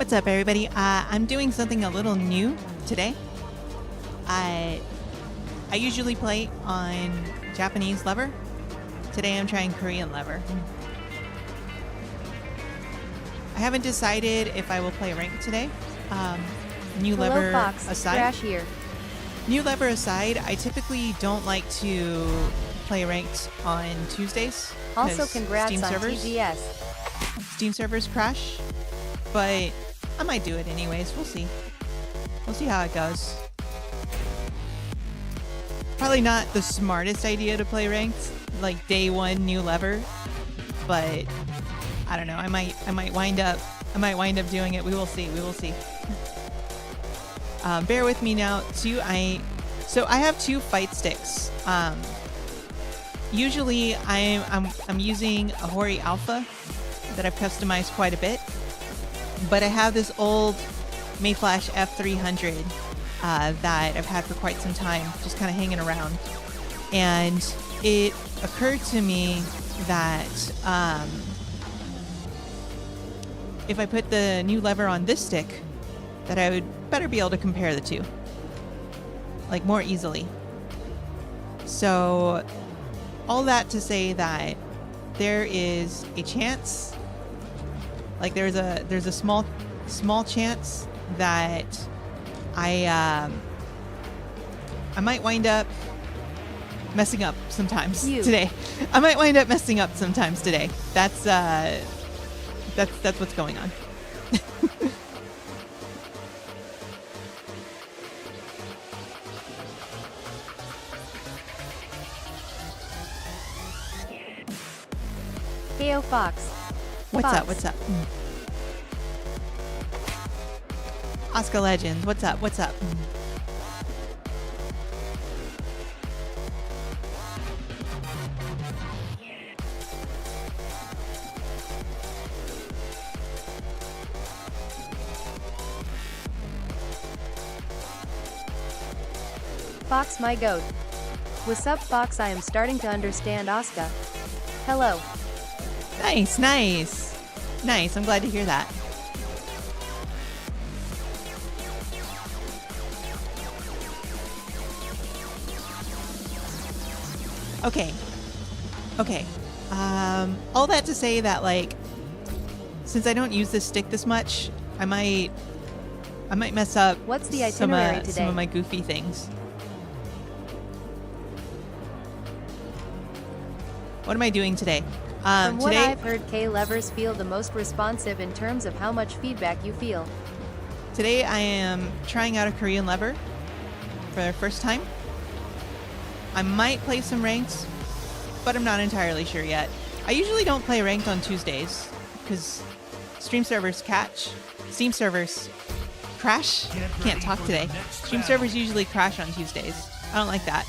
What's up, everybody? I'm doing something a little new today. I usually play on Japanese lever. Today I'm trying Korean lever. I haven't decided if I will play ranked today. New Hello, lever Fox. aside. Crash here. New lever aside, I typically don't like to play ranked on Tuesdays. Also, 'cause congrats Steam on servers, TGS. Steam servers crash, but I might do it anyways. We'll see. We'll see how it goes. Probably not the smartest idea to play ranked, like day one new lever, but I don't know. I might wind up doing it. We will see. We will see. Bear with me now too. So I have two fight sticks. Usually I'm using a Hori Alpha that I've customized quite a bit, but I have this old Mayflash F300 that I've had for quite some time, just kind of hanging around. And it occurred to me that if I put the new lever on this stick, that I would better be able to compare the two, like more easily. So all that to say that there is a chance, like there's a small chance that I might wind up messing up sometimes today. I might wind up messing up sometimes today. That's what's going on. Heyo, Fox. What's Fox. up? What's up? Asuka Legends. What's up? What's up? Fox, my goat. What's up, Fox? I am starting to understand Asuka. Hello. Nice, nice, nice. I'm glad to hear that. Okay. All that to say that, like, since I don't use this stick this much, I might mess up. What's the itinerary today? Some of my goofy things. What am I doing today? From what today, I've heard, K-levers feel the most responsive in terms of how much feedback you feel. Today I am trying out a Korean lever for the first time. I might play some ranked, but I'm not entirely sure yet. I usually don't play ranked on Tuesdays because Steam servers crash. Can't talk today. Stream servers usually crash on Tuesdays. I don't like that.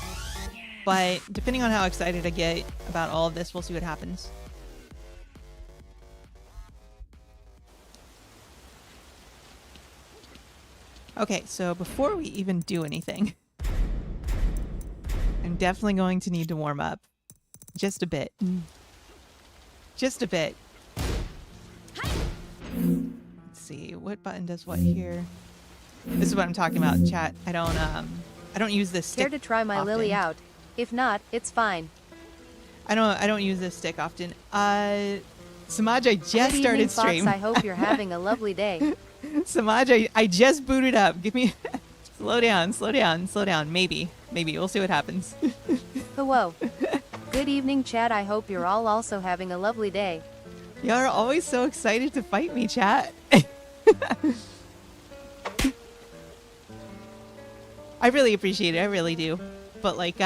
But depending on how excited I get about all of this, we'll see what happens. Okay, so before we even do anything, I'm definitely going to need to warm up. Just a bit. Just a bit. Let's see, what button does what here? This is what I'm talking about, chat. I don't use this stick Care to try my often. Lily out? If not, it's fine. I don't use this stick often. Samaj, I just Good started evening, stream. Fox. I hope you're having a lovely day. Samaj, I just booted up. Give me slow down. Maybe. We'll see what happens. Hello. Good evening, chat. I hope you're all also having a lovely day. Y'all are always so excited to fight me, chat. I really appreciate it. I really do. But like,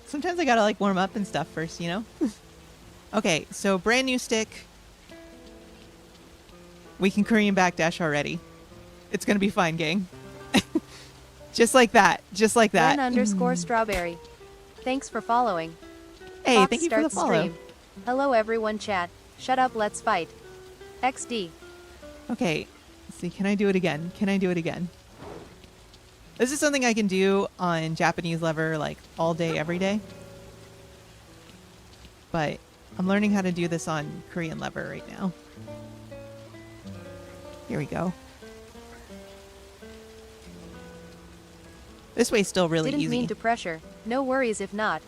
sometimes I gotta like warm up and stuff first, you know? Okay, so brand new stick. We can Korean backdash already. It's gonna be fine, gang. Just like that. Just like that. Glenn_strawberry. Thanks for following. Hey, Fox thank you for the starts follow. stream. Hello everyone, chat. Shut up, let's fight. XD. Okay, let's see. Can I do it again? This is something I can do on Japanese lever like all day, every day. But I'm learning how to do this on Korean lever right now. Here we go. This way's still really Didn't easy. mean to pressure. No worries if not.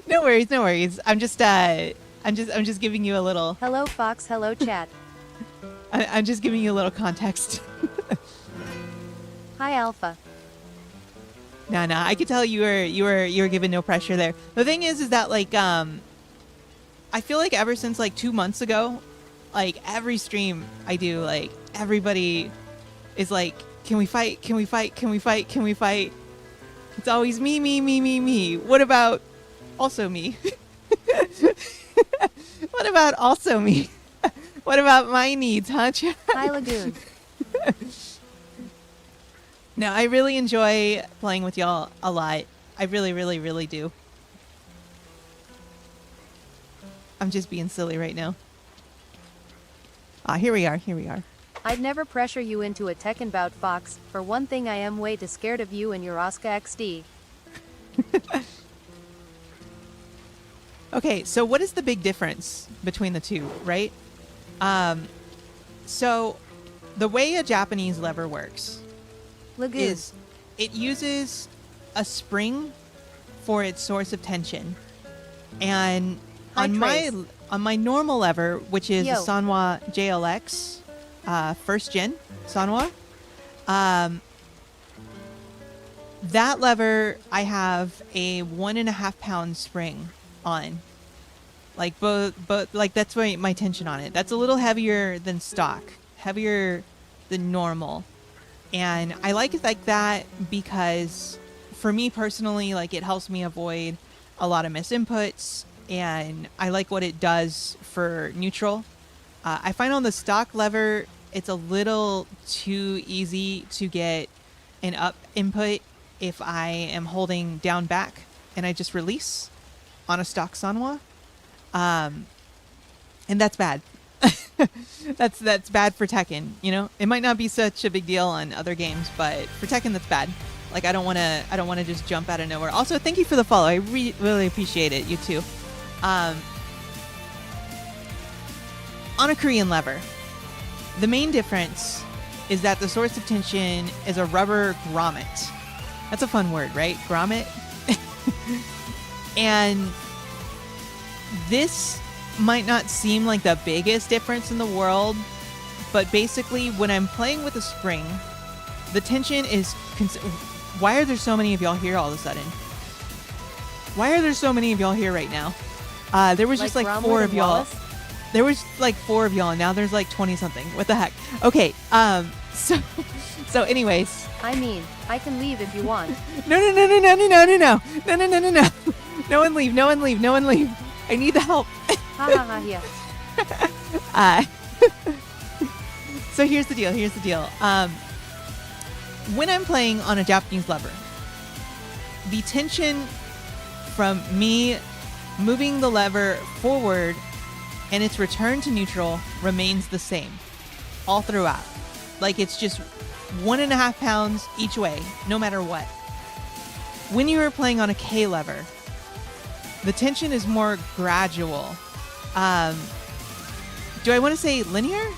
No worries, no worries. I'm just giving you a little. Hello, Fox. Hello, chat. I'm just giving you a little context. Hi, Alpha. No, I could tell you were given no pressure there. The thing is that like I feel like ever since like 2 months ago, like every stream I do, like everybody is like, can we fight? Can we fight? Can we fight? Can we fight? It's always me. What about also me? What about also me? What about my needs, huh, chat? Hi, Lagoon. No, I really enjoy playing with y'all a lot. I really do. I'm just being silly right now. Here we are. I'd never pressure you into a Tekken bout, Fox. For one thing, I am way too scared of you and your Asuka XD. Okay, so what is the big difference between the two, right? So the way a Japanese lever works Lagoon. is it uses a spring for its source of tension. And Hi, on Trace. my normal lever, which is Yo. the Sanwa JLX, first gen Sanwa, that lever I have a 1.5 pound spring on. Like both like that's my tension on it. That's a little heavier than stock, heavier than normal. And I like it like that because for me personally, like it helps me avoid a lot of misinputs, and I like what it does for neutral. I find on the stock lever, it's a little too easy to get an up input if I am holding down back and I just release on a stock Sanwa. And that's bad. that's bad for Tekken, you know? It might not be such a big deal on other games, but for Tekken that's bad. Like I don't want to just jump out of nowhere. Also, thank you for the follow. I really appreciate it. You too. On a Korean lever, the main difference is that the source of tension is a rubber grommet. That's a fun word, right? Grommet. And this might not seem like the biggest difference in the world, but basically when I'm playing with a spring, the tension is... Why are there so many of y'all here all of a sudden? Why are there so many of y'all here right now? There was just like Bromwood 4 and of y'all. Wallace? There was like 4 of y'all, and now there's like 20 something. What the heck? Okay, so anyways. I mean, I can leave if you want. No. No one leave. I need the help. Ha ha ha, yeah. So here's the deal. When I'm playing on a Japanese lever, the tension from me moving the lever forward and its return to neutral remains the same all throughout. Like it's just 1.5 pounds each way, no matter what. When you are playing on a K lever, the tension is more gradual. Do I want to say linear?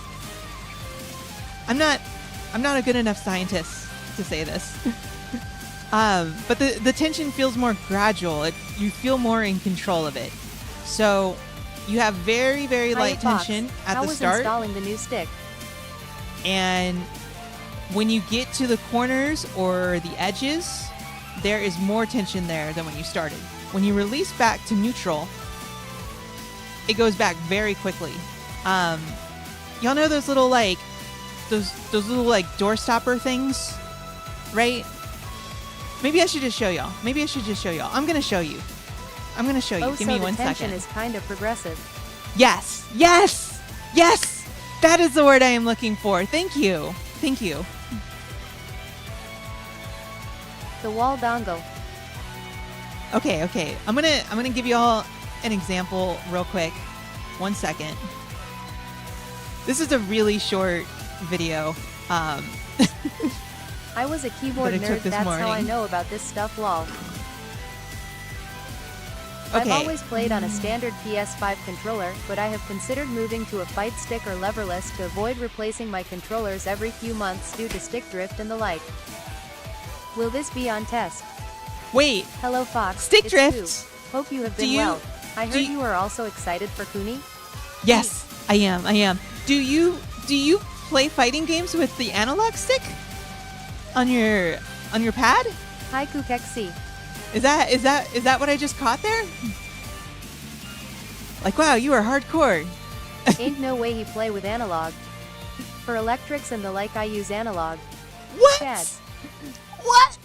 I'm not a good enough scientist to say this. But the tension feels more gradual. You feel more in control of it. So you have very, very light Fox. tension at How the was start. installing the new stick? And when you get to the corners or the edges, there is more tension there than when you started. When you release back to neutral, it goes back very quickly. Y'all know those little like those little like door stopper things, right? Maybe I should just show y'all. I'm gonna show you. Oh, Give so me the 1 tension second. is kind of progressive. Yes. That is the word I am looking for. Thank you. The wall dongle. Okay. I'm gonna give you all an example real quick. 1 second. This is a really short video. I was a keyboard that I took nerd, this that's how I morning. know about this stuff, lol. Okay. I've always played on a standard PS5 controller, but I have considered moving to a fight stick or leverless to avoid replacing my controllers every few months due to stick drift and the like. Will this be on test? Wait, Hello Fox. stick it's drift. Koo. Hope you have been you- well. I do heard you- you are also excited for Kuni? Yes, I am. Do you play fighting games with the analog stick on your pad? Hi Kukeksi. Is that what I just caught there? Like, wow, you are hardcore. Ain't no way he play with analog. For electrics and the like I use analog. What? Chad. What?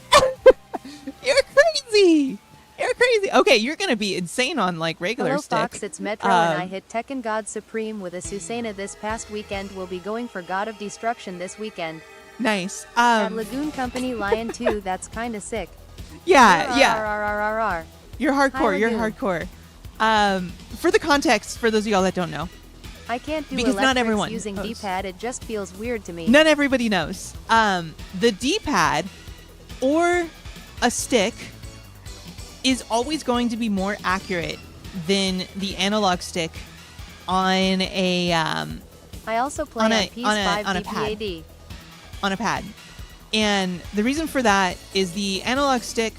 You're crazy. You're crazy. Okay, you're gonna be insane on like regular Hello stick. Fox, it's Metro and I hit Tekken God Supreme with a Susanna this past weekend. We'll be going for God of Destruction this weekend. Nice. At Lagoon Company Lion 2, that's kinda sick. Yeah. RRRRR. You're hardcore. Hi, You're Lagoon. hardcore. For the context, for those of y'all that don't know, I can't do Because not electrics everyone using knows. D-pad, it just feels weird to me. not everybody knows. The D-pad or a stick is always going to be more accurate than the analog stick on a I also play on on, a- PS5 on a pad. DPAD. on a pad. And the reason for that is the analog stick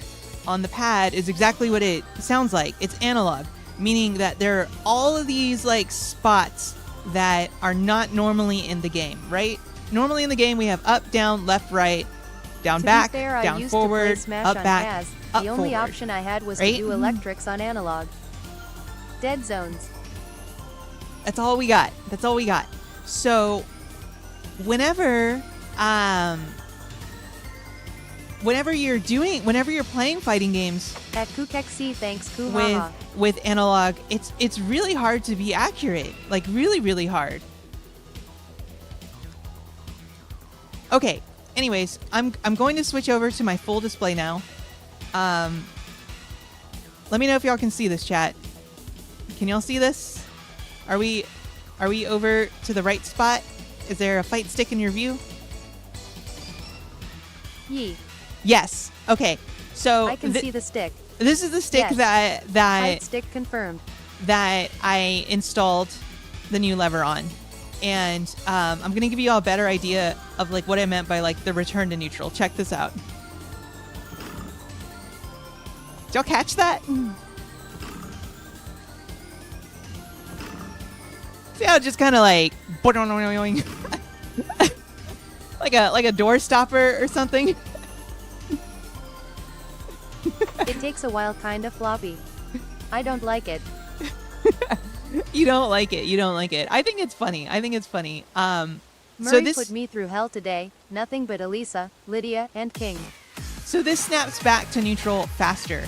on the pad is exactly what it sounds like. It's analog, meaning that there are all of these like spots that are not normally in the game, right? Normally in the game we have up, down, left, right, down, To back, be fair, I down, used to play forward, Smash up, on back, Paz. up, The only forward. option I had was Right? to do electrics on analog. Dead zones. That's all we got. That's all we got. So whenever you're playing fighting games At Kukeksi, thanks Kuhaha. with analog, it's really hard to be accurate. Like really hard. Okay. Anyways, I'm going to switch over to my full display now. Let me know if y'all can see this, chat. Can y'all see this? Are we over to the right spot? Is there a fight stick in your view? Yee. Yes. Okay. So I can see the stick. this is the stick Yes. that Fight stick confirmed. that I installed the new lever on. And I'm going to give you all a better idea of like what I meant by like the return to neutral. Check this out. Did y'all catch that? See how it just kind of like like a door stopper or something? It takes a while, kinda floppy. I don't like it. You don't like it. You don't like it. I think it's funny. Murray So this put me through hell today. Nothing but Elisa, Lydia, and King. So this snaps back to neutral faster.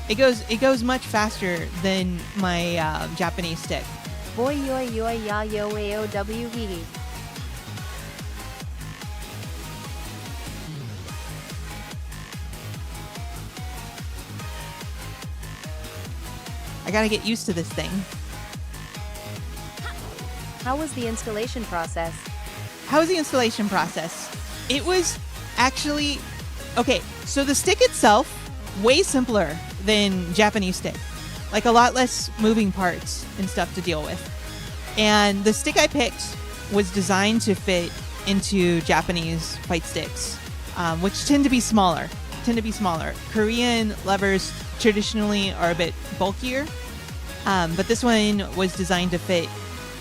It goes much faster than my Japanese stick. Boy yoy yoy ya yo aow hee hee. I gotta get used to this thing. How was the installation process? How was the installation process? It was actually okay. So the stick itself, way simpler than Japanese stick. Like a lot less moving parts and stuff to deal with. And the stick I picked was designed to fit into Japanese fight sticks, which tend to be smaller. Korean levers traditionally are a bit bulkier, but this one was designed to fit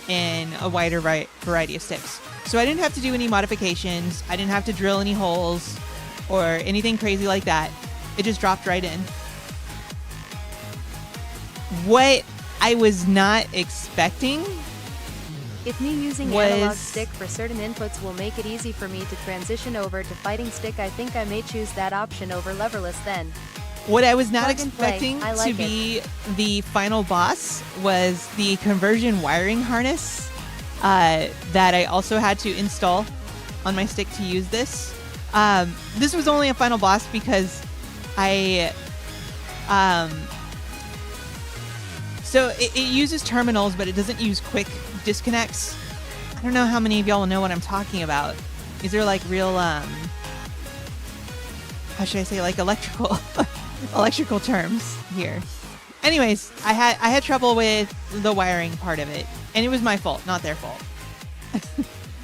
in a wider variety of sticks. So I didn't have to do any modifications. I didn't have to drill any holes or anything crazy like that. It just dropped right in. What I was not expecting If me using was- analog stick for certain inputs will make it easy for me to transition over to fighting stick, I think I may choose that option over leverless then. What I was not Plug and play. expecting I to like be the final boss was the conversion wiring harness that I also had to install on my stick to use this. This was only a final boss because so it uses terminals, but it doesn't use quick disconnects. I don't know how many of y'all know what I'm talking about. These are like real, how should I say, like electrical terms here. Anyways, I had trouble with the wiring part of it, and it was my fault, not their fault.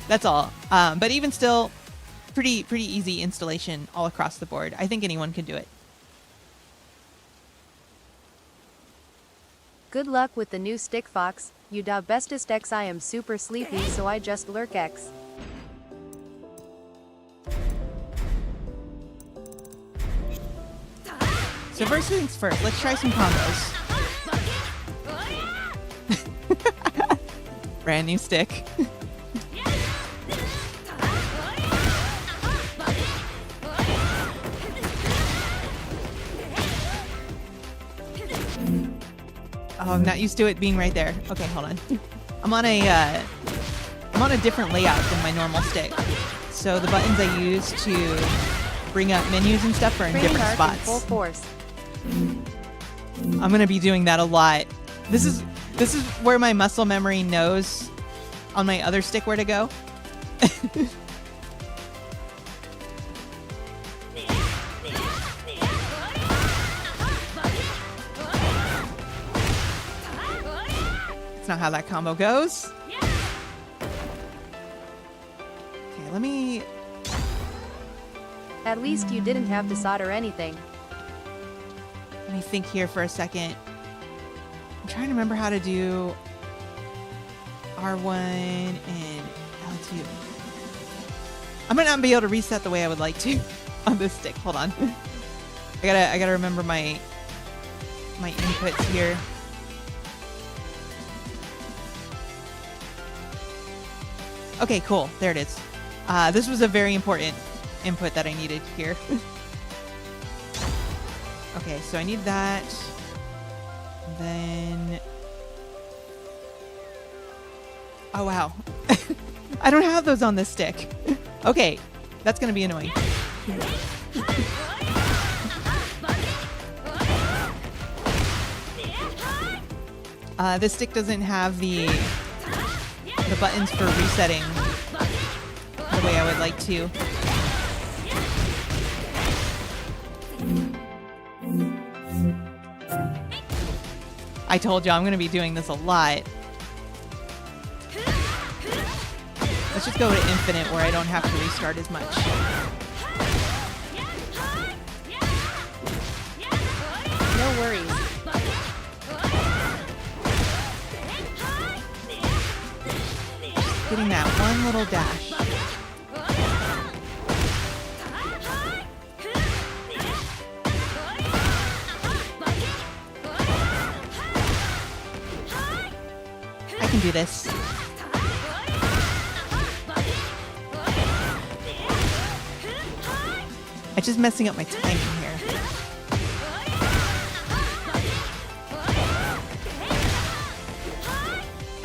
That's all. But even still, pretty easy installation all across the board. I think anyone can do it. Good luck with the new stick, Fox. You da bestest X. I am super sleepy, so I just lurk X. So first things first, let's try some combos. Brand new stick. Oh, I'm not used to it being right there. Okay, hold on. I'm on a different layout than my normal stick. So the buttons I use to bring up menus and stuff are in Training different arc in spots. full force. I'm gonna be doing that a lot. This is where my muscle memory knows on my other stick where to go. That's not how that combo goes. Okay, let me At least you didn't have to solder anything. think here for a second. I'm trying to remember how to do R1 and L2. I might not be able to reset the way I would like to on this stick. Hold on. I gotta remember my inputs here. Okay, cool. There it is. This was a very important input that I needed here. Okay, so I need that. Then... Oh, wow. I don't have those on this stick. Okay, that's going to be annoying. This stick doesn't have the buttons for resetting the way I would like to. I told you I'm going to be doing this a lot. Let's just go to infinite where I don't have to restart as much. No worries. Getting that one little dash. I can do this. I'm just messing up my timing here.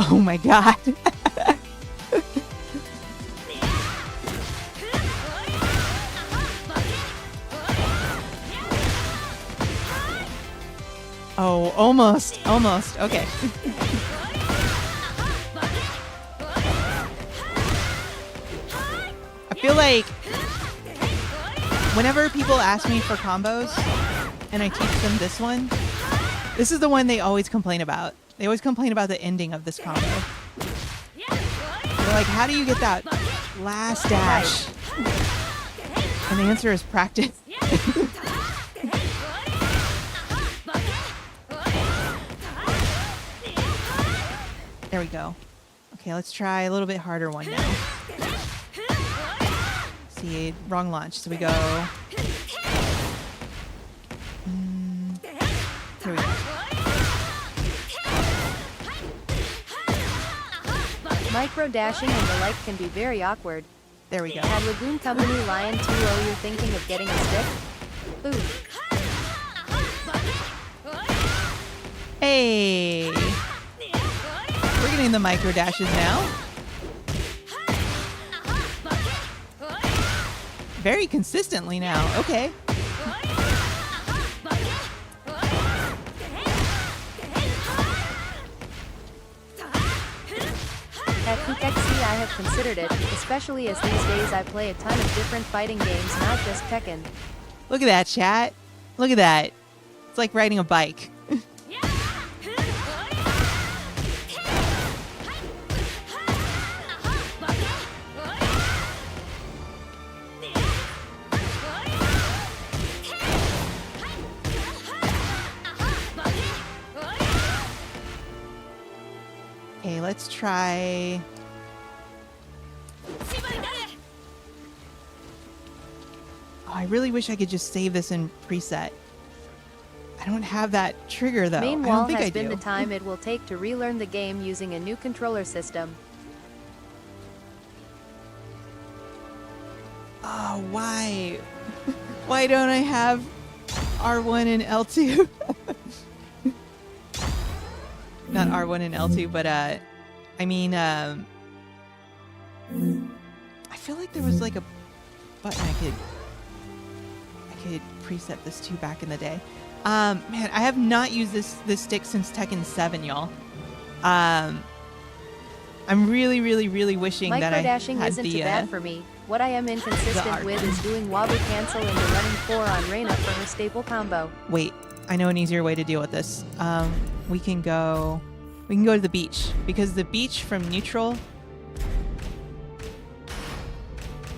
Oh my god. Oh, almost. Okay. I feel like whenever people ask me for combos and I teach them this one, this is the one they always complain about. They always complain about the ending of this combo. They're like, how do you get that last dash? And the answer is practice. There we go. Okay, let's try a little bit harder one now. See, wrong launch. So we go. Here we go. Micro dashing and the like can be very awkward. There we go. At Lagoon Company Lion 2-0, you're thinking of getting a stick? Ooh. Hey! We're getting the micro dashes now. Very consistently now. Okay. At Kukexi, I have considered it, especially as these days I play a ton of different fighting games, not just Tekken. Look at that, chat. Look at that. It's like riding a bike. Okay, let's try... Oh, I really wish I could just save this in preset. I don't have that trigger though. I Meanwhile don't think has I been do. the time it will take to relearn the game using a new controller system. Oh, why? Why don't I have R1 and L2? Not R1 and L2, but I mean, I feel like there was like a button I could preset this to back in the day. Man, I have not used this stick since Tekken 7, y'all. I'm really wishing that I had Microdashing isn't too bad for me. What I am inconsistent with is doing wobble cancel into running 4 on Reina for her staple combo. Wait, I know an easier way to deal with this. We can go to the beach, because the beach from neutral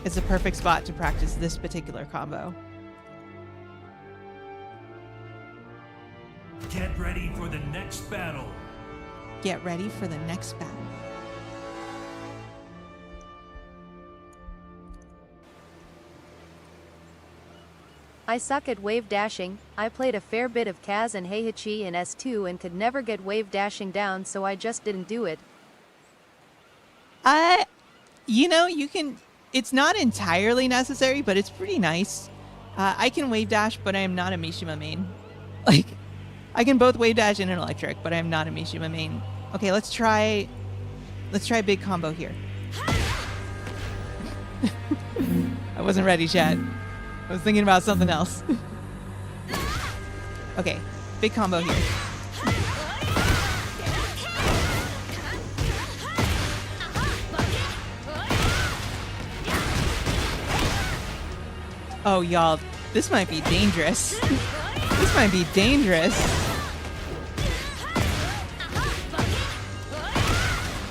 is the perfect spot to practice this particular combo. Get ready for the next battle. Get ready for the next battle. I suck at wave dashing. I played a fair bit of Kaz and Heihachi in S2 and could never get wave dashing down, so I just didn't do it. You know, you can, it's not entirely necessary, but it's pretty nice. I can wave dash, but I am not a Mishima main. Like, I can both wave dash and an electric, but I am not a Mishima main. Okay, let's try big combo here. I wasn't ready, chat. I was thinking about something else. Okay, big combo here. Oh, y'all, this might be dangerous. This might be dangerous.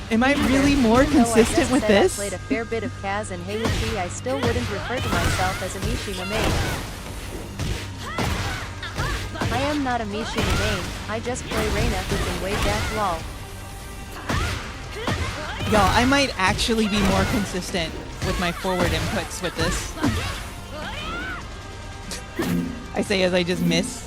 Am I really more consistent with this? I played a fair bit of Kaz and Heihachi, I still wouldn't refer to myself as a Mishima main. I am not a Mishima main, I just play Reina who can wave dash lol. Y'all, I might actually be more consistent with my forward inputs with this. I say as I just miss.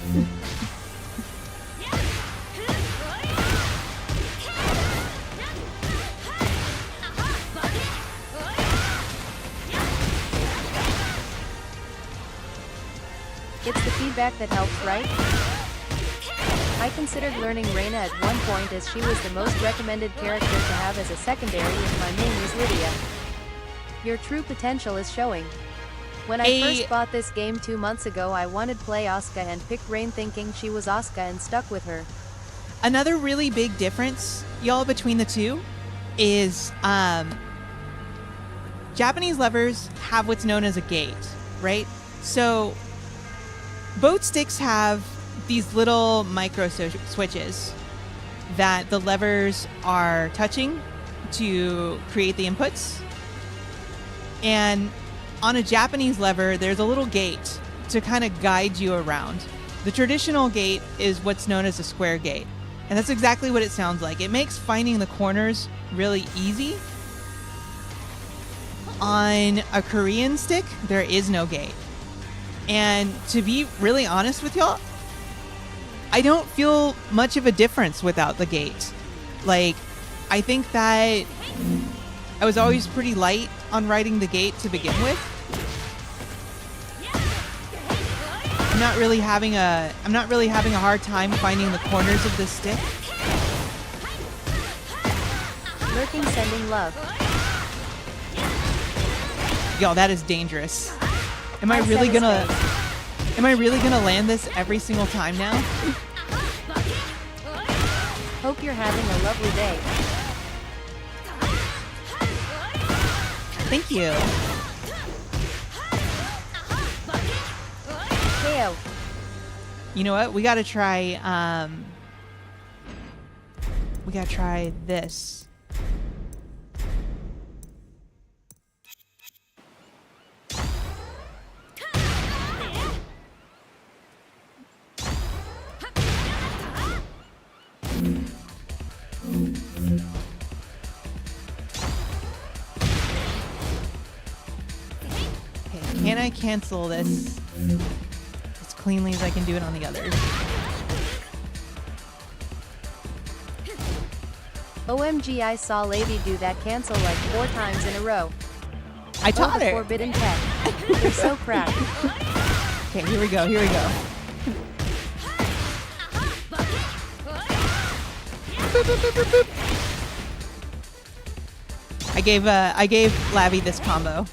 It's the feedback that helps, right? I considered learning Reina at one point as she was the most recommended character to have as a secondary if my main was Lydia. Your true potential is showing. When I first bought this game 2 months ago, I wanted to play Asuka and picked Rain thinking she was Asuka and stuck with her. Another really big difference, y'all, between the two is Japanese levers have what's known as a gate, right? So both sticks have these little micro switches that the levers are touching to create the inputs. And on a Japanese lever, there's a little gate to kind of guide you around. The traditional gate is what's known as a square gate. And that's exactly what it sounds like. It makes finding the corners really easy. On a Korean stick, there is no gate. And to be really honest with y'all, I don't feel much of a difference without the gate. Like, I think that I was always pretty light on riding the gate to begin with. I'm not really having a hard time finding the corners of this stick. Lurking sending love. Y'all, that is dangerous. Am I really gonna land this every single time now? Hope you're having a lovely day. Thank you. KO. You know what? We gotta try this. cancel this as cleanly as I can do it on the others. OMG, I saw Lady do that cancel like 4 times in a row. I taught the her. forbidden tech. They're so cracked. Okay, here we go. Here we go. Boop, boop, boop, boop, boop. I gave Lavi this combo.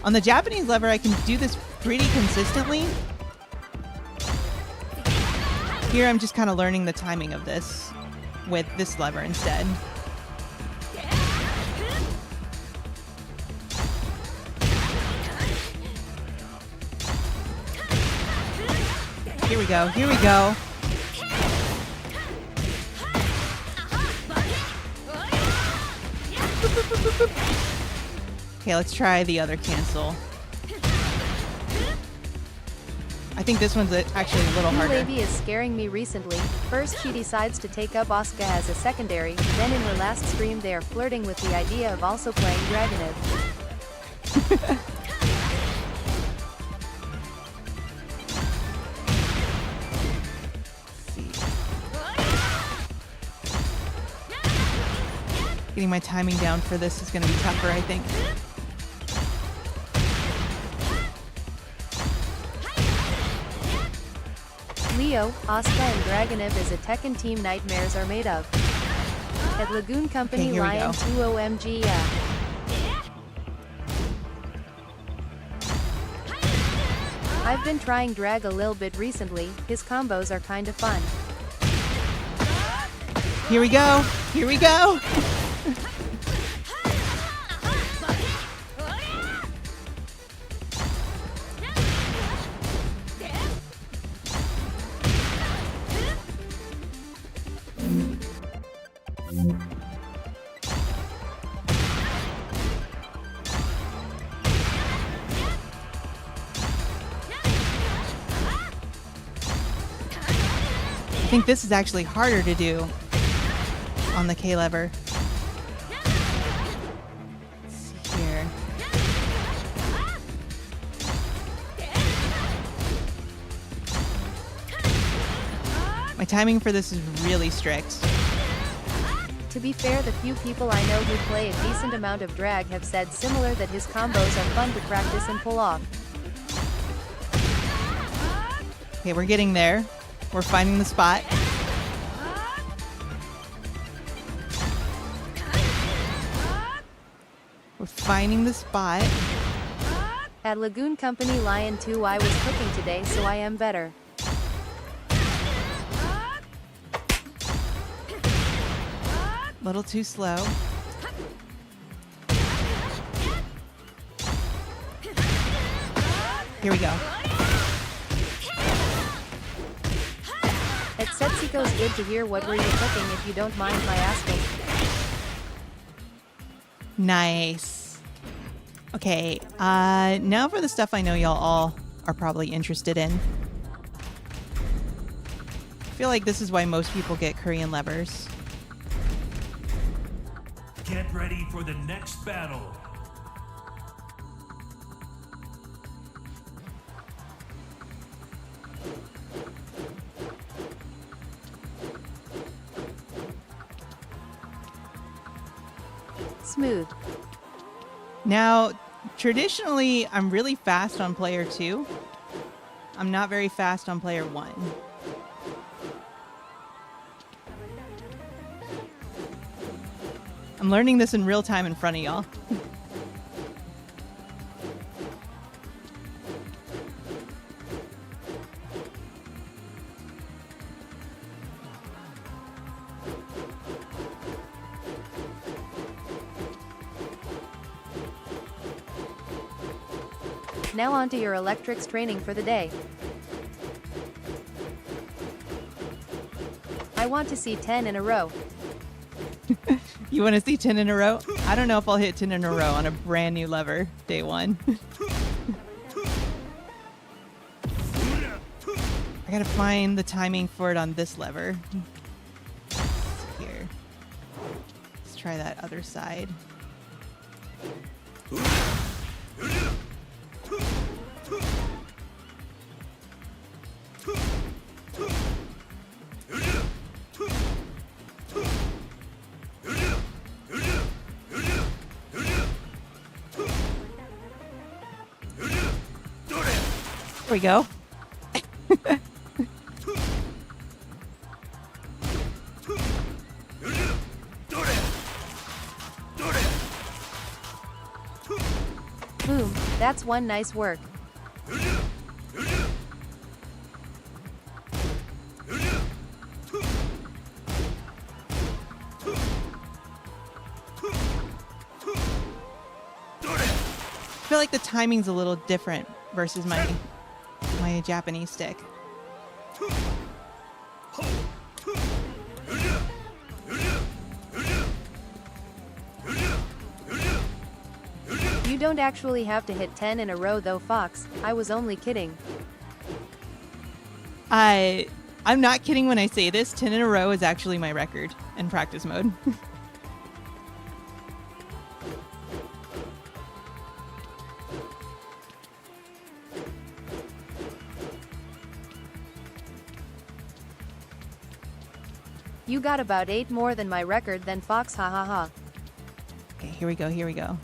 On the Japanese lever, I can do this pretty consistently. Here, I'm just kind of learning the timing of this with this lever instead. Here we go. Here we go. Okay, let's try the other cancel. I think this one's actually a little harder. Lady is scaring me recently. First she decides to take up Asuka as a secondary, then in her last stream they are flirting with the idea of also playing Dragonev. Getting my timing down for this is going to be tougher, I think. Leo, Asuka and Dragonev is a Tekken team nightmares are made of. At Lagoon Company Okay, Lion 2 OMG yeah. I've been trying Drag a little bit recently, his combos are kinda fun. Here we go. Here we go. I think this is actually harder to do on the K lever. Let's see here. My timing for this is really strict. To be fair, the few people I know who play a decent amount of drag have said similar that his combos are fun to practice and pull off. Okay, we're getting there. We're finding the spot. We're finding the spot. At Lagoon Company Lion 2 I was cooking today so I am better. Little too slow. Here we go. At Setsuko's good to hear what were you cooking if you don't mind my asking. Nice. Okay, now for the stuff I know y'all all are probably interested in. I feel like this is why most people get Korean levers. Get ready for the next battle. Smooth. Now, traditionally, I'm really fast on player 2. I'm not very fast on player 1. I'm learning this in real time in front of y'all. Now on to your electrics training for the day. I want to see 10 in a row. You want to see 10 in a row? I don't know if I'll hit 10 in a row on a brand new lever, day 1. I gotta find the timing for it on this lever. try that other side. There we go. Boom, that's one nice work. I feel like the timing's a little different versus my Japanese stick. You don't actually have to hit 10 in a row though, Fox. I was only kidding. I'm not kidding when I say this. 10 in a row is actually my record in practice mode. You got about 8 more than my record then, Fox, ha ha ha. Okay, here we go, here we go.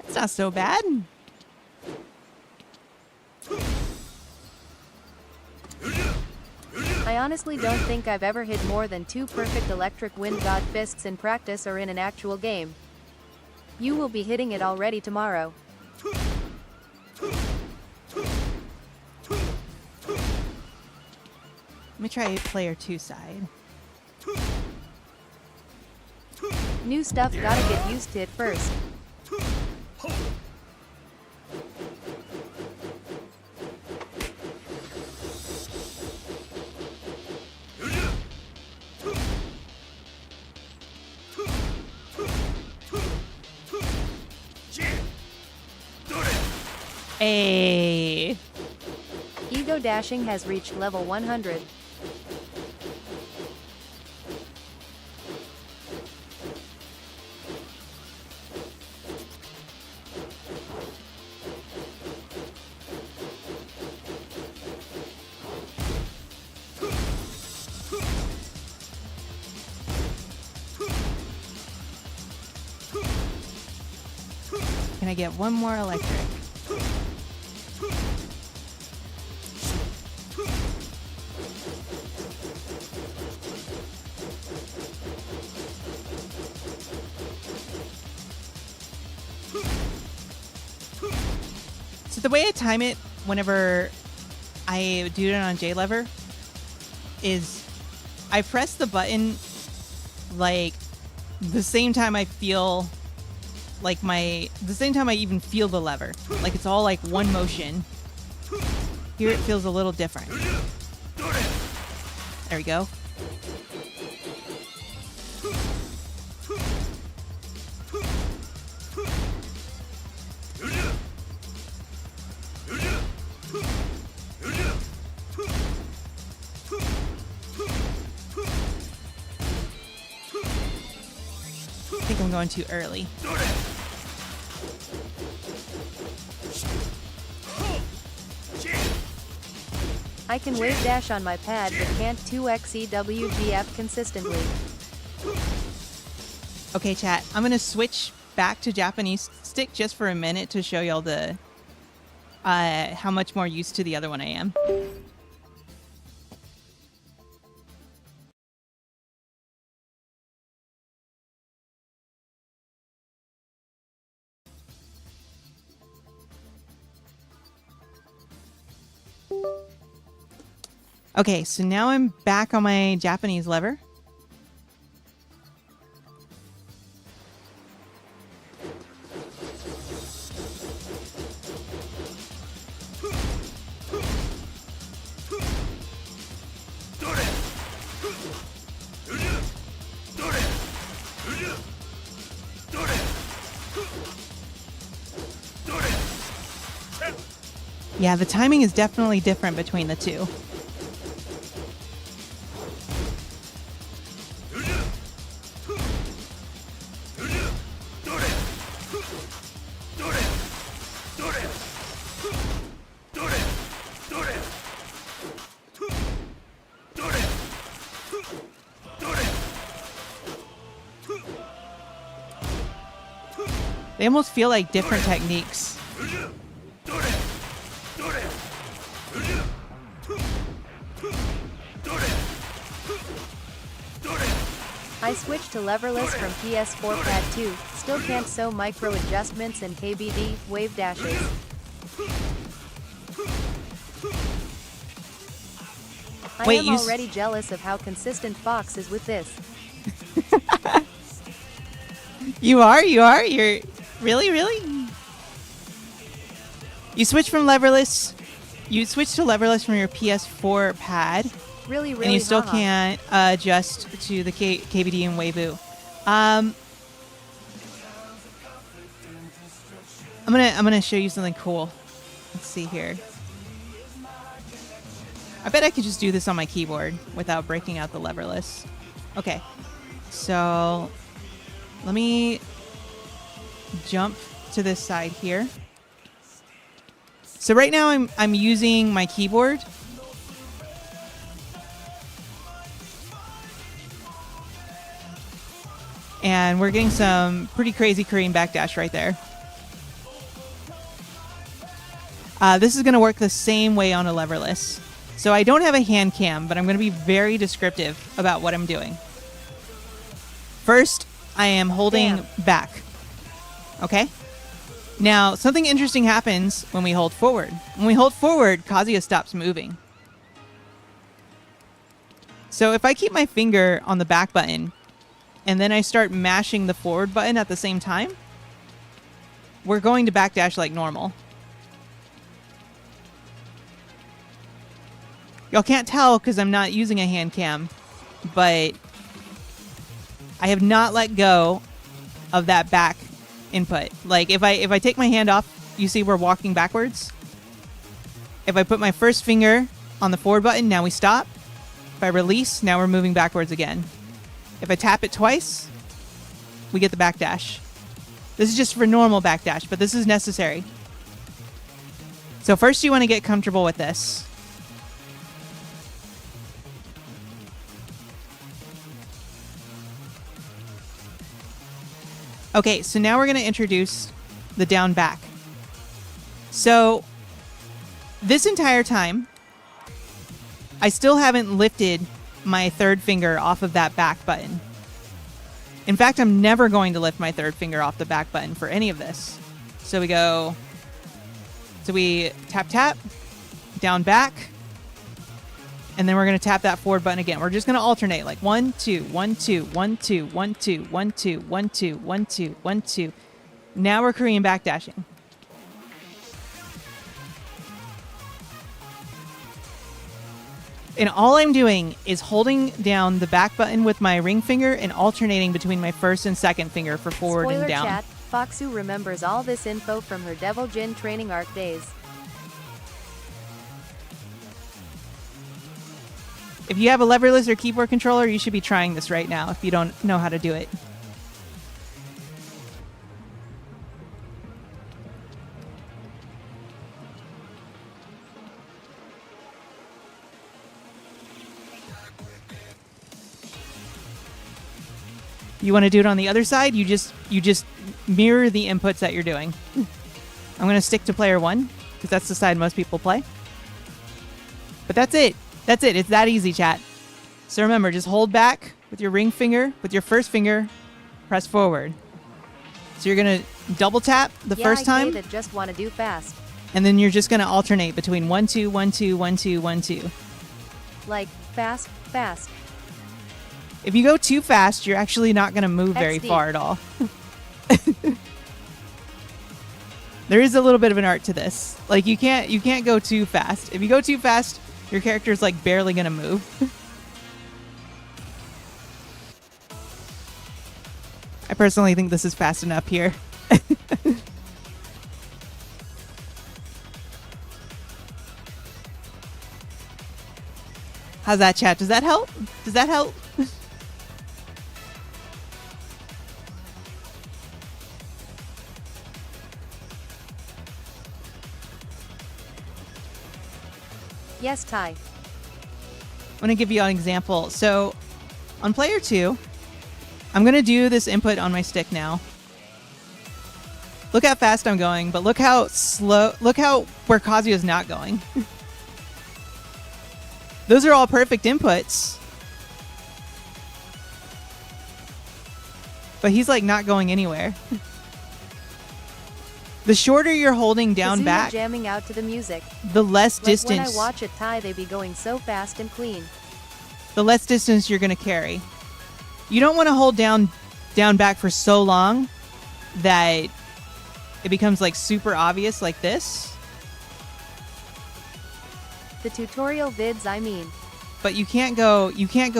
That's not so bad. I honestly don't think I've ever hit more than 2 perfect electric wind god fists in practice or in an actual game. You will be hitting it already tomorrow. Let me try player 2 side. New stuff, gotta get used to it first. Hey. Ego dashing has reached level 100. Can I get one more electric? So the way I time it whenever I do it on J lever is I press the button like the same time I feel like the same time I even feel the lever. Like it's all like one motion. Here it feels a little different. There we go. I think I'm going too early. I can wave dash on my pad but can't 2x EWGF consistently. Okay, chat. I'm gonna switch back to Japanese stick just for a minute to show y'all the how much more used to the other one I am. Okay, so now I'm back on my Japanese lever. Yeah, the timing is definitely different between the two. They almost feel like different techniques. I switched to leverless from PS4 Pad 2, still can't sew micro adjustments and KBD, wave dashes. I am already jealous of how consistent Fox is with this. You are? You're really? You switch from leverless. You switch to leverless from your PS4 pad. Really, and you still can't adjust to the KBD and Weibo. I'm gonna show you something cool. Let's see here. I bet I could just do this on my keyboard without breaking out the leverless. Okay, so let me jump to this side here. So right now I'm using my keyboard. And we're getting some pretty crazy Korean backdash right there. This is going to work the same way on a leverless. So I don't have a hand cam, but I'm going to be very descriptive about what I'm doing. First, I am holding back. Okay? Now, something interesting happens when we hold forward. When we hold forward, Kazuya stops moving. So if I keep my finger on the back button, and then I start mashing the forward button at the same time, we're going to backdash like normal. Y'all can't tell because I'm not using a hand cam, but I have not let go of that back input. Like if I take my hand off, you see we're walking backwards. If I put my first finger on the forward button, now we stop. If I release, now we're moving backwards again. If I tap it twice, we get the backdash. This is just for normal backdash, but this is necessary. So first you want to get comfortable with this. Okay, so now we're going to introduce the down back. So this entire time, I still haven't lifted my third finger off of that back button. In fact, I'm never going to lift my third finger off the back button for any of this. So we go, so we tap, down back, and then we're going to tap that forward button again. We're just going to alternate like 1, 2, 1, 2, 1, 2, 1, 2, 1, 2, 1, 2, 1, 2, 1, 2. Now we're Korean backdashing. And all I'm doing is holding down the back button with my ring finger and alternating between my first and second finger for forward and down. Chat, Foxu remembers all this info from her Devil Jin training arc days. If you have a leverless or keyboard controller, you should be trying this right now if you don't know how to do it. You want to do it on the other side, you just mirror the inputs that you're doing. I'm going to stick to player 1 because that's the side most people play. But that's it. That's it. It's that easy, chat. So remember, just hold back with your ring finger, with your first finger, press forward. So you're going to double tap the first time. That just want to do fast. And then you're just going to alternate between 1, 2, 1, 2, 1, 2, 1, 2. Like fast, fast. If you go too fast, you're actually not going to move very far at all. There is a little bit of an art to this. Like you can't go too fast. If you go too fast, your character's like barely going to move. I personally think this is fast enough here. How's that, chat? Does that help? Does that help? Yes, Ty. I'm going to give you an example. So on player 2, I'm going to do this input on my stick now. Look how fast I'm going, but look how slow, look how where Kazuya's not going. Those are all perfect inputs. But he's like not going anywhere. The shorter you're holding down Kazuya back, jamming out to the music. the less Like distance. when I watch it, Ty, they be going so fast and clean. The less distance you're going to carry. You don't want to hold down back for so long that it becomes like super obvious like this. The tutorial vids, I mean. But you can't go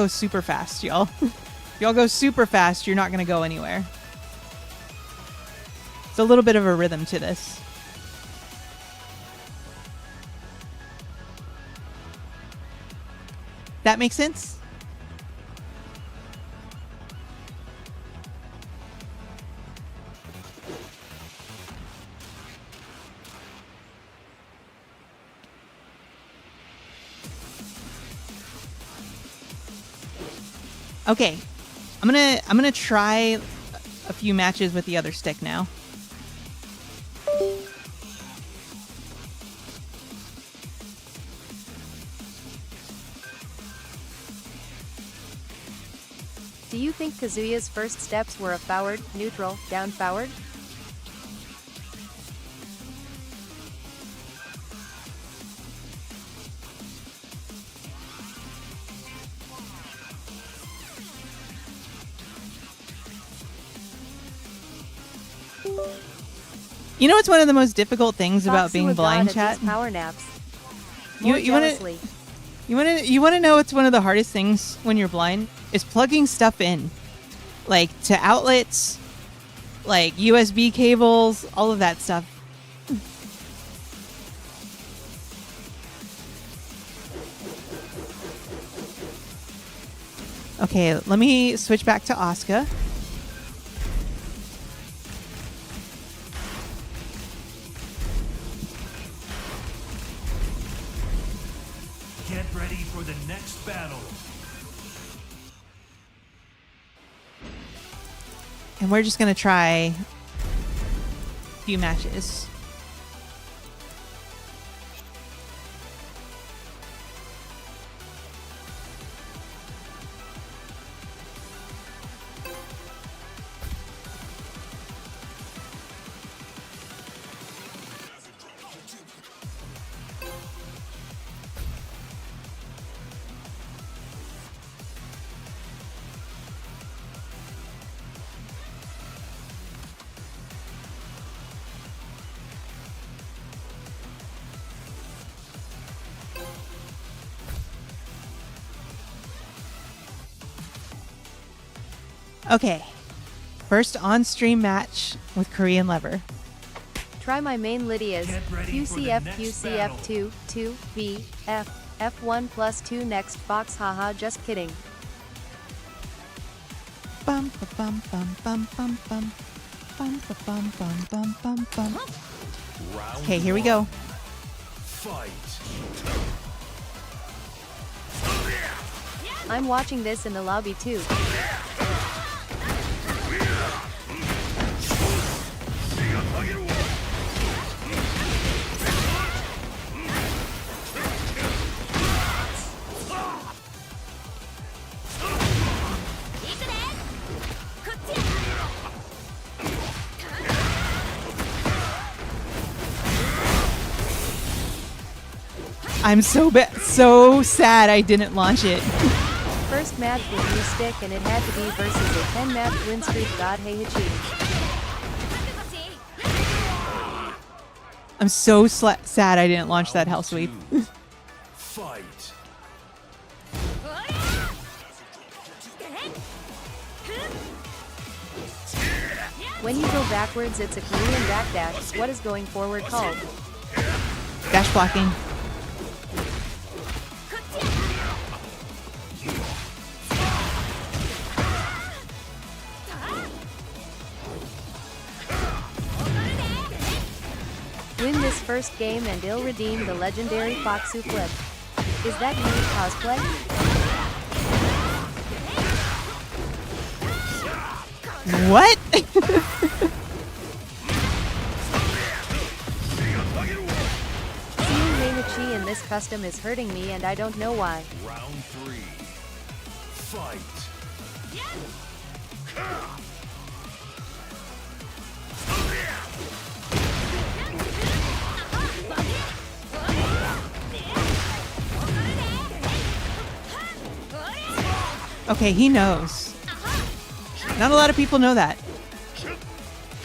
super fast, y'all. If y'all go super fast, you're not going to go anywhere. It's a little bit of a rhythm to this. That makes sense? Okay. I'm gonna try a few matches with the other stick now. Do you think Kazuya's first steps were a forward, neutral, down forward? You know what's one of the most difficult things about Foxu being a blind, god at chat? these power naps. You- More you wanna- jealously. You want to know what's one of the hardest things when you're blind? Is plugging stuff in. Like to outlets, like USB cables, all of that stuff. Okay, let me switch back to Asuka. Get ready for the next battle. And we're just going to try a few matches. Okay. First on-stream match with Korean Lever. Try my main Lydia's Get ready for the QCF next QCF 2 2 V F F1 plus 2 next Fox, haha, just kidding. Bum ba bum bum bum bum bum bum ba bum bum bum bum bum. Okay, here we go. Fight. I'm watching this in the lobby too. I'm so sad I didn't launch it. First match with new stick and it had to be versus a 10 match win streak god Heihachi. I'm so sad I didn't launch that hell sweep. Fight. When you go backwards, it's a Korean backdash. What is going forward called? Dash blocking. Win this first game and I'll redeem the legendary Foxu flip. Is that new cosplay? What? Seeing Reina-chi in this custom is hurting me and I don't know why. Round 3. Fight. Okay, he knows. Not a lot of people know that.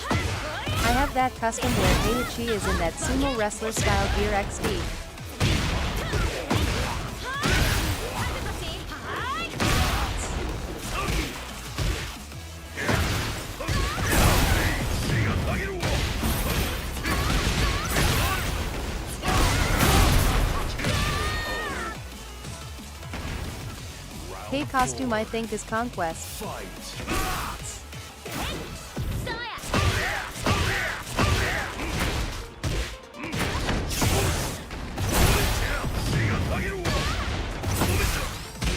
I have that custom where Reina-chi is in that sumo wrestler style gear XD. Hey costume I think is Conquest.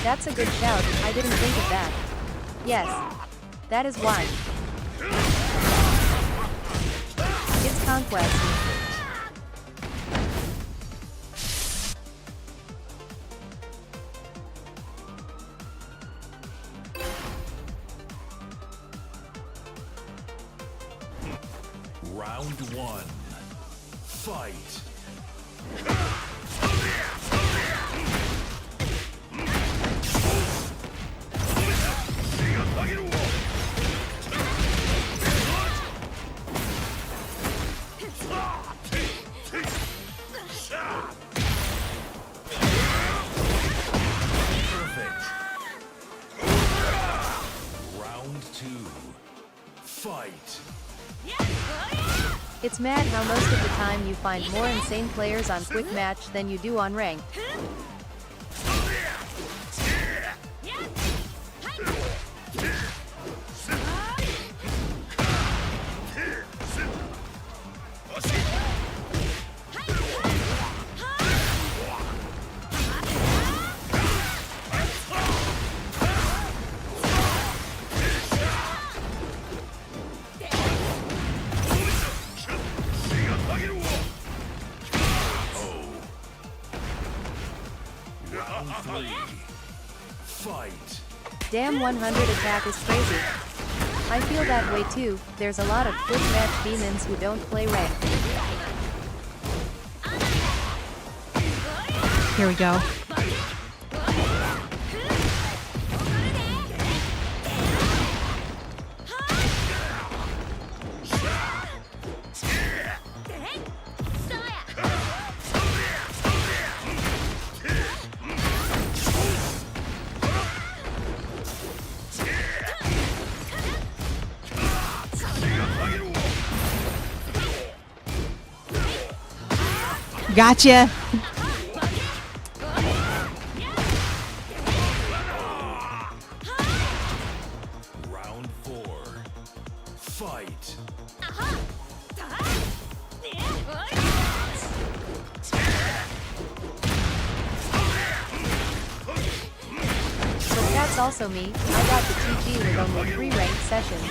That's a good shout, I didn't think of that. Yes. That is why. It's Conquest. Round 1. Fight. Perfect. Round 2. Fight. It's mad how most of the time you find more insane players on Quick Match than you do on Rank. Round 3. Fight. Damn 100 attack is crazy. I feel that way too, there's a lot of Quick Match demons who don't play Rank. Here we go. Gotcha. Round 4. Fight. But that's also me, I got the TG with only 3 ranked sessions.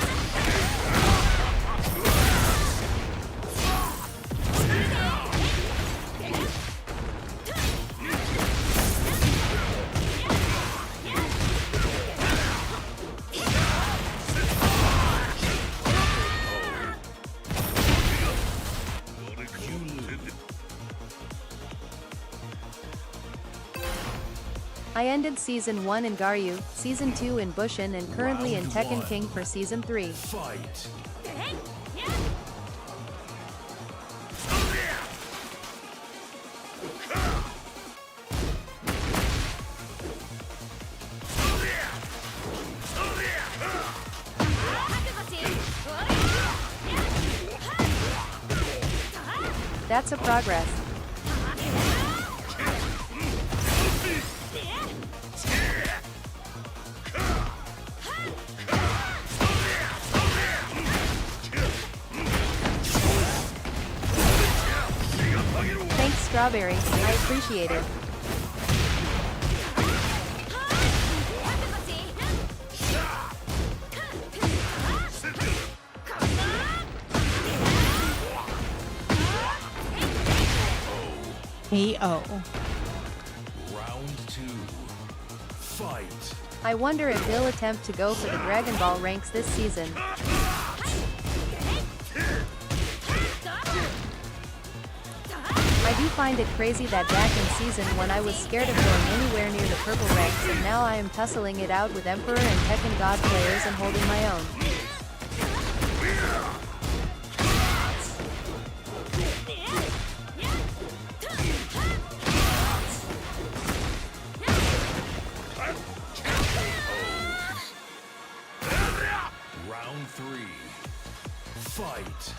I ended Season 1 in Garyu, Season 2 in Bushin and currently in Tekken King for Season 3. Fight. That's a progress. Thanks, Strawberry. I appreciate it. KO. Round 2. Fight. I wonder if he'll attempt to go for the Dragon Ball ranks this season. I do find it crazy that back in season 1 I was scared of going anywhere near the purple ranks, and now I am tussling it out with Emperor and Tekken God players and holding my own. Round 3. Fight.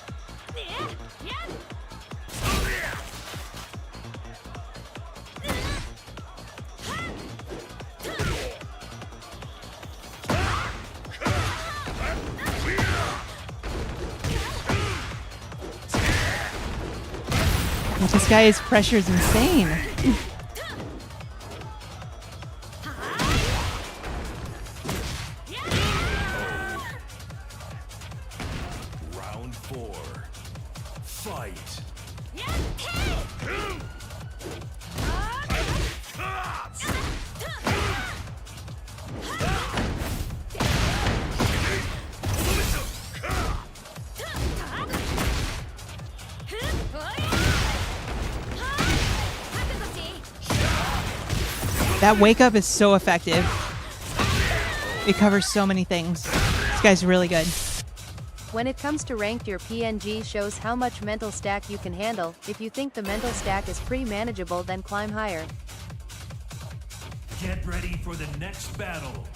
This guy's pressure is insane. Round 4. Fight. That wake up is so effective. It covers so many things. This guy's really good. When it comes to ranked, your PNG shows how much mental stack you can handle. If you think the mental stack is pretty manageable, then climb higher. Get ready for the next battle.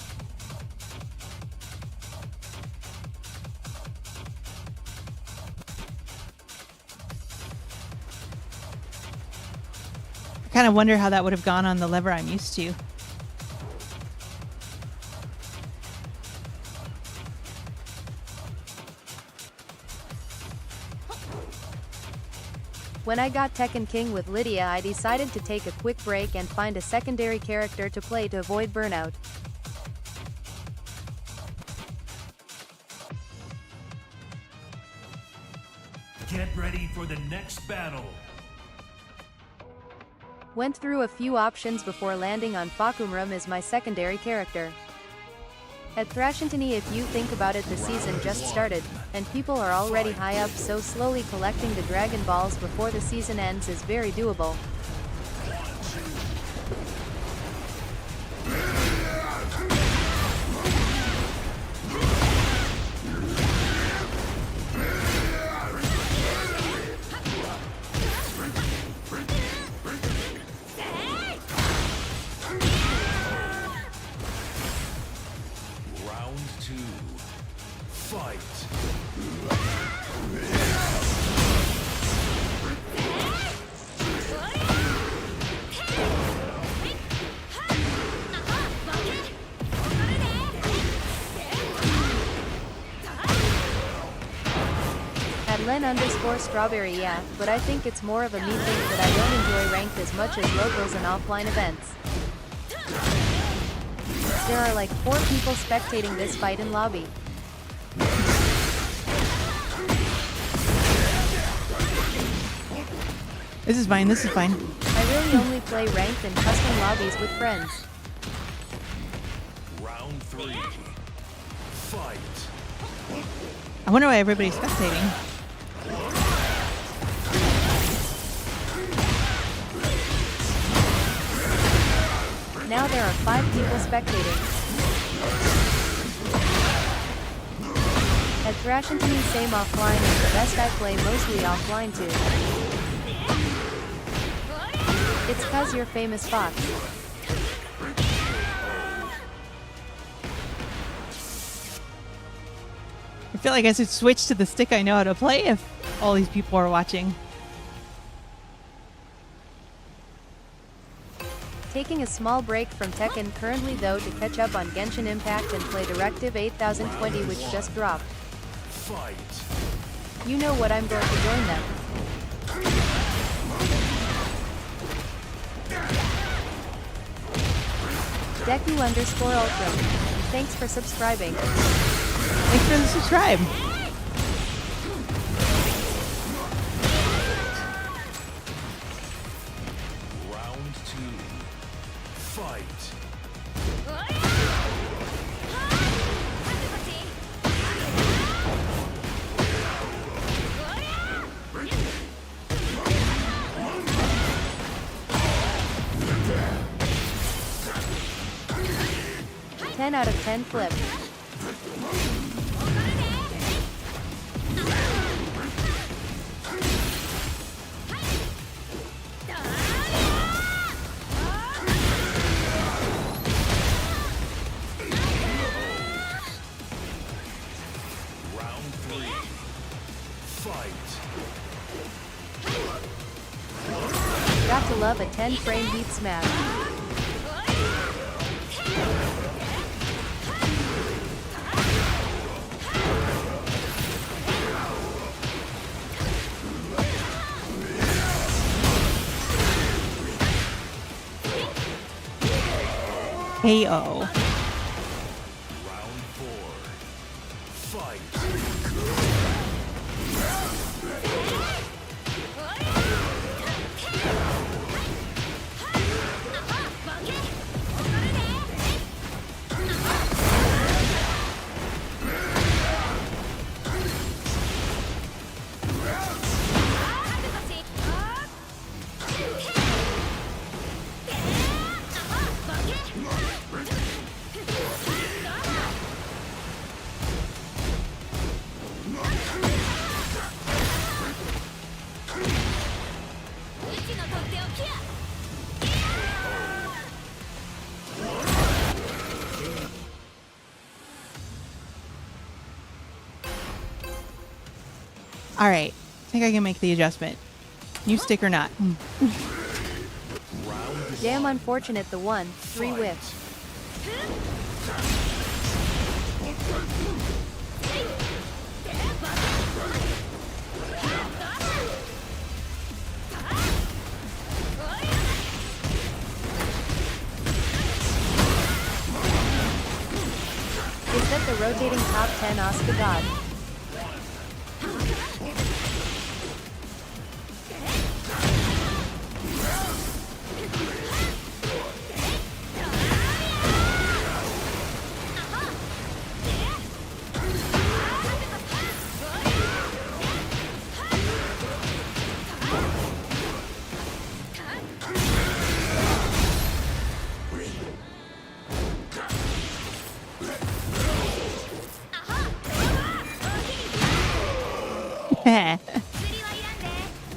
I kind of wonder how that would have gone on the lever I'm used to. When I got Tekken King with Lydia, I decided to take a quick break and find a secondary character to play to avoid burnout. Get ready for the next battle. Went through a few options before landing on Fakumram as my secondary character. At Thrashantony, if you think about it, the season just started, and people are already high up, so slowly collecting the Dragon Balls before the season ends is very doable. Round 2. Fight. At Len_Strawberry, yeah, but I think it's more of a me thing that I don't enjoy ranked as much as locals and offline events. There are like 4 people spectating this fight in lobby. This is fine, this is fine. I really only play ranked and custom lobbies with friends. Round 3. Fight. I wonder why everybody's spectating. Now there are 5 people spectating. At Thrashantony, same offline is the best. I play mostly offline too. It's cause you're famous, Fox. I feel like I should switch to the stick I know how to play if all these people are watching. Taking a small break from Tekken currently though to catch up on Genshin Impact and play Directive 8020 which just dropped. Fight. You know what, I'm going to join them. Deku_Ultra. Thanks for subscribing. Thanks for the subscribe. Round 2. Fight. 10 out of 10 flip. Round 3. Fight. Got to love a 10-frame beat smash. KO. Round 4. Fight. All right. I think I can make the adjustment. You stick or not. Damn unfortunate the 1-3 whiff. Is that the rotating top 10 Asuka god?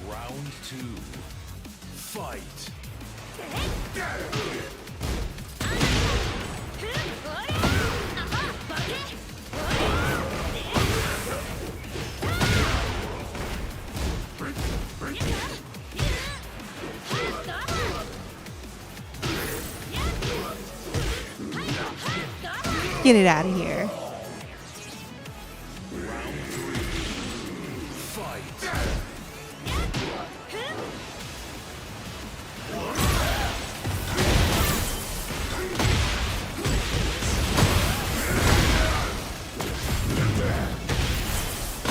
Round 2. Fight. Get it out of here. Round 3. Fight.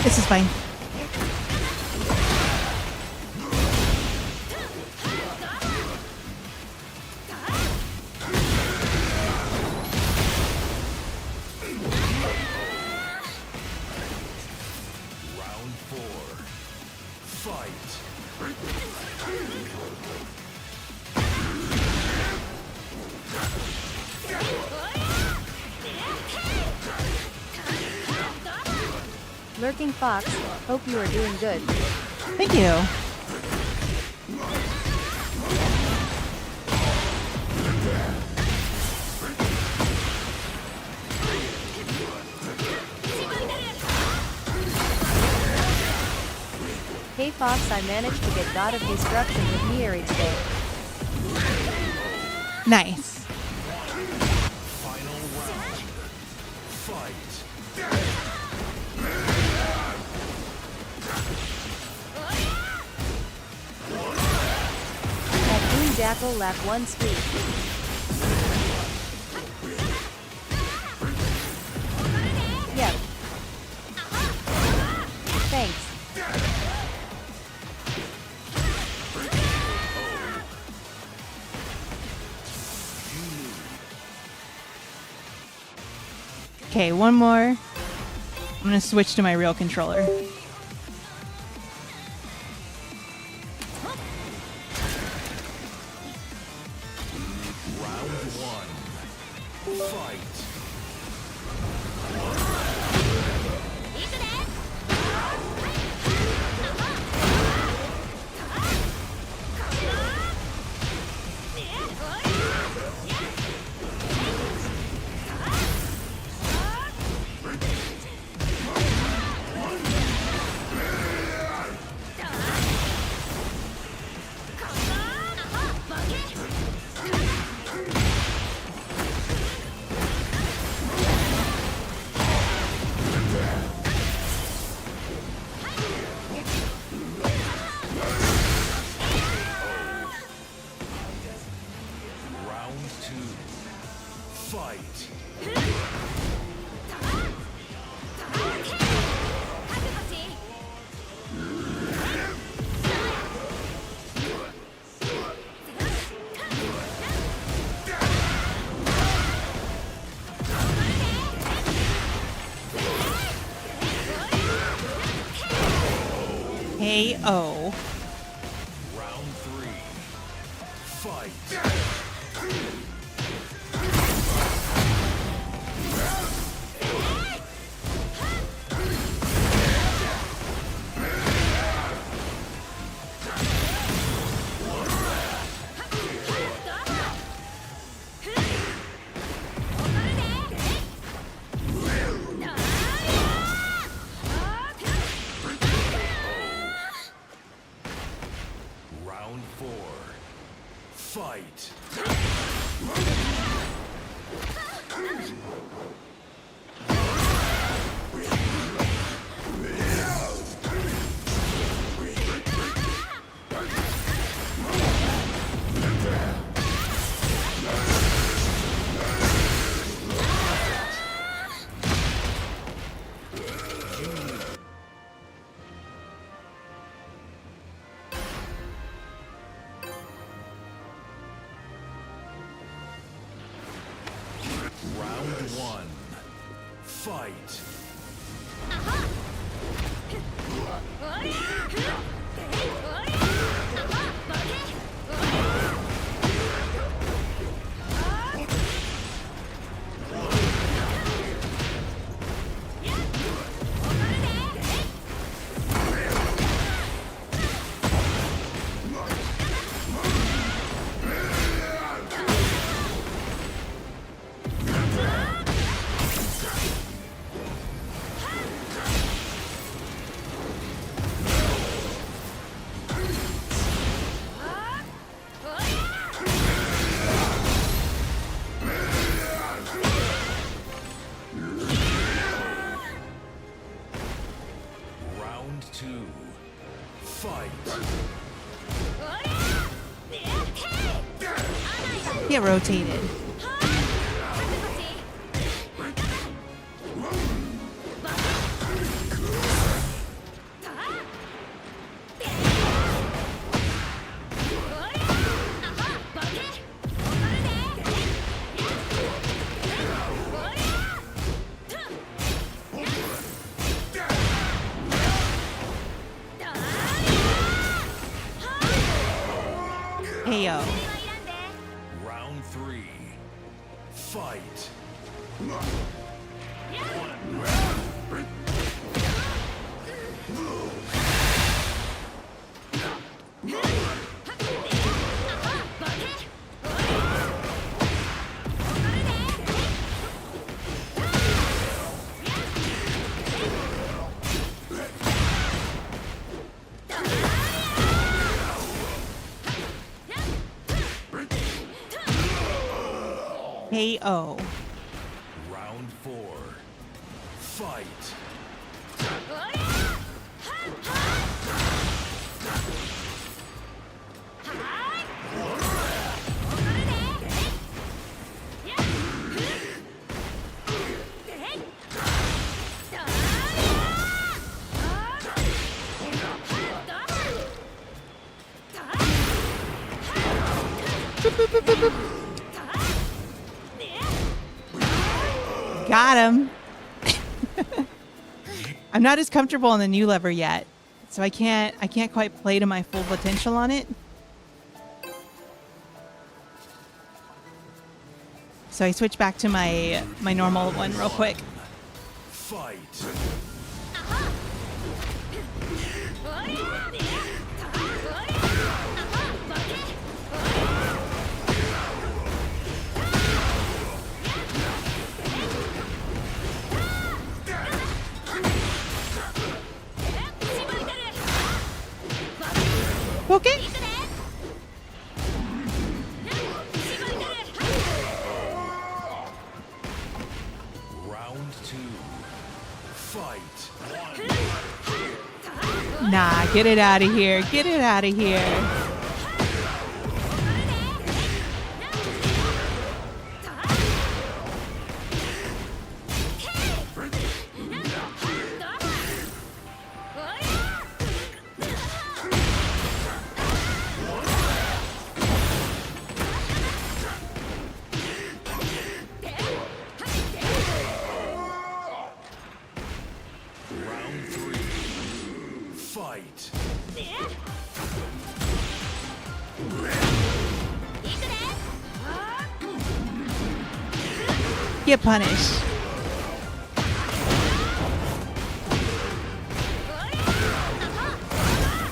This is fine. Round 4. Fight. Lurking Fox, hope you are doing good. Thank you. Hey Fox, I managed to get God of Destruction with Mieri today. Nice. Final round. Fight. At Boon Jackal lap 1 sweep. Yep. Thanks. Okay, one more. I'm gonna switch to my real controller. Round one. Fight. Round two. Fight. KO. Round three. Fight. Round four. Fight. Round one. Fight. Round two. Fight. Get rotated. KO. Round three. Fight. KO. Round 4. Fight. Got him. I'm not as comfortable on the new lever yet, so I can't quite play to my full potential on it. So I switch back to my normal one real quick. Fight. Okay. Round 2. Fight. Nah, get it out of here. Get it out of here. Round 3. Fight. Get punished.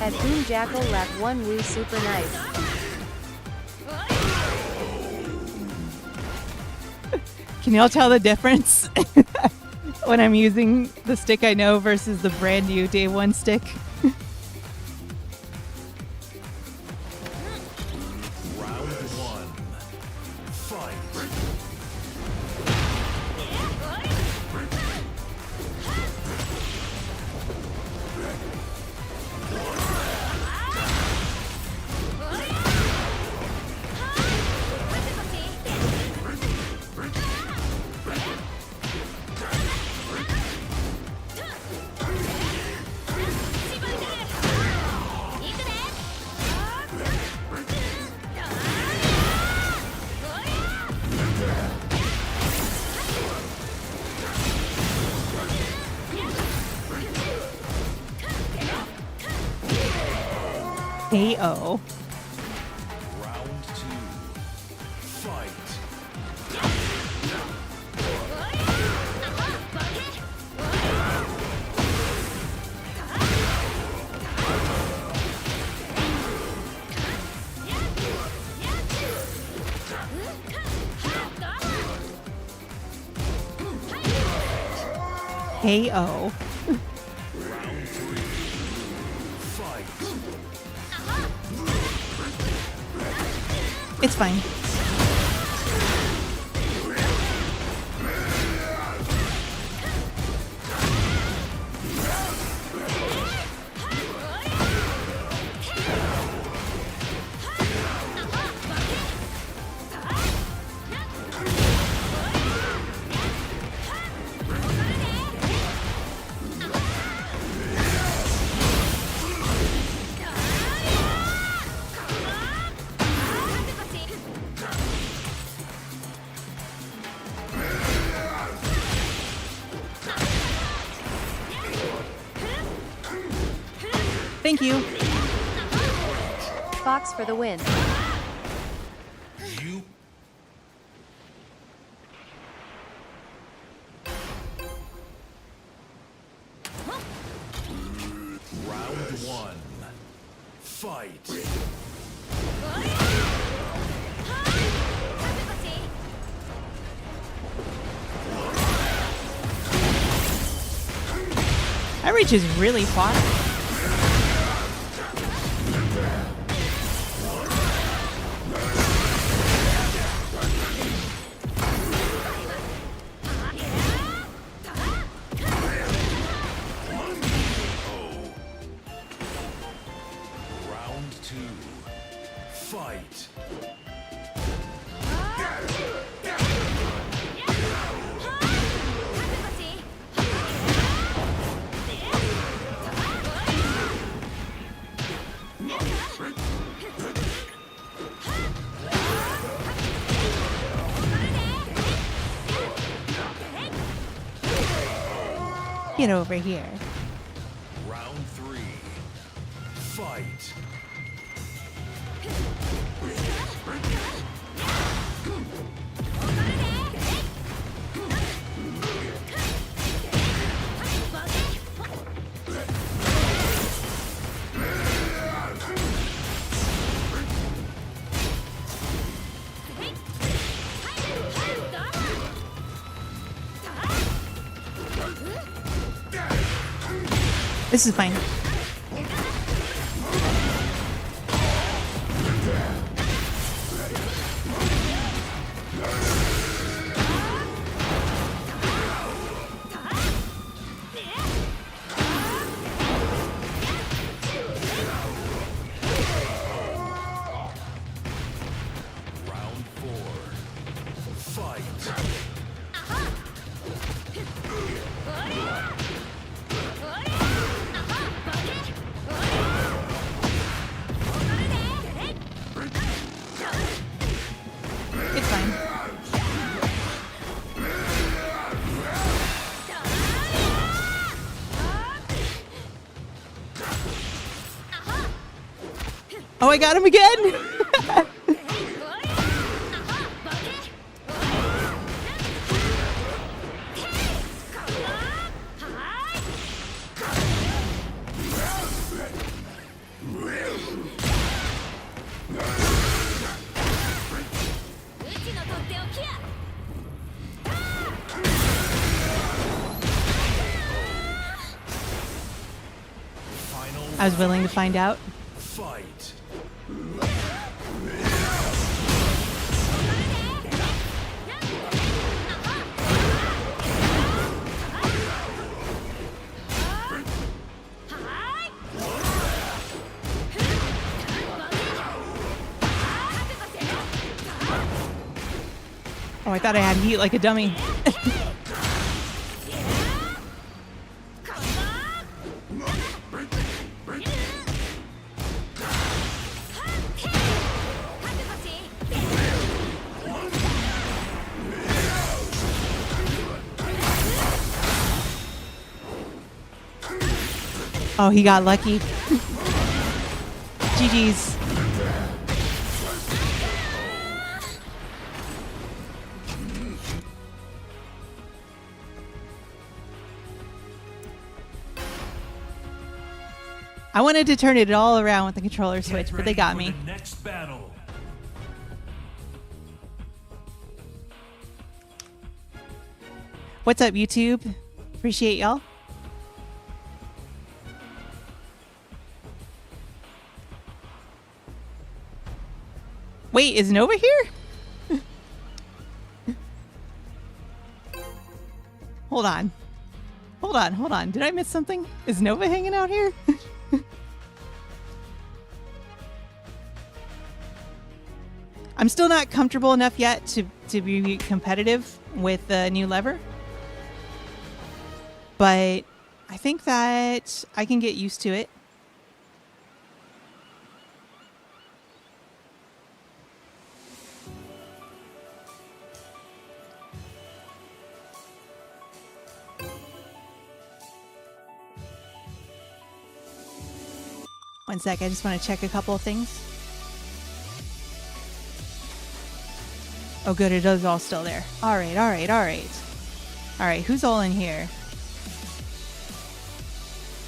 At Boom Jackal Lap 1 Woo super nice. Can y'all tell the difference when I'm using the stick I know versus the brand new day one stick? Round 1. Fight. KO. Round 2. Fight. KO. Round 3. Fight. It's fine. Thank you. Fox for the win. You. Round 1. Fight. That reaches really far. Fight. Get over here. Round 3. Fight. This is fine. Round 4. Fight. It's fine. Oh, I got him again! Final I was willing to find out. fight. Oh, I thought I had heat like a dummy. Oh, he got lucky. GG's. I wanted to turn it all around with the controller switch, but they got me. The next battle. What's up, YouTube? Appreciate y'all. Wait, is Nova here? Hold on. Hold on, hold on. Did I miss something? Is Nova hanging out here? I'm still not comfortable enough yet to be competitive with the new lever. But I think that I can get used to it. One sec, I just want to check a couple of things. Oh good, it is all still there. Alright, alright, alright. Alright, who's all in here?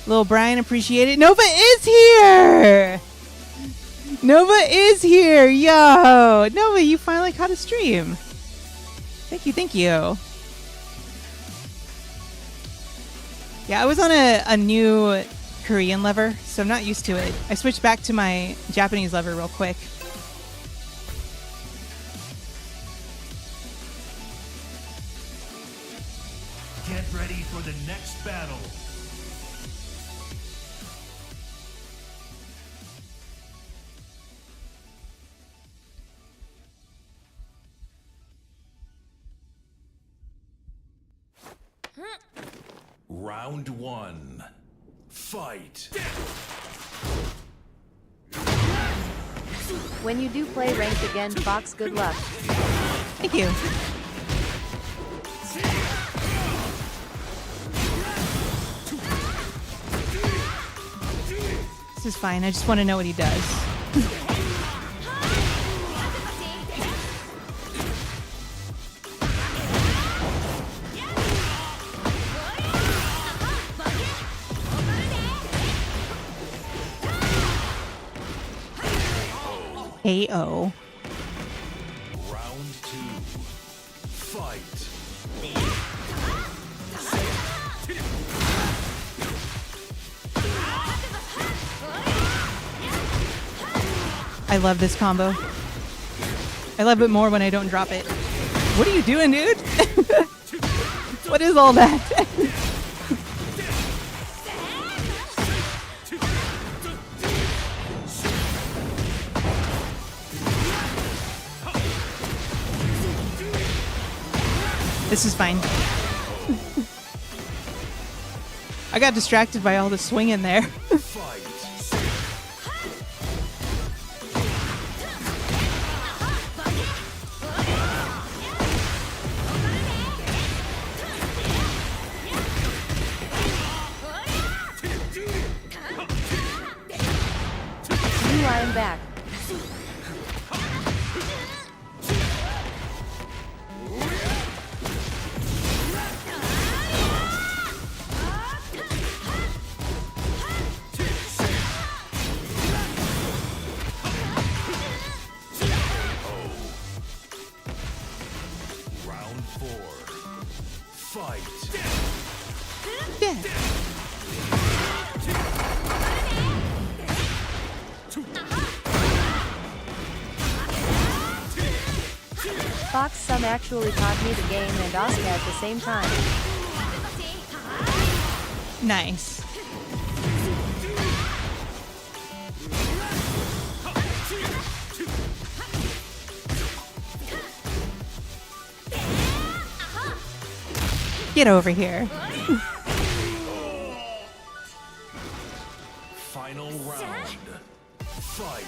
Little Brian, appreciate it. Nova is here! Nova is here! Yo! Nova, you finally caught a stream. Thank you, thank you. Yeah, I was on a new Korean lever, so I'm not used to it. I switched back to my Japanese lever real quick. Get ready for the next battle. Round 1. Fight. When you do play ranked again, Fox, good luck. Thank you. This is fine. I just want to know what he does. KO. Round 2. Fight. I love this combo. I love it more when I don't drop it. What are you doing, dude? What is all that? This is fine. I got distracted by all the swinging there. Fight. I am back. Round 4. Fight. Yeah. Fox, some actually taught me the game and Asuka at the same time. Nice. Get over here. Final round. Fight.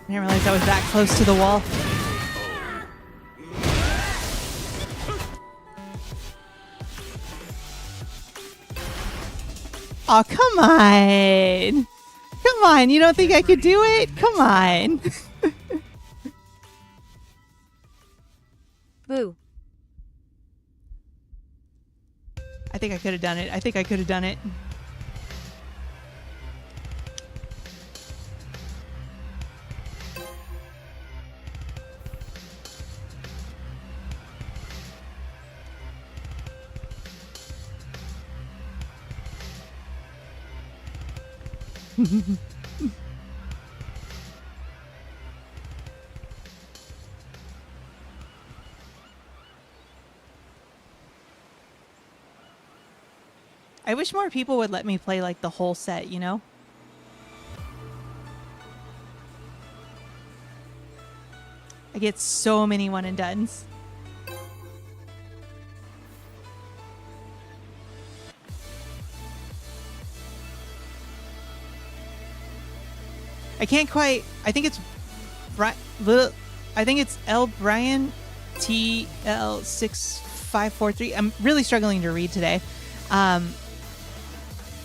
I didn't realize I was that close to the wall. Oh, come on. Come on. You don't think I could do it? Come on. Boo. I think I could have done it. I think I could have done it. I wish more people would let me play like the whole set, you know? I get so many one and dones. I can't quite. I think it's I think it's L Brian TL6543. I'm really struggling to read today.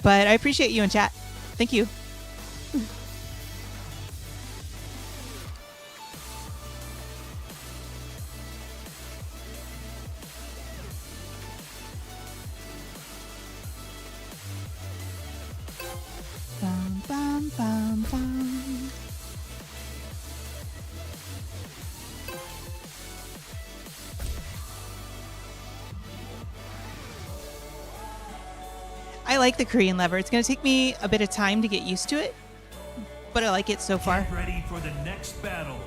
But I appreciate you in chat. Thank you. Bum, bum, bum, bum. I like the Korean lever. It's going to take me a bit of time to get used to it, but I like it so far. Get ready for the next battle.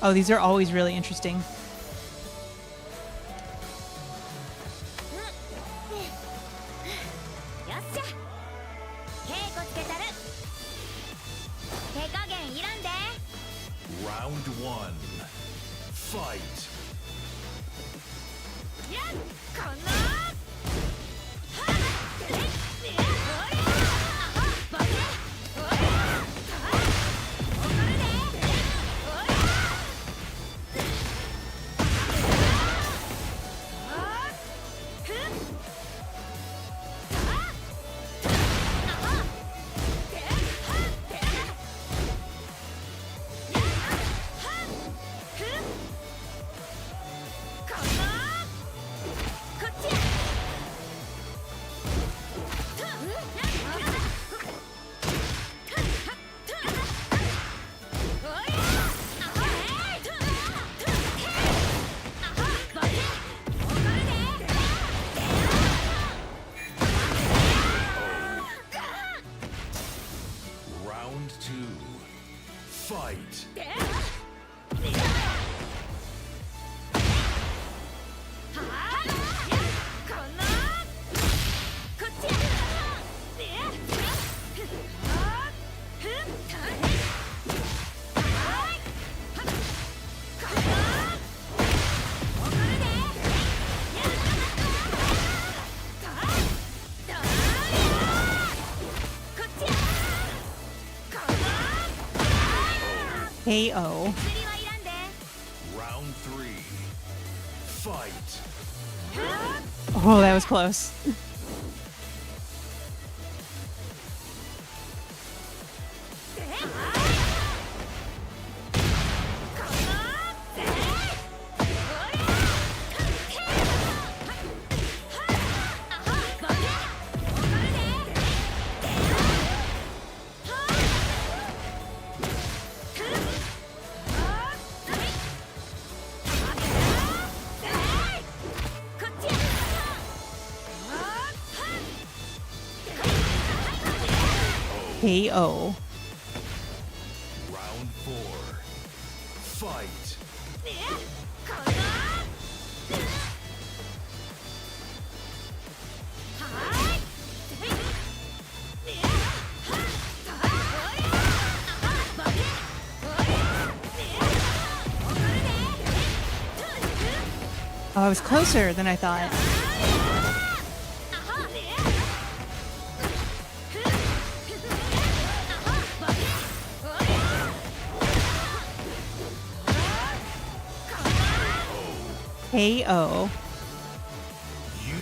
Oh, these are always really interesting. Round one. Fight. Round two. Fight. KO. Round three. Fight. Oh, that was close. KO. Round four. Fight. Oh, I was closer than I thought. KO. You.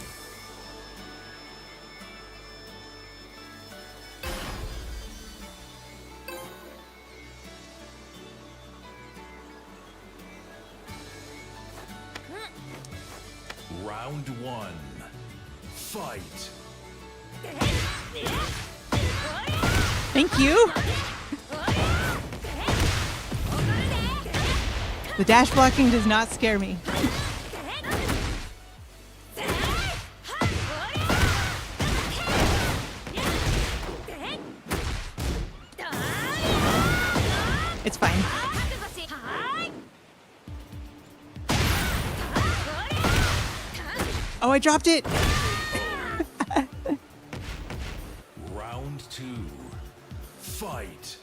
Round one. Fight. Thank you. The dash blocking does not scare me. It's fine. Oh, I dropped it. Round two. Fight.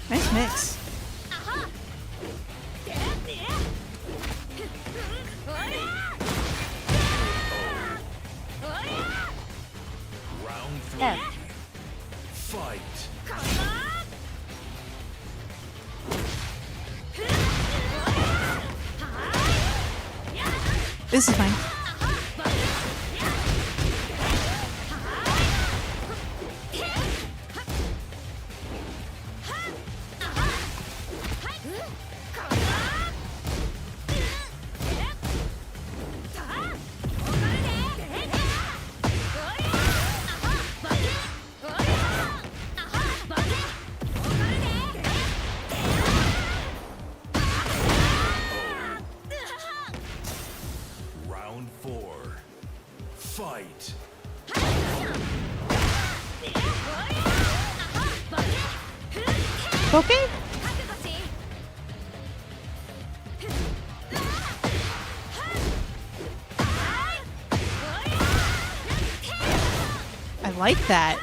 Nice mix. This is fine. Round 4. Fight. Okay. I like that.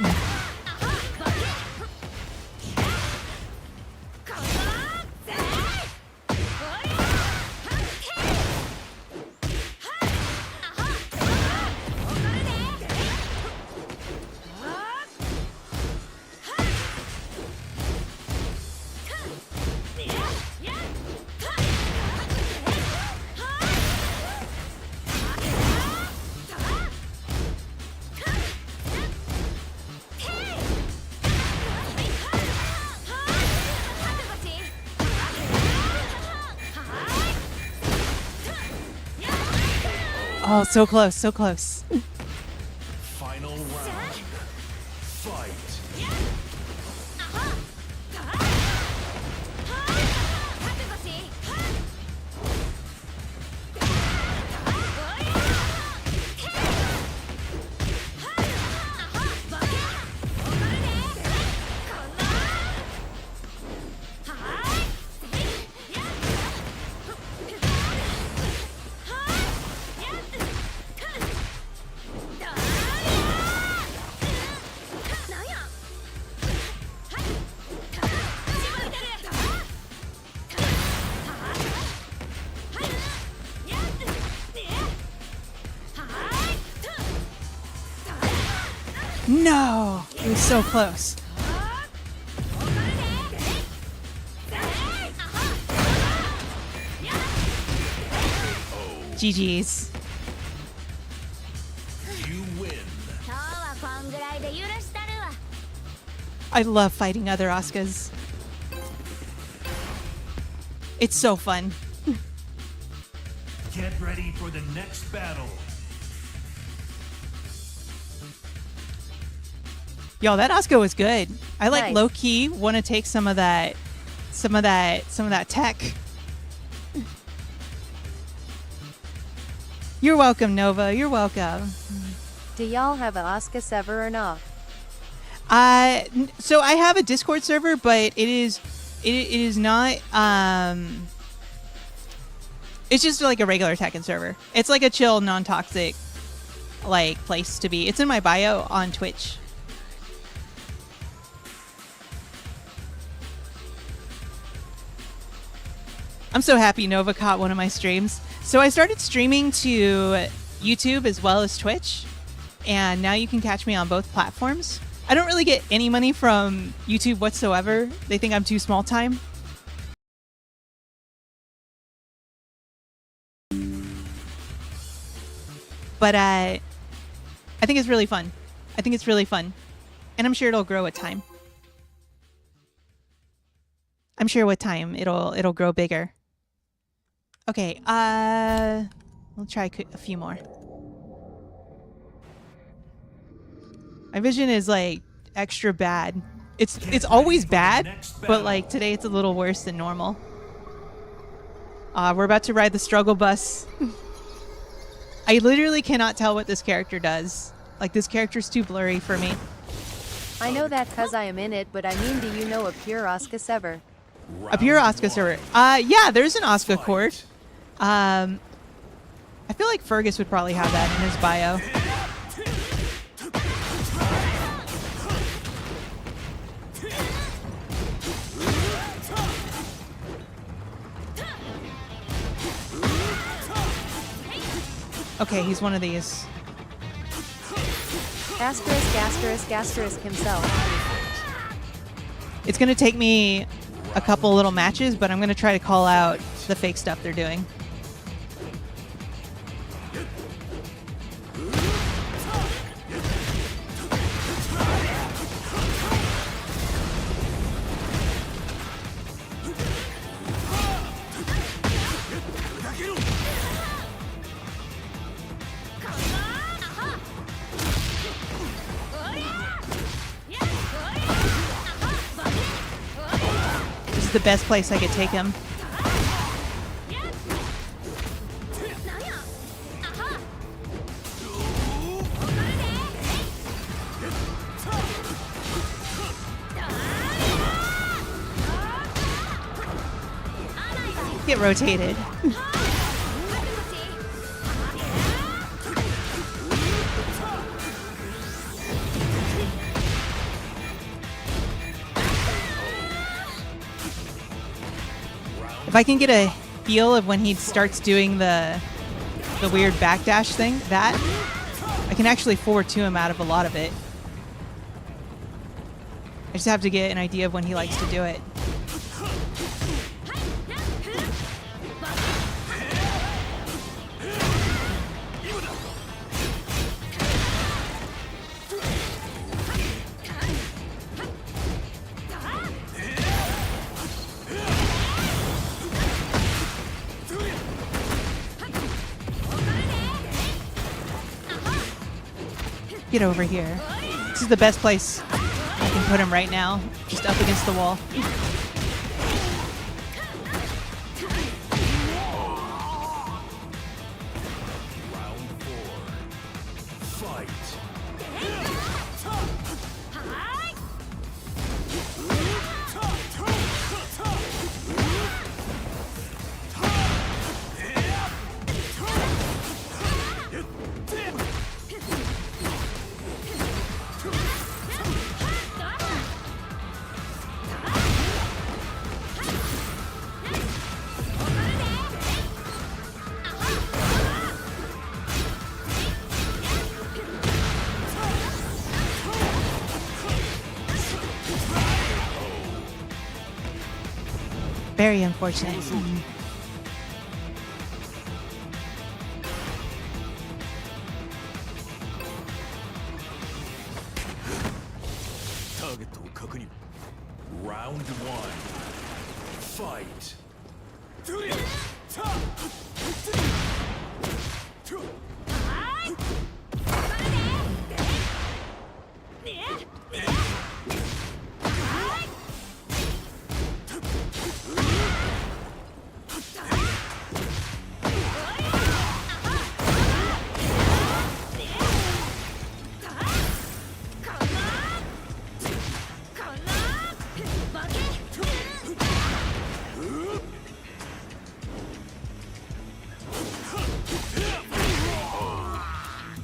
Oh, so close, so close. Final round. Fight. No, it was so close. GG's. You win. I love fighting other Asukas. It's so fun. Get ready for the next battle. Yo, that Asuka was good. I like Nice. low key want to take some of that tech. You're welcome, Nova. You're welcome. Do y'all have a Asuka server or not? So I have a Discord server, but it is not. It's just like a regular Tekken server. It's like a chill, non-toxic, like place to be. It's in my bio on Twitch. I'm so happy Nova caught one of my streams. So I started streaming to YouTube as well as Twitch, and now you can catch me on both platforms. I don't really get any money from YouTube whatsoever. They think I'm too small time. But I think it's really fun. I think it's really fun. And I'm sure it'll grow with time. I'm sure with time it'll grow bigger. Okay, we'll try a few more. My vision is like extra bad. It's always bad, but like today it's a little worse than normal. We're about to ride the struggle bus. I literally cannot tell what this character does. Like this character's too blurry for me. I know that cause I am in it, but I mean, do you know a pure Asuka server? A pure Asuka server. Yeah, there's an Asuka court. I feel like Fergus would probably have that in his bio. Okay, he's one of these. Asterisk, asterisk, asterisk himself. It's gonna take me a couple little matches, but I'm gonna try to call out the fake stuff they're doing. the best place I could take him. Get rotated. If I can get a feel of when he starts doing the weird backdash thing, that I can actually forward to him out of a lot of it. I just have to get an idea of when he likes to do it. Get over here. This is the best place I can put him right now. Just up against the wall. Round 4. Fight. Very unfortunate. Round 1. Fight.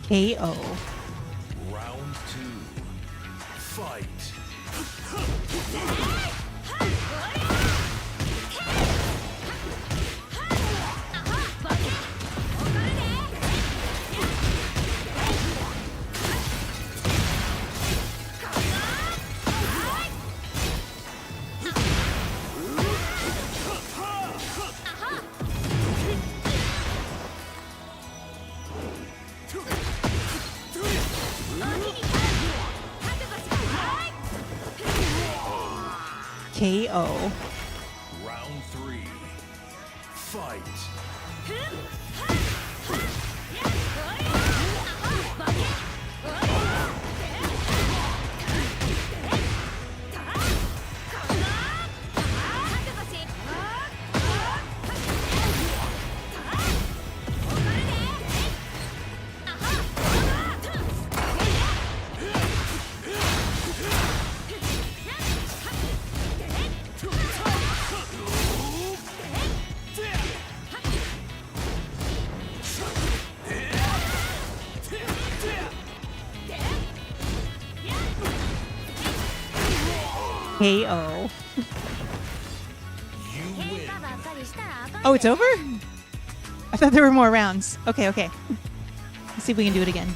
KO. Round 2. Fight. KO. Round 3. Fight. KO. You win. Oh, it's over? I thought there were more rounds. Okay, okay. Let's see if we can do it again.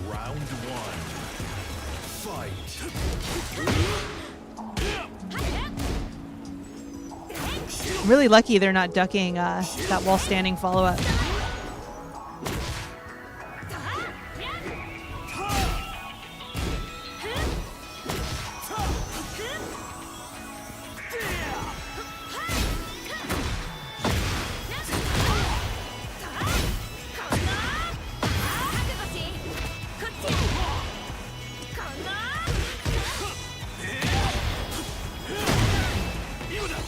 Round 1. Fight. I'm really lucky they're not ducking that wall standing follow-up.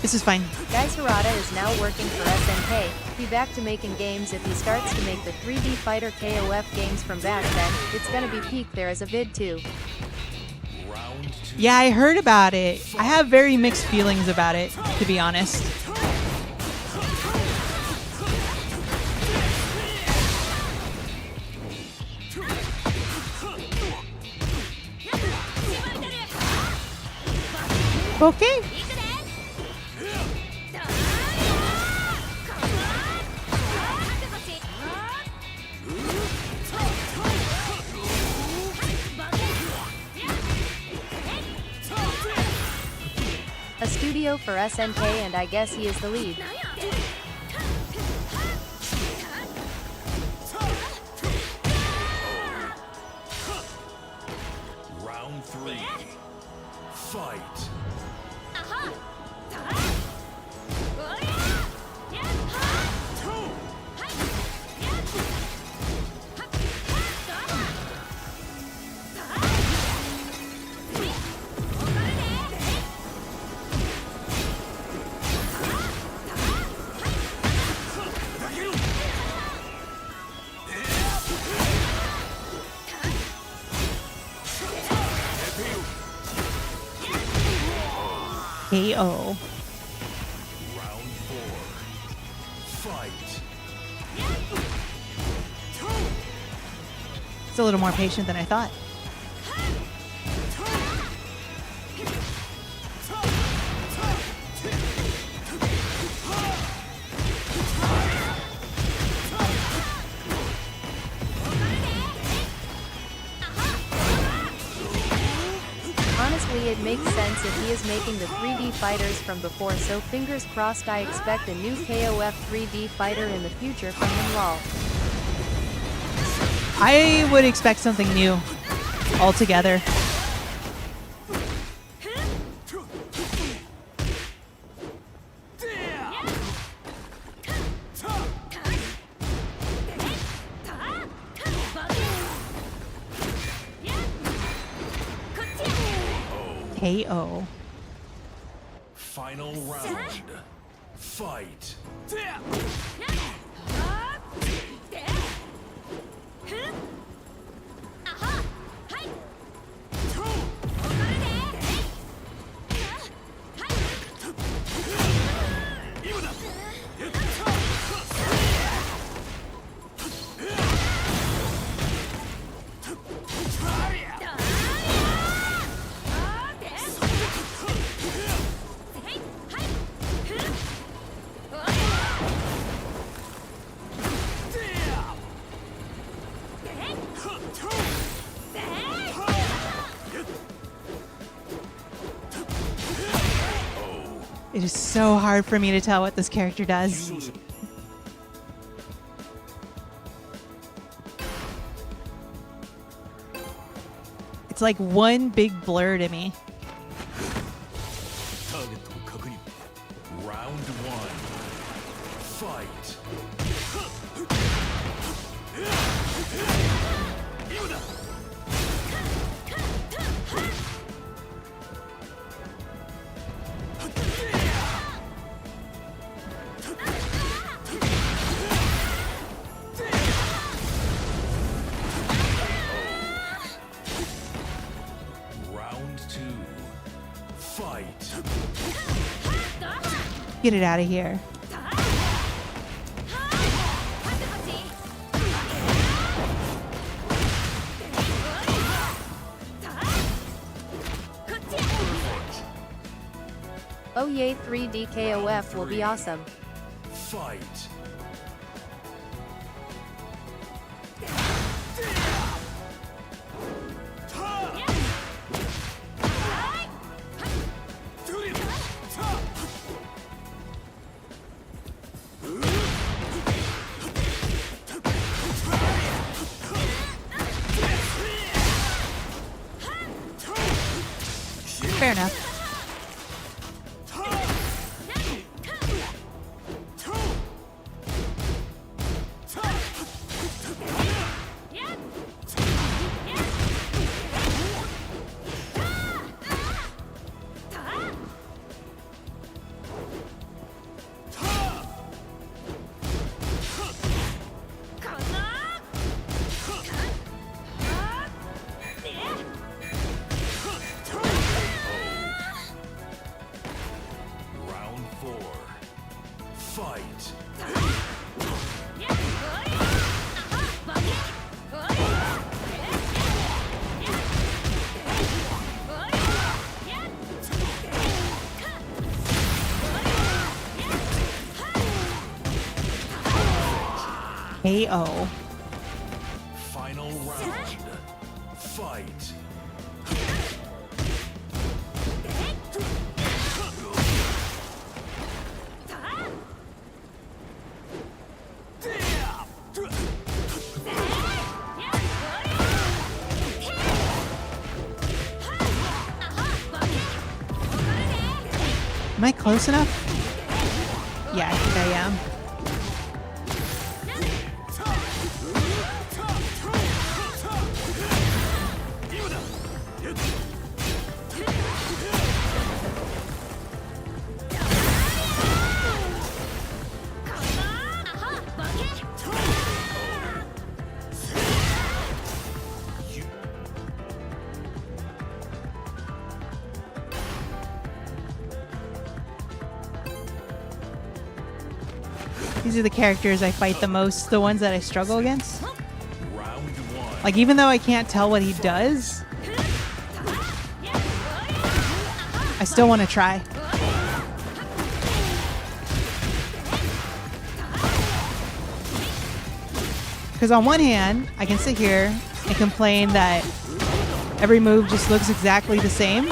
This is fine. Guys, Harada is now working for SNK. Be back to making games if he starts to make the 3D fighter KOF games from back then. It's gonna be peak there as a vid too. Yeah, I heard about it. I have very mixed feelings about it, to be honest. Okay. A studio for SNK, and I guess he is the lead. Round 3. Fight. KO. Round 4. Fight. It's a little more patient than I thought. Honestly, it makes sense if he is making the 3D fighters from before, so fingers crossed. I expect a new KOF 3D fighter in the future from him. Lol. I would expect something new altogether. KO. Final round. Fight. It is so hard for me to tell what this character does. It's like one big blur to me. Round 1. Fight. Round 2. Fight. Get it out of here. Oh yay, 3D KOF will be awesome. Fight. Fair enough. KO. Final round. Fight. Am I close enough? Yeah, I think I am. These are the characters I fight the most, the ones that I struggle against. Round one. Like, even though I can't tell what he does, I still want to try. Because on one hand, I can sit here and complain that every move just looks exactly the same,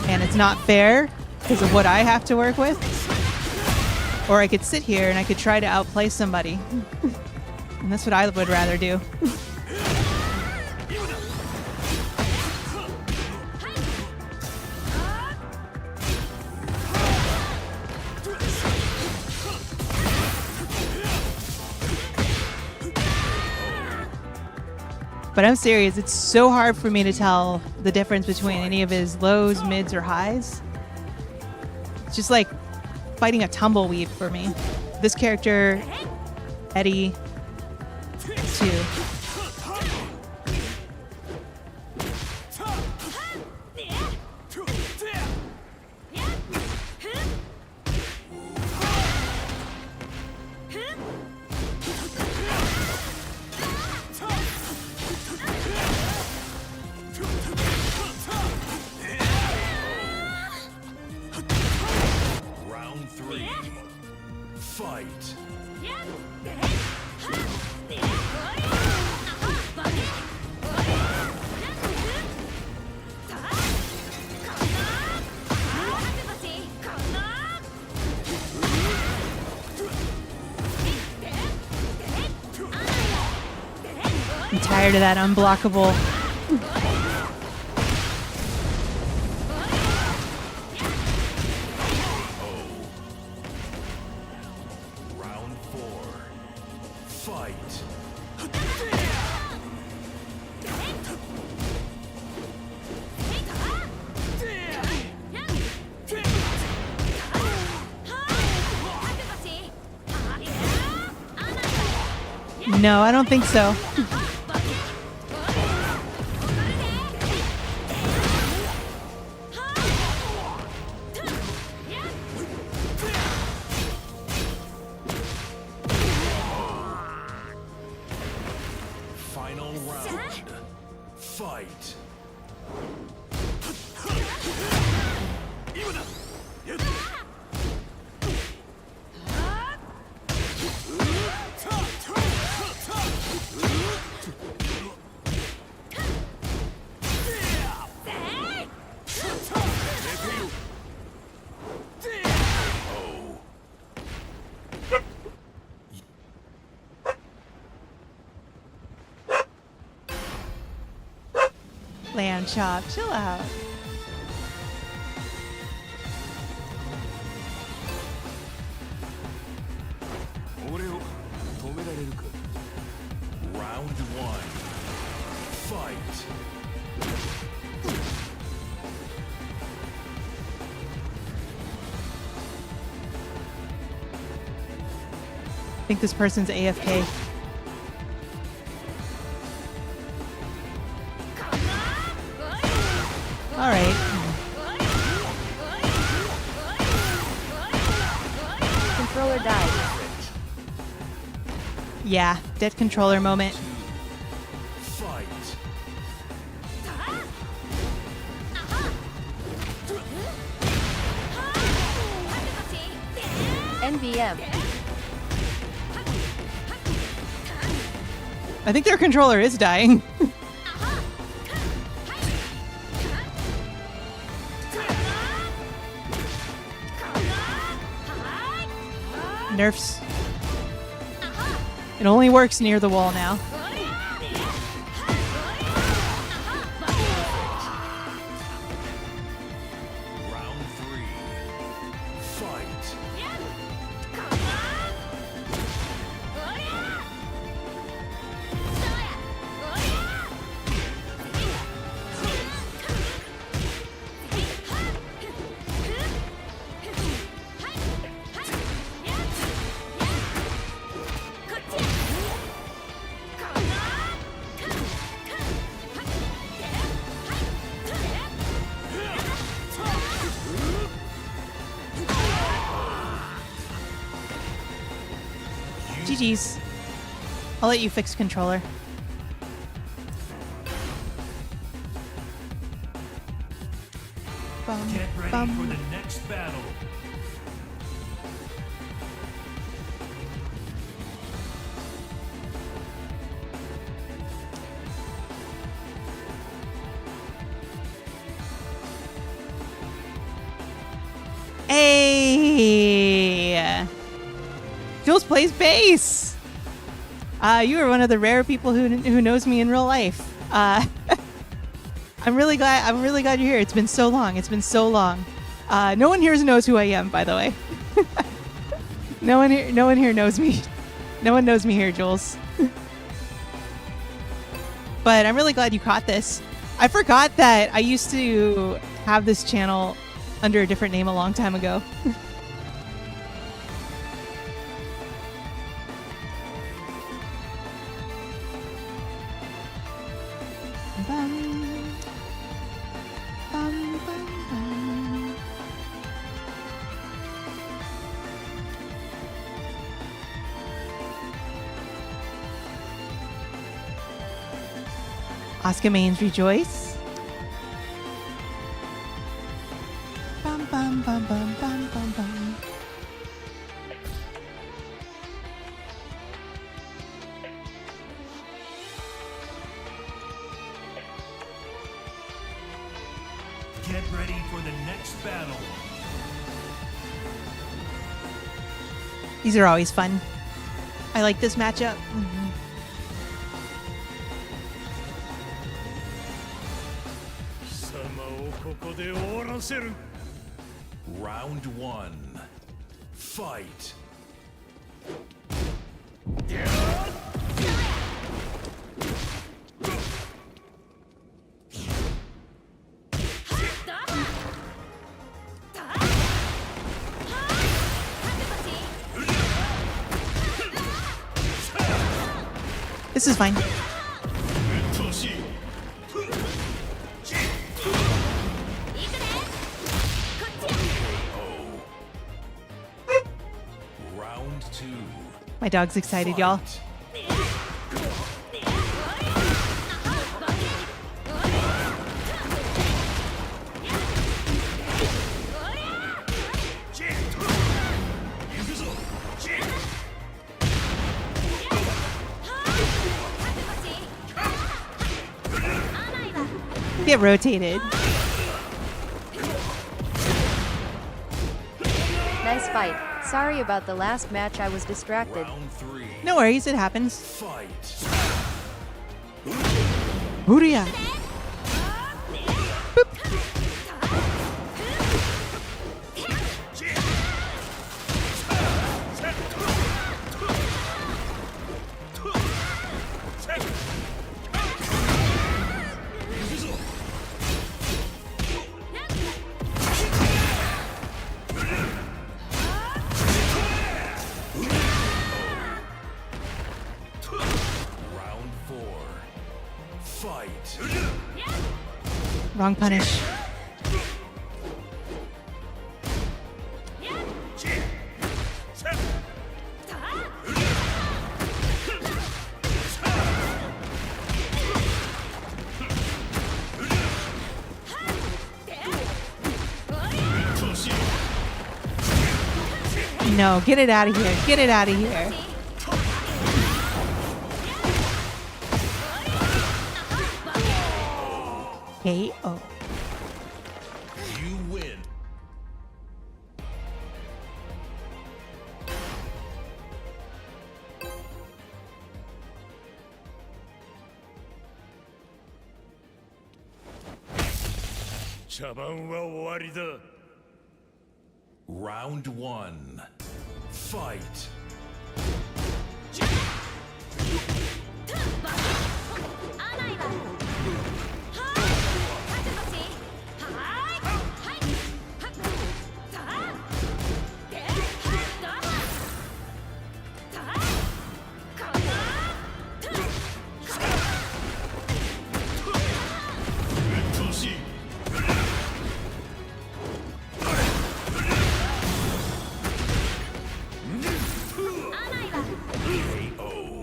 and it's not fair because of what I have to work with. Or I could sit here and I could try to outplay somebody. And that's what I would rather do. But I'm serious, it's so hard for me to tell the difference between any of his lows, mids, or highs. It's just like fighting a tumbleweed for me. This character, Eddie, too. Round three. Fight. I'm tired of that unblockable. Round four. Fight. No, I don't think so. Final round. Fight. Lamb chop, chill out. Round one. Fight. I think this person's AFK. All right. Controller died. Yeah, dead controller moment. Fight. NVM. I think their controller is dying. Nerfs. It only works near the wall now. Round 3. Fight. GG's. I'll let you fix controller. Bum, Get ready bum. for the next battle. Hey! Jules plays bass! You are one of the rare people who knows me in real life. I'm really glad you're here. It's been so long. No one here knows who I am, by the way. No one here knows me. No one knows me here, Jules. But I'm really glad you caught this. I forgot that I used to have this channel under a different name a long time ago. Bum, bum, bum, bum. Asuka mains rejoice. Bum, bum, bum, bum, bum, bum, bum. Get ready for the next battle. These are always fun. I like this matchup. Mm-hmm. Round 1. Fight. This is fine. Round 2. My dog's excited, y'all. Get rotated. Nice fight. Sorry about the last match, I was distracted. Round 3. No worries, it happens. Fight. Booria. Round 4. Fight. Wrong punish. No, get it out of here. Get it out of here. KO. You win. Round 1. Fight.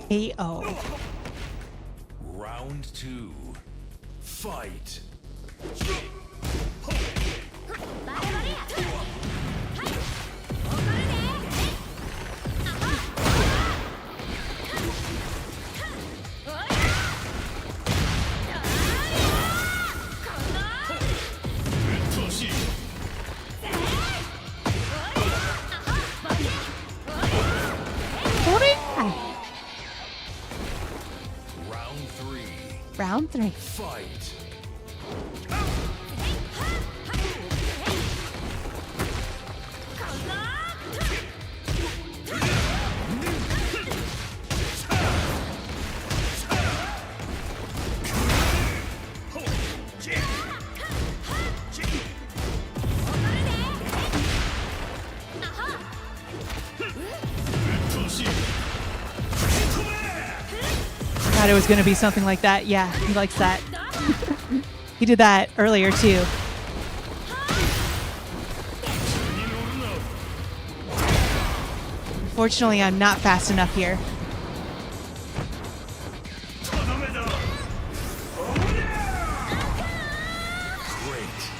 KO. Round 2. Fight. Round 3. Round 3. Fight. Thought it was going to be something like that. Yeah, he likes that. He did that earlier too. Fortunately, I'm not fast enough here. Great.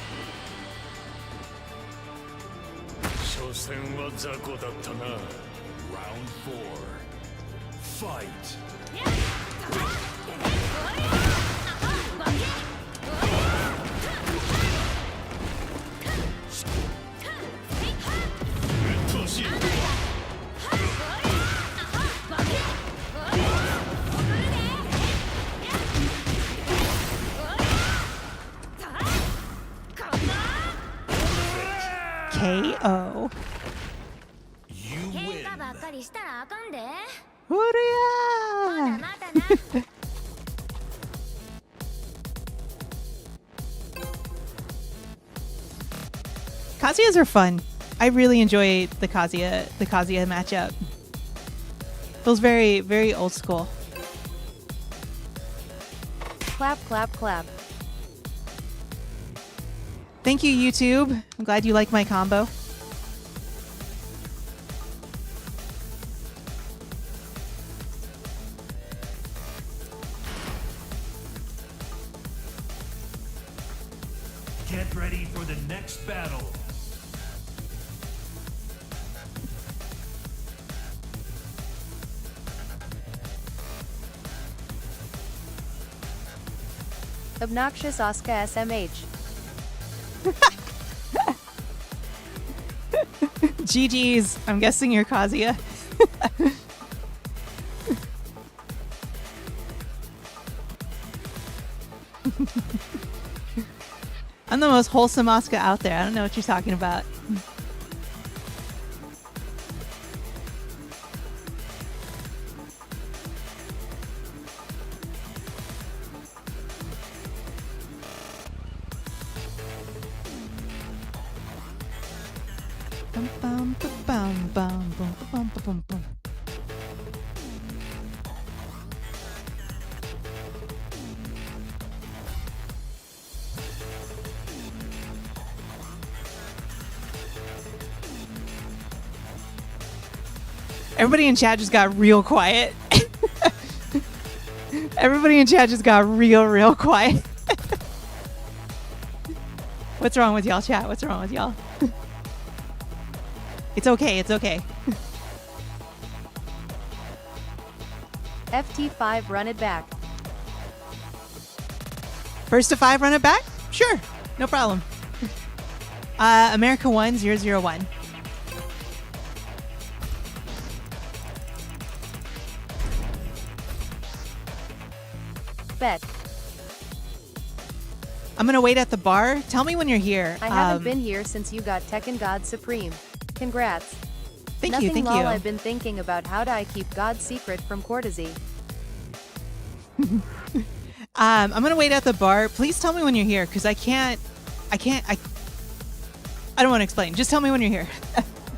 Round 4. Fight. KO. You win. Hurrah! Kazuyas are fun. I really enjoy the Kazuya matchup. Feels very, very old school. Clap, clap, clap. Thank you, YouTube. I'm glad you like my combo. Get ready for the next battle. Obnoxious Asuka SMH. GG's. I'm guessing you're Kazuya. I'm the most wholesome Asuka out there. I don't know what you're talking about. Bum, bum, bum, bum, bum, bum, bum, bum, bum. Everybody in chat just got real quiet. Everybody in chat just got real quiet. What's wrong with y'all, chat? What's wrong with y'all? It's okay. It's okay. FT5 run it back. First to 5, run it back? Sure. No problem. America 1001. Bet. I'm going to wait at the bar. Tell me when you're here. I haven't been here since you got Tekken God Supreme. Congrats. Thank you, thank lol, you. I've been thinking about how do I keep God's secret from courtesy. I'm going to wait at the bar. Please tell me when you're here, because I don't want to explain. Just tell me when you're here.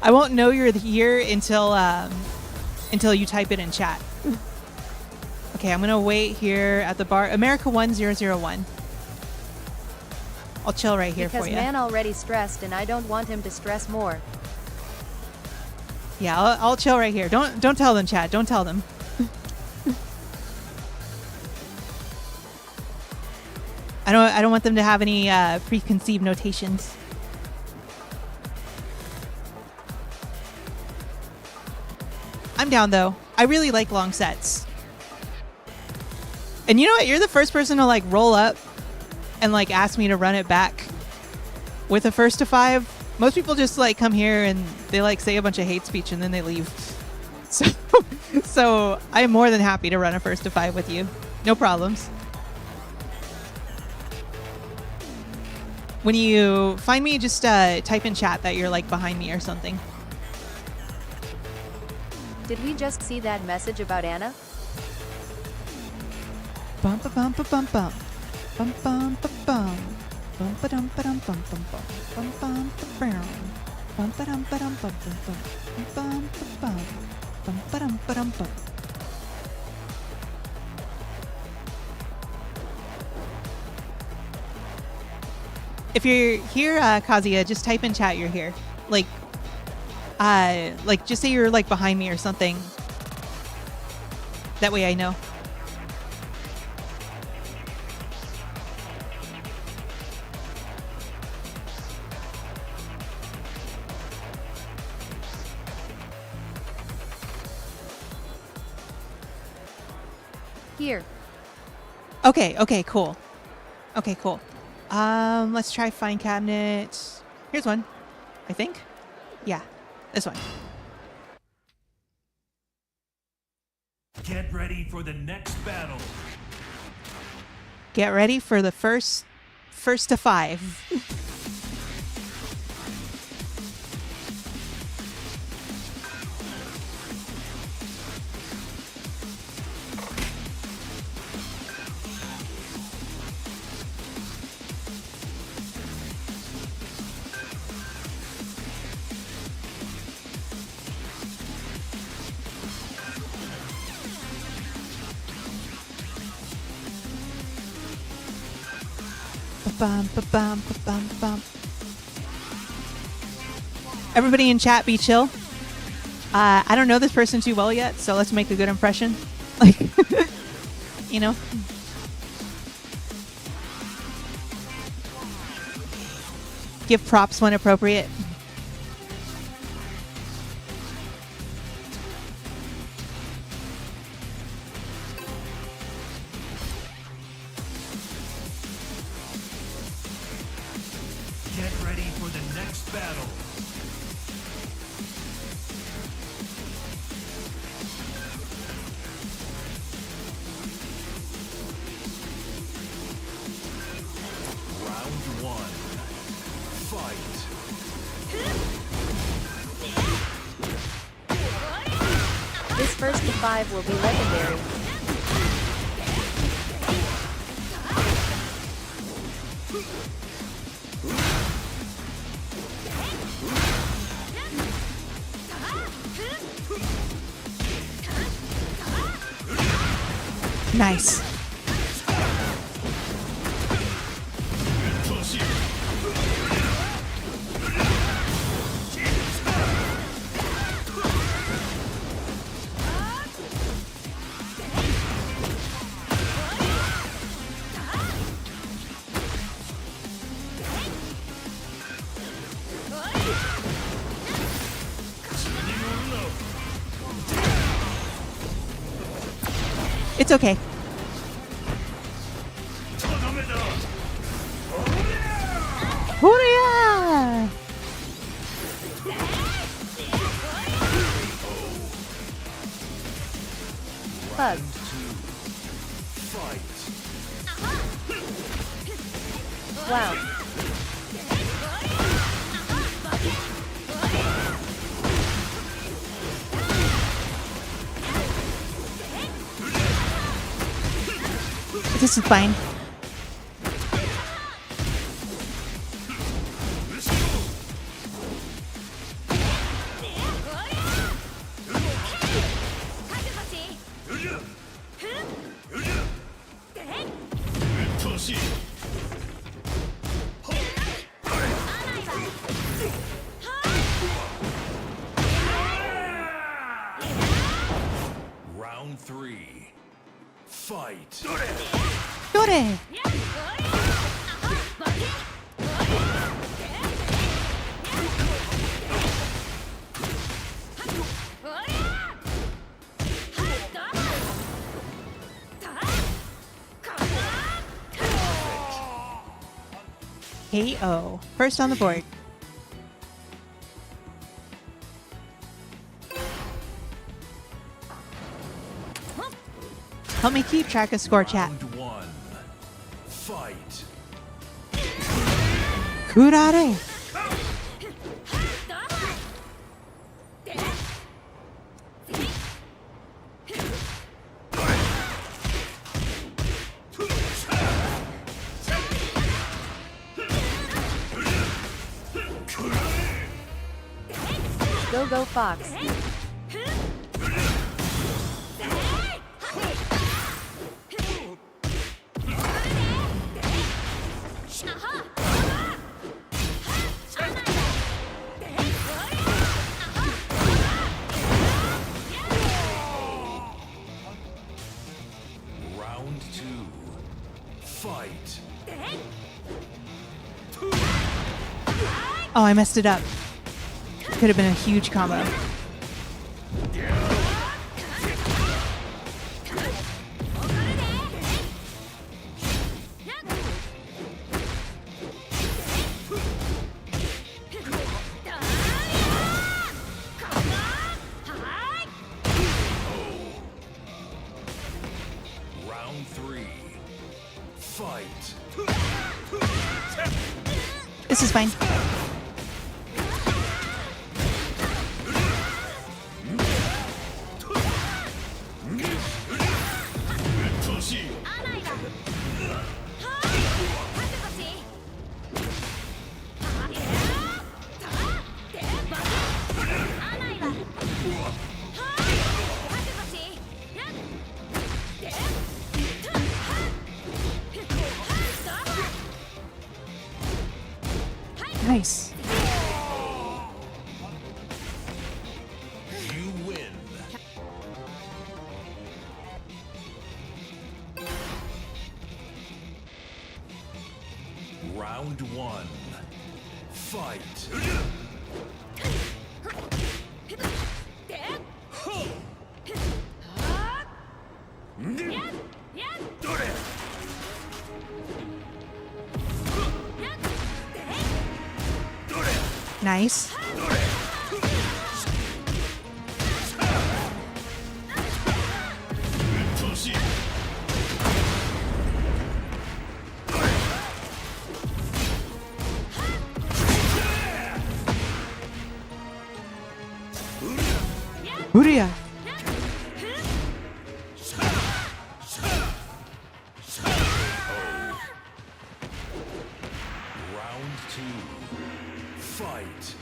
I won't know you're here until you type it in chat. Okay, I'm going to wait here at the bar. America 1001. I'll chill right here Because for you. man already stressed and I don't want him to stress more. Yeah, I'll chill right here. Don't tell them, chat. Don't tell them. I don't want them to have any preconceived notations. I'm down though. I really like long sets. And you know what? You're the first person to like roll up and like ask me to run it back with a first to 5. Most people just like come here and they like say a bunch of hate speech and then they leave. So I'm more than happy to run a first to 5 with you. No problems. When you find me, just type in chat that you're like behind me or something. Did we just see that message about Anna? Bum ba bum ba bum bum. Bum bum ba bum. Bum ba dum ba dum bum bum bum. Bum bum ba bum. Bum ba dum ba dum bum bum bum. Bum ba bum. Bum ba dum ba dum bum. If you're here, Kazuya, just type in chat you're here. Like just say you're like behind me or something. That way I know. Here. Okay, cool. Okay, cool. Let's try find cabinet. Here's one, I think. Yeah, this one. Get ready for the next battle. Get ready for the first to 5. Bum, ba, bum, ba, bum, bum. Everybody in chat, be chill. I don't know this person too well yet, so let's make a good impression. Like, you know. Give props when appropriate. Get ready for the next battle. Round 1. Fight. This first to 5 will be legendary. Nice. It's okay. Hooria! Bug. Wow. This is fine. Round 3. Fight. Dore! KO. First on the board. Help me keep track of score, chat. Round 1. Fight. Kurare. Go Fox. Round 2. Fight. Oh, I messed it up. Could have been a huge combo. Round 3. Fight. This is fine. Nice. You win. Round 1. Fight. Nice. Hooria! Round 2. Fight.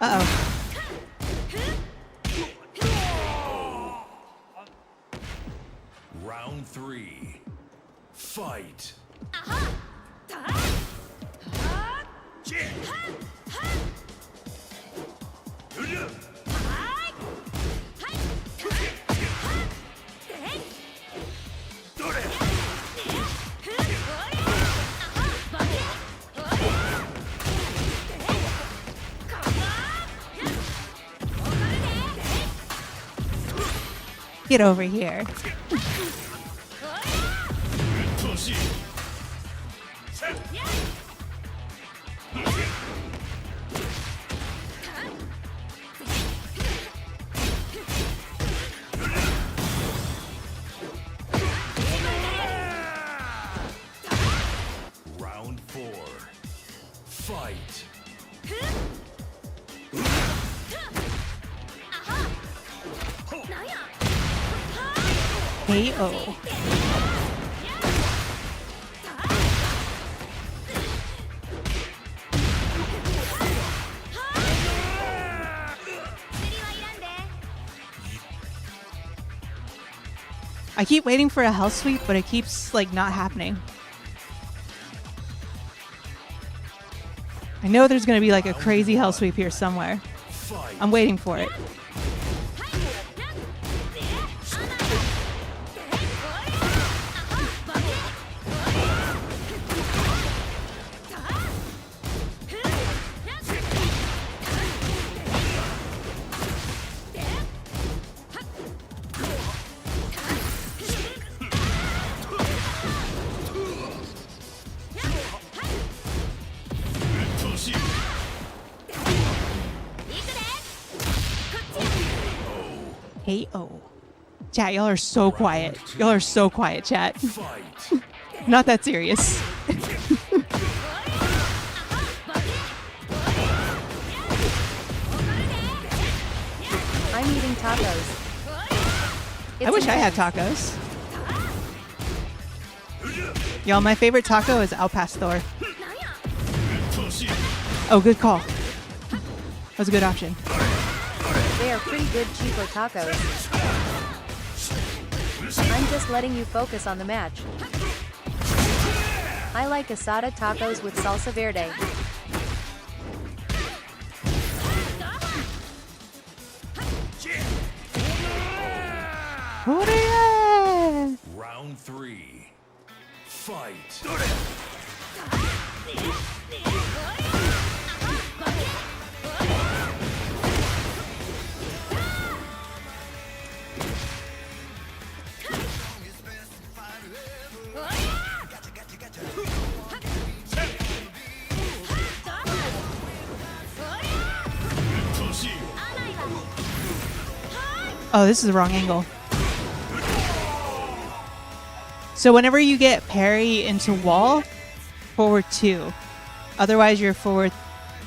Uh-oh. Round 3. Fight. Get over here. Round 4. Fight. KO. I keep waiting for a health sweep, but it keeps like not happening. I know there's gonna be like a crazy hell sweep here somewhere. I'm waiting for it. KO. Chat, y'all are so quiet. Y'all are so quiet, chat. Not that serious. I'm eating tacos. I wish I had tacos. Y'all, my favorite taco is Al Pastor. Oh, good call. That was a good option. They are pretty good cheaper tacos. I'm just letting you focus on the match. I like asada tacos with salsa verde. Round 3. Fight. Oh, this is the wrong angle. So whenever you get parry into wall, forward 2. Otherwise, your forward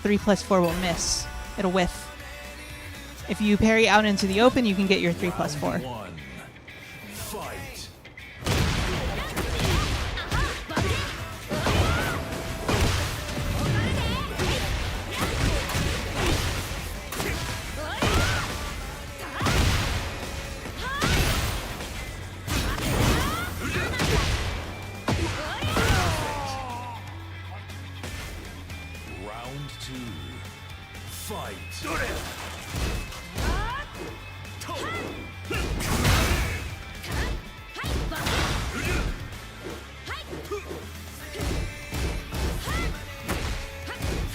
3+4 will miss. It'll whiff. If you parry out into the open, you can get your 3+4. 1. Fight. Round 2. Fight.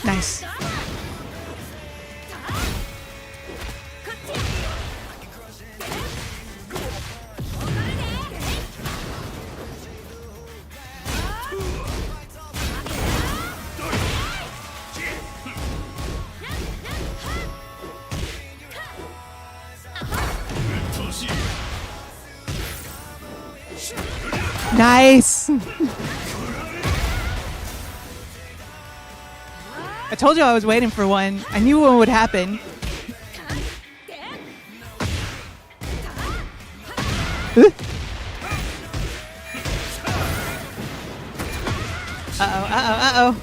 Nice. Nice. I told you I was waiting for one. I knew one would happen. Uh-oh.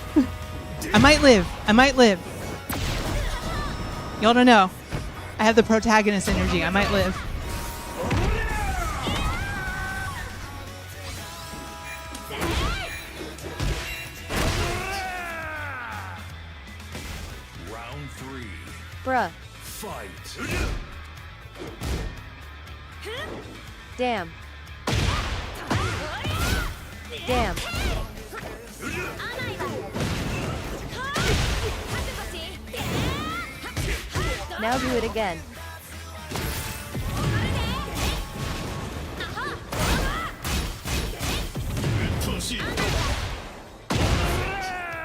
I might live. Y'all don't know. I have the protagonist energy. I might live. Round 3. Bruh. Fight. Damn. Damn. Now do it again.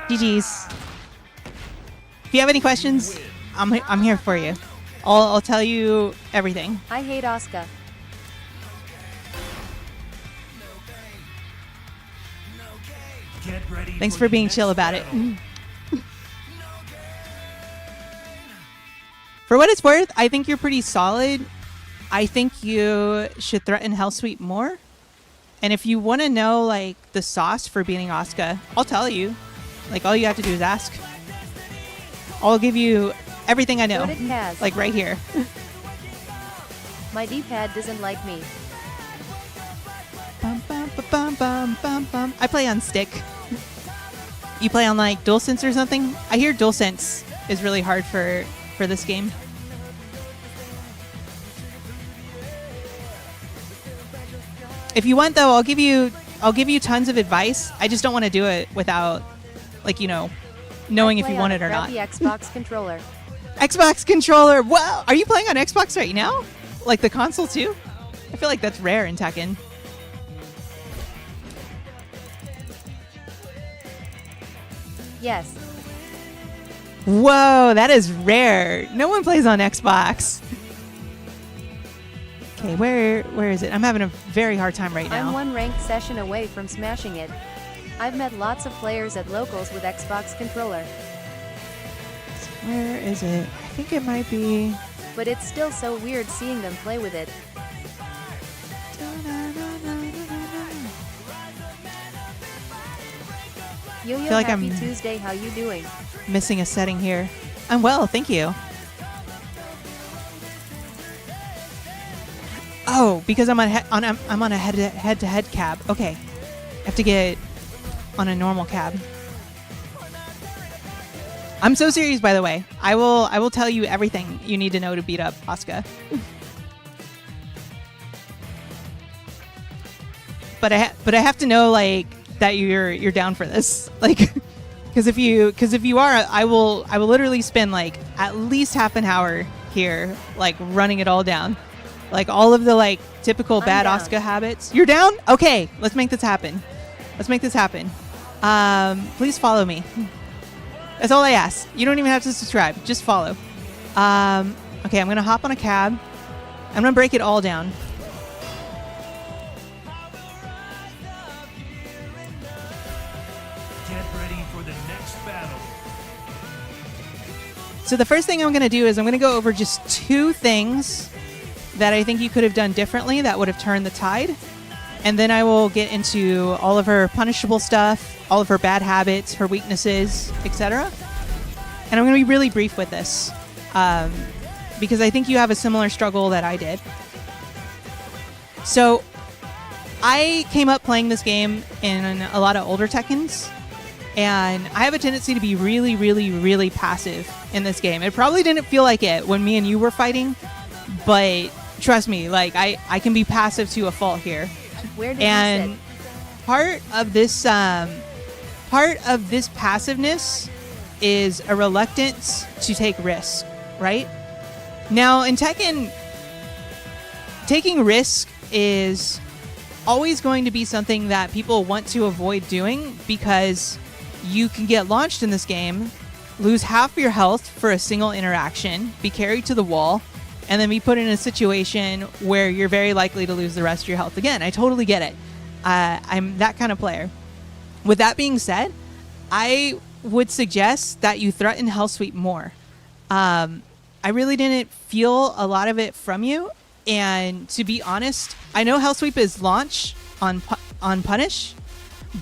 GG's. If you have any questions, I'm here for you. I'll tell you everything. I hate Asuka. Get ready Thanks for the being next chill about it. battle. For what it's worth, I think you're pretty solid. I think you should threaten Hellsweep more. And if you want to know like the sauce for beating Asuka, I'll tell you. Like all you have to do is ask. I'll give you everything I know. Go to Kaz. Like right here. My D-pad doesn't like me. Bum, bum, ba, bum, bum, bum, bum. I play on stick. You play on like DualSense or something? I hear DualSense is really hard for this game. If you want though, I'll give you tons of advice. I just don't want to do it without like, you know, knowing if you want it or not. The Xbox controller. Xbox controller. Wow. Are you playing on Xbox right now? Like the console too? I feel like that's rare in Tekken. Yes. Whoa, that is rare. No one plays on Xbox. Okay, where is it? I'm having a very hard time right now. I'm one ranked session away from smashing it. I've met lots of players at locals with Xbox controller, Where is it? I think it might be. but it's still so weird seeing them play with it. Yo-Yo, feel like happy I'm- Tuesday, how you doing? Missing a setting here. I'm well, thank you. Oh, because I'm on a head-to-head cab. Okay, I have to get on a normal cab. I'm so serious, by the way. I will tell you everything you need to know to beat up Asuka. But I have to know like that you're down for this, like. Because if you are, I will literally spend like at least half an hour here, like running it all down, like all of the like typical bad down. Asuka habits. You're down? Okay, let's make this happen. Let's make this happen. Please follow me. That's all I ask. You don't even have to subscribe. Just follow. Okay, I'm gonna hop on a cab. I'm gonna break it all down. Get ready for the next battle. So the first thing I'm going to do is I'm going to go over just 2 things that I think you could have done differently that would have turned the tide. And then I will get into all of her punishable stuff, all of her bad habits, her weaknesses, etc. And I'm going to be really brief with this because I think you have a similar struggle that I did. So I came up playing this game in a lot of older Tekkens. And I have a tendency to be really, really, really passive in this game. It probably didn't feel like it when me and you were fighting, but trust me, like I can be passive to a fault here. Where did And you part of this passiveness is a reluctance to take risks, right? Now in Tekken, taking risk is always going to be something that people want to avoid doing because you can get launched in this game, lose half your health for a single interaction, be carried to the wall, and then be put in a situation where you're very likely to lose the rest of your health again. I totally get it. I'm that kind of player. With that being said, I would suggest that you threaten Hellsweep more. I really didn't feel a lot of it from you. And to be honest, I know Hellsweep is launch on punish,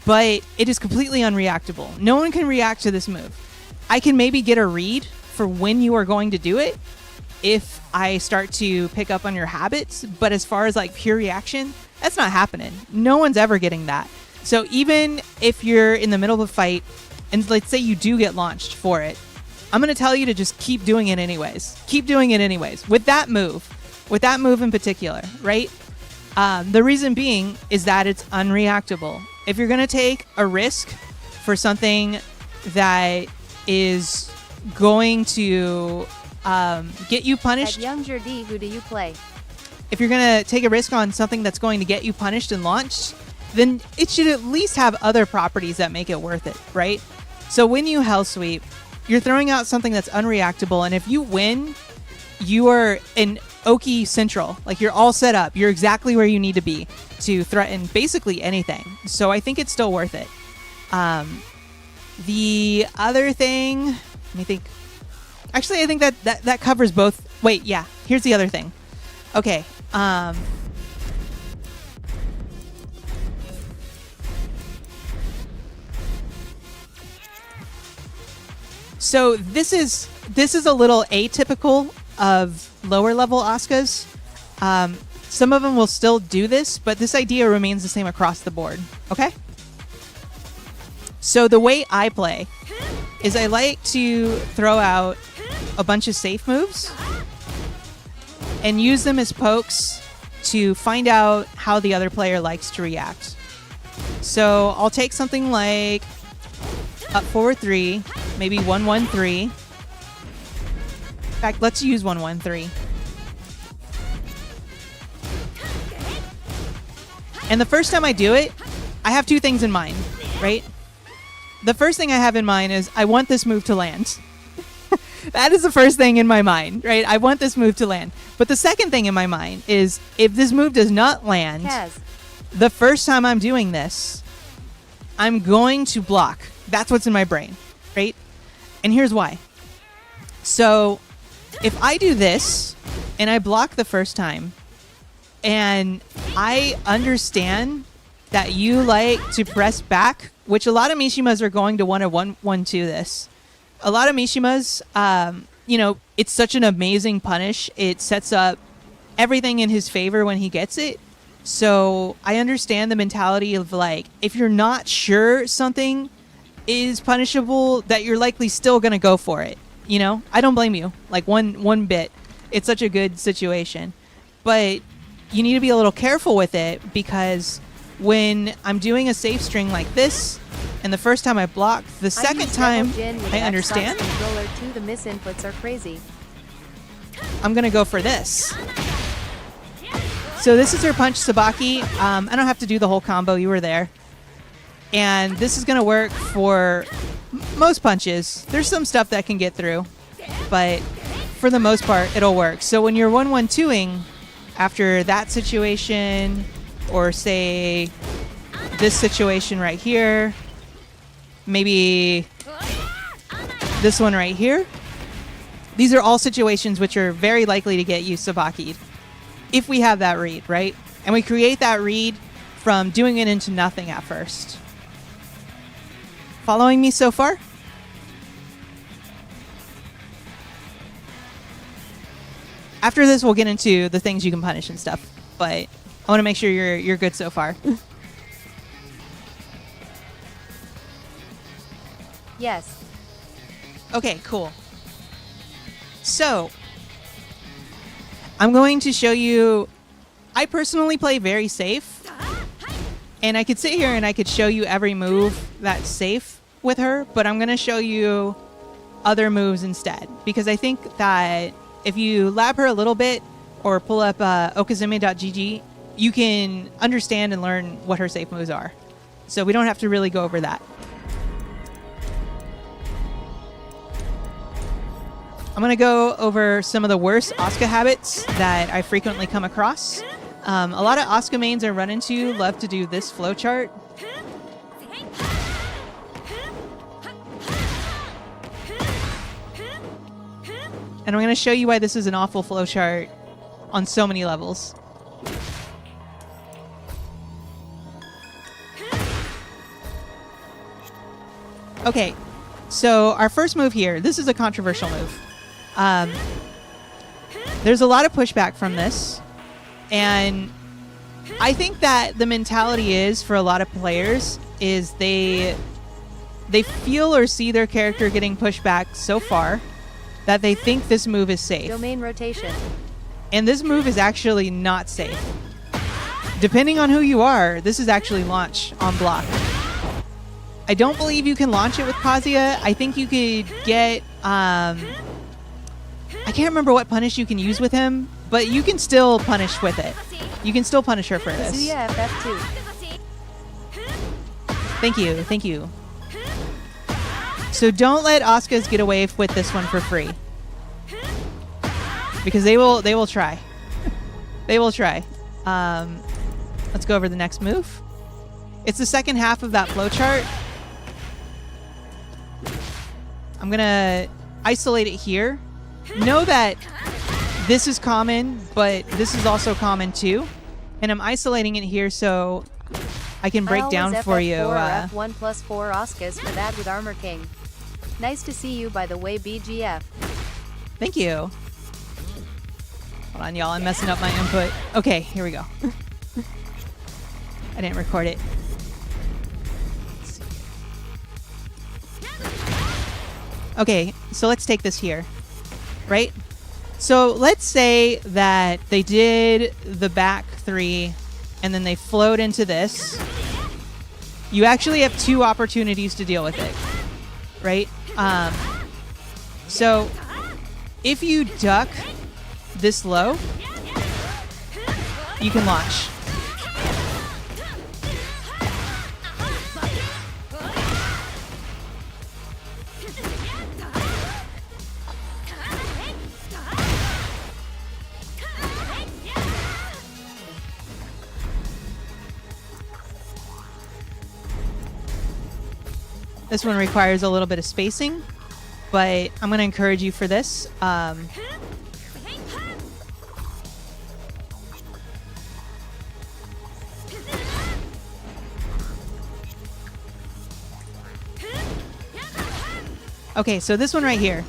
but it is completely unreactable. No one can react to this move. I can maybe get a read for when you are going to do it if I start to pick up on your habits, but as far as like pure reaction, that's not happening. No one's ever getting that. So even if you're in the middle of a fight and let's say you do get launched for it, I'm going to tell you to just keep doing it anyways. Keep doing it anyways. With that move in particular, right? The reason being is that it's unreactable. If you're going to take a risk for something that is going to get you punished, At Young Jordi, who do you play? if you're going to take a risk on something that's going to get you punished and launched, then it should at least have other properties that make it worth it, right? So when you Hell Sweep, you're throwing out something that's unreactable, and if you win, you are an Oki Central. Like, you're all set up. You're exactly where you need to be to threaten basically anything. So I think it's still worth it. The other thing, let me think. Actually, I think that covers both. Wait, yeah. Here's the other thing. Okay. So this is a little atypical of lower level Asukas. Some of them will still do this, but this idea remains the same across the board. Okay? So the way I play is I like to throw out a bunch of safe moves and use them as pokes to find out how the other player likes to react. So I'll take something like up forward 3, maybe 1-1-3. In fact, let's use 1-1-3. And the first time I do it, I have two things in mind, right? The first thing I have in mind is I want this move to land. That is the first thing in my mind, right? I want this move to land. But the second thing in my mind is if this move does not land, the first time I'm doing this, I'm going to block. That's what's in my brain, right? And here's why. So if I do this and I block the first time, and I understand that you like to press back, which a lot of Mishimas are going to want to 1-1-2 this. A lot of Mishimas, it's such an amazing punish. It sets up everything in his favor when he gets it. So I understand the mentality of, like, if you're not sure something is punishable, that you're likely still going to go for it. You know, I don't blame you, like one bit. It's such a good situation. But you need to be a little careful with it, because when I'm doing a safe string like this, and the first time I block, the second time I understand, the misinputs are crazy. I'm going to go for this. So this is her punch Sabaki. I don't have to do the whole combo. You were there. And this is going to work for most punches. There's some stuff that can get through, but for the most part, it'll work. So when you're 1-1-2ing after that situation, or say this situation right here, maybe this one right here, these are all situations which are very likely to get you Sabaki'd if we have that read, right? And we create that read from doing it into nothing at first. Following me so far? After this, we'll get into the things you can punish and stuff, but I want to make sure you're good so far. Yes. Okay, cool. So, I'm going to show you. I personally play very safe, and I could sit here and I could show you every move that's safe with her, but I'm going to show you other moves instead, because I think that if you lab her a little bit or pull up okazume.gg, you can understand and learn what her safe moves are. So we don't have to really go over that. I'm going to go over some of the worst Asuka habits that I frequently come across. A lot of Asuka mains I run into love to do this flowchart. And I'm going to show you why this is an awful flowchart on so many levels. Okay, so our first move here, this is a controversial move. There's a lot of pushback from this, and I think that the mentality is, for a lot of players, is they feel or see their character getting pushed back so far that they think this move is safe. Domain rotation. And this move is actually not safe. Depending on who you are, this is actually launch on block. I don't believe you can launch it with Kazuya. I think you could get... I can't remember what punish you can use with him, but you can still punish with it. You can still punish her for this. Kazuya FF2. Thank you. Thank you. So don't let Asuka's get away with this one for free. Because they will try. They will try. Let's go over the next move. It's the second half of that flowchart. I'm going to isolate it here. Know that this is common, but this is also common too. And I'm isolating it here so I can break down for you. F1 plus 4 Oscars for that with Armor King. Nice to see you, by the way, BGF. Thank you. Hold on, y'all. I'm messing up my input. Okay, here we go. I didn't record it. Let's see. Okay, so let's take this here, right? So let's say that they did the back 3 and then they flowed into this. You actually have 2 opportunities to deal with it, right? So if you duck this low, you can launch. This one requires a little bit of spacing, but I'm going to encourage you for this. Okay, so this one right here.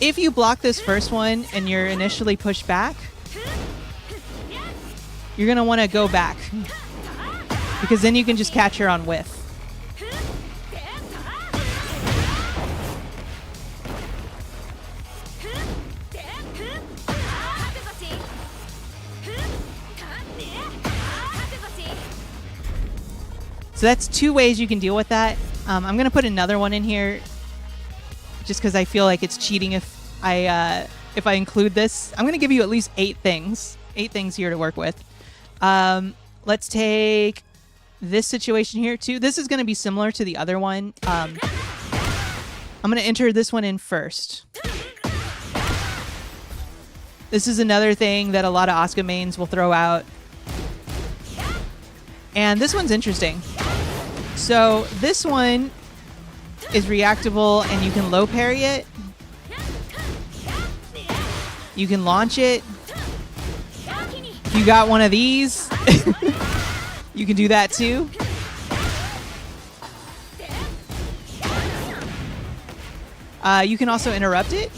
If you block this first one and you're initially pushed back, you're going to want to go back because then you can just catch her on whiff. So that's 2 ways you can deal with that. I'm going to put another one in here just because I feel like it's cheating if I include this. I'm going to give you at least 8 things. 8 things here to work with. Let's take this situation here too. This is going to be similar to the other one. I'm going to enter this one in first. This is another thing that a lot of Asuka mains will throw out. And this one's interesting. So this one is reactable and you can low parry it. You can launch it. If you got one of these, you can do that too. You can also interrupt it.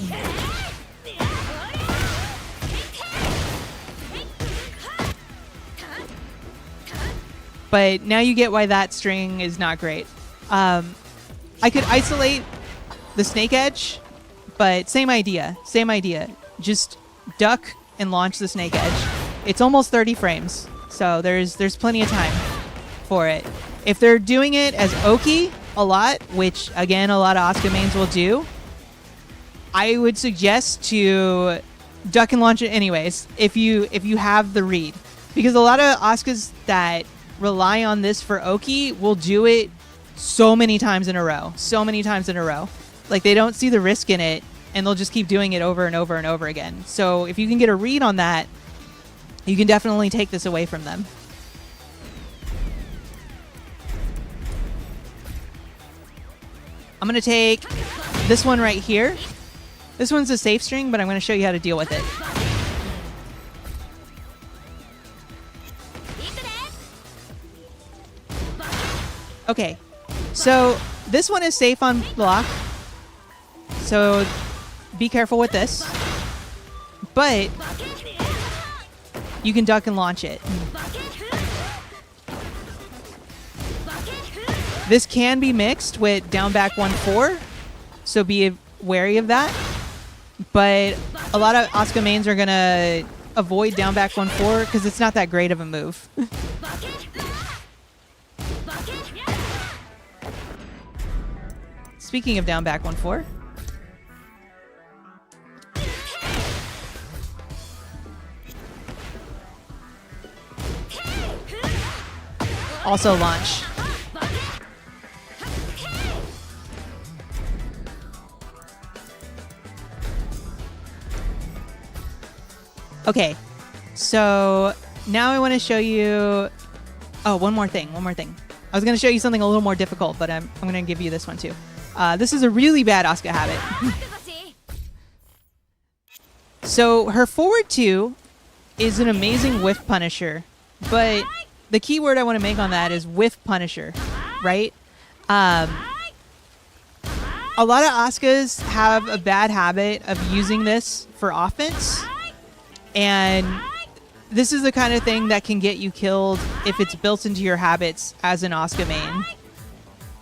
But now you get why that string is not great. I could isolate the snake edge, but same idea. Same idea. Just duck and launch the snake edge. It's almost 30 frames, so there's plenty of time for it. If they're doing it as Oki a lot, which again a lot of Asuka mains will do, I would suggest to duck and launch it anyways if you have the read, because a lot of Asukas that rely on this for Oki will do it so many times in a row. Like they don't see the risk in it and they'll just keep doing it over and over and over again. So if you can get a read on that, you can definitely take this away from them. I'm going to take this one right here. This one's a safe string, but I'm going to show you how to deal with it. Okay, so this one is safe on block, so be careful with this, but you can duck and launch it. This can be mixed with down back 1-4, so be wary of that, but a lot of Asuka mains are going to avoid down back 1-4 because it's not that great of a move. Speaking of down back 1-4. Also launch. Okay, so now I want to show you. Oh, one more thing. I was going to show you something a little more difficult, but I'm going to give you this one too. This is a really bad Asuka habit. So her forward 2 is an amazing whiff punisher, but the key word I want to make on that is whiff punisher, right? A lot of Asukas have a bad habit of using this for offense, and this is the kind of thing that can get you killed if it's built into your habits as an Asuka main.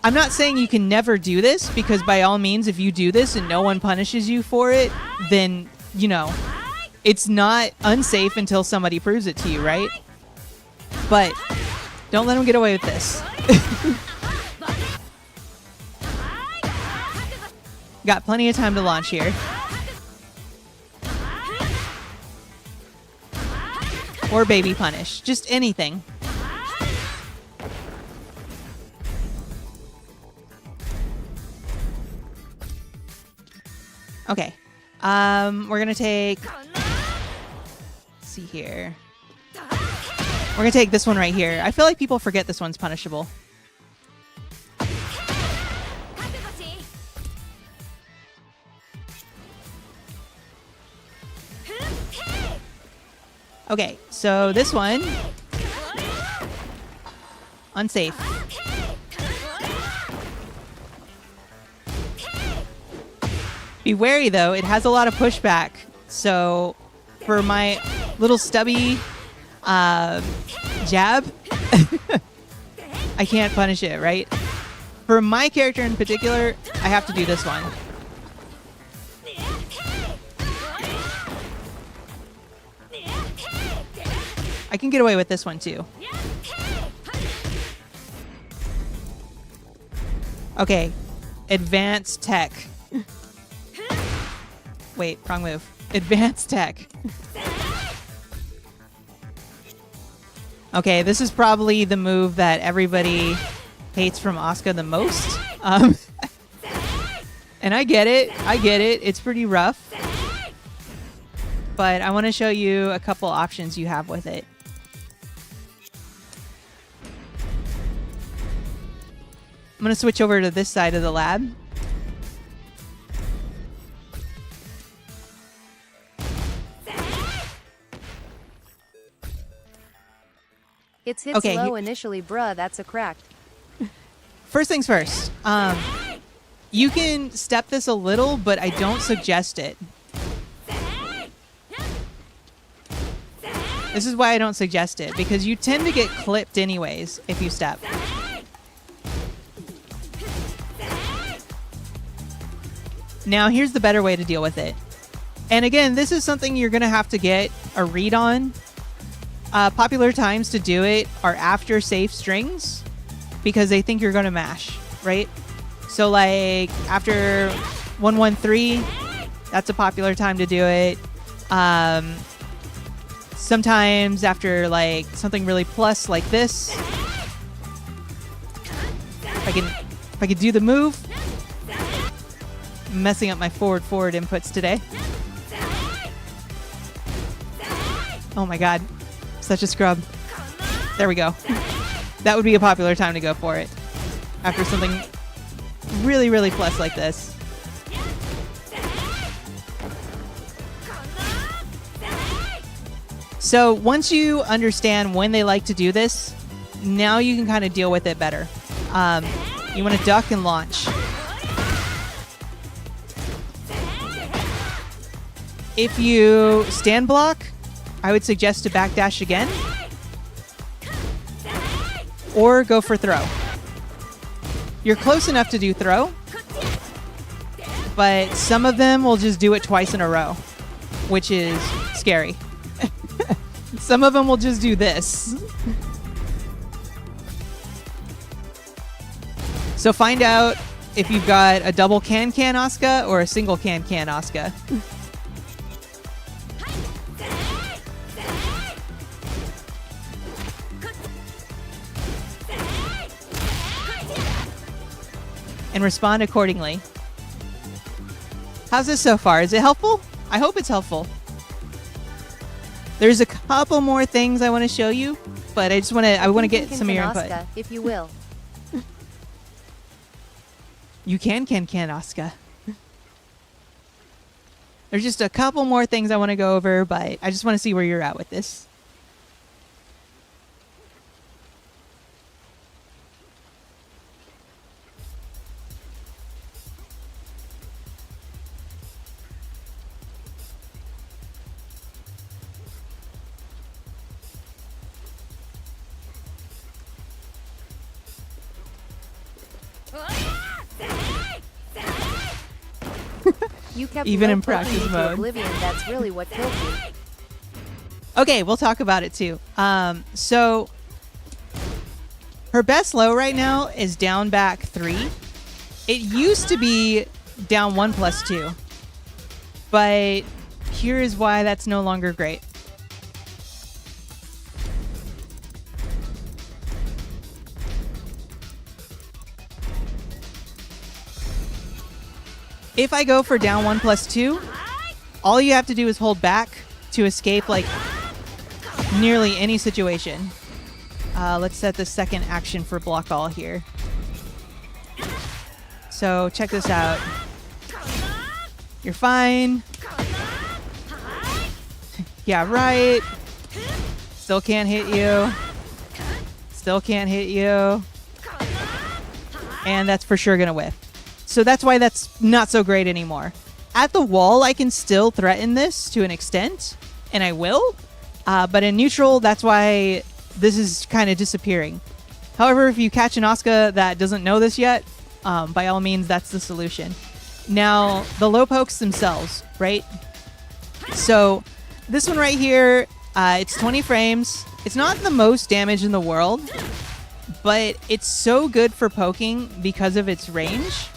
I'm not saying you can never do this, because by all means, if you do this and no one punishes you for it, then, you know, it's not unsafe until somebody proves it to you, right? But don't let them get away with this. Got plenty of time to launch here. Or baby punish. Just anything. Okay. We're gonna take... Let's see here. We're gonna take this one right here. I feel like people forget this one's punishable. Okay, so this one... Unsafe. Be wary, though. It has a lot of pushback. So, for my little stubby jab, I can't punish it, right? For my character in particular, I have to do this one. I can get away with this one, too. Okay. Advanced tech. Wait, wrong move. Advanced tech. Okay, this is probably the move that everybody hates from Asuka the most. And I get it. It's pretty rough. But I want to show you a couple options you have with it. I'm going to switch over to this side of the lab. It's hits Okay, low initially, bruh, that's a cracked. First things first. You can step this a little, but I don't suggest it. This is why I don't suggest it, because you tend to get clipped anyways if you step. Now, here's the better way to deal with it. And again, this is something you're going to have to get a read on. Popular times to do it are after safe strings, because they think you're going to mash, right? So, like, after 113, that's a popular time to do it. Sometimes after, like, something really plus like this. If I could do the move. I'm messing up my forward inputs today. Oh my god. Such a scrub. There we go. That would be a popular time to go for it. After something really, really plus like this. So once you understand when they like to do this, now you can kind of deal with it better. You want to duck and launch. If you stand block, I would suggest to backdash again. Or go for throw. You're close enough to do throw, but some of them will just do it twice in a row, which is scary. Some of them will just do this. So find out if you've got a double can Asuka or a single can Asuka. And respond accordingly. How's this so far? Is it helpful? I hope it's helpful. There's a couple more things I want to show you, but I want to get some of your input. Asuka, if you will. You can Asuka. There's just a couple more things I want to go over, but I just want to see where you're at with this. You kept Even in low poking practice me to mode. oblivion. That's really what killed me. Okay, we'll talk about it too. So her best low right now is down back 3. It used to be down 1+2, but here is why that's no longer great. If I go for down 1+2, all you have to do is hold back to escape like nearly any situation. Let's set the second action for block all here. So check this out. You're fine. Yeah, right. Still can't hit you. Still can't hit you. And that's for sure gonna whiff. So that's why that's not so great anymore. At the wall, I can still threaten this to an extent, and I will. But in neutral, that's why this is kind of disappearing. However, if you catch an Asuka that doesn't know this yet, by all means, that's the solution. Now, the low pokes themselves, right? So this one right here, it's 20 frames. It's not the most damage in the world, but it's so good for poking because of its range.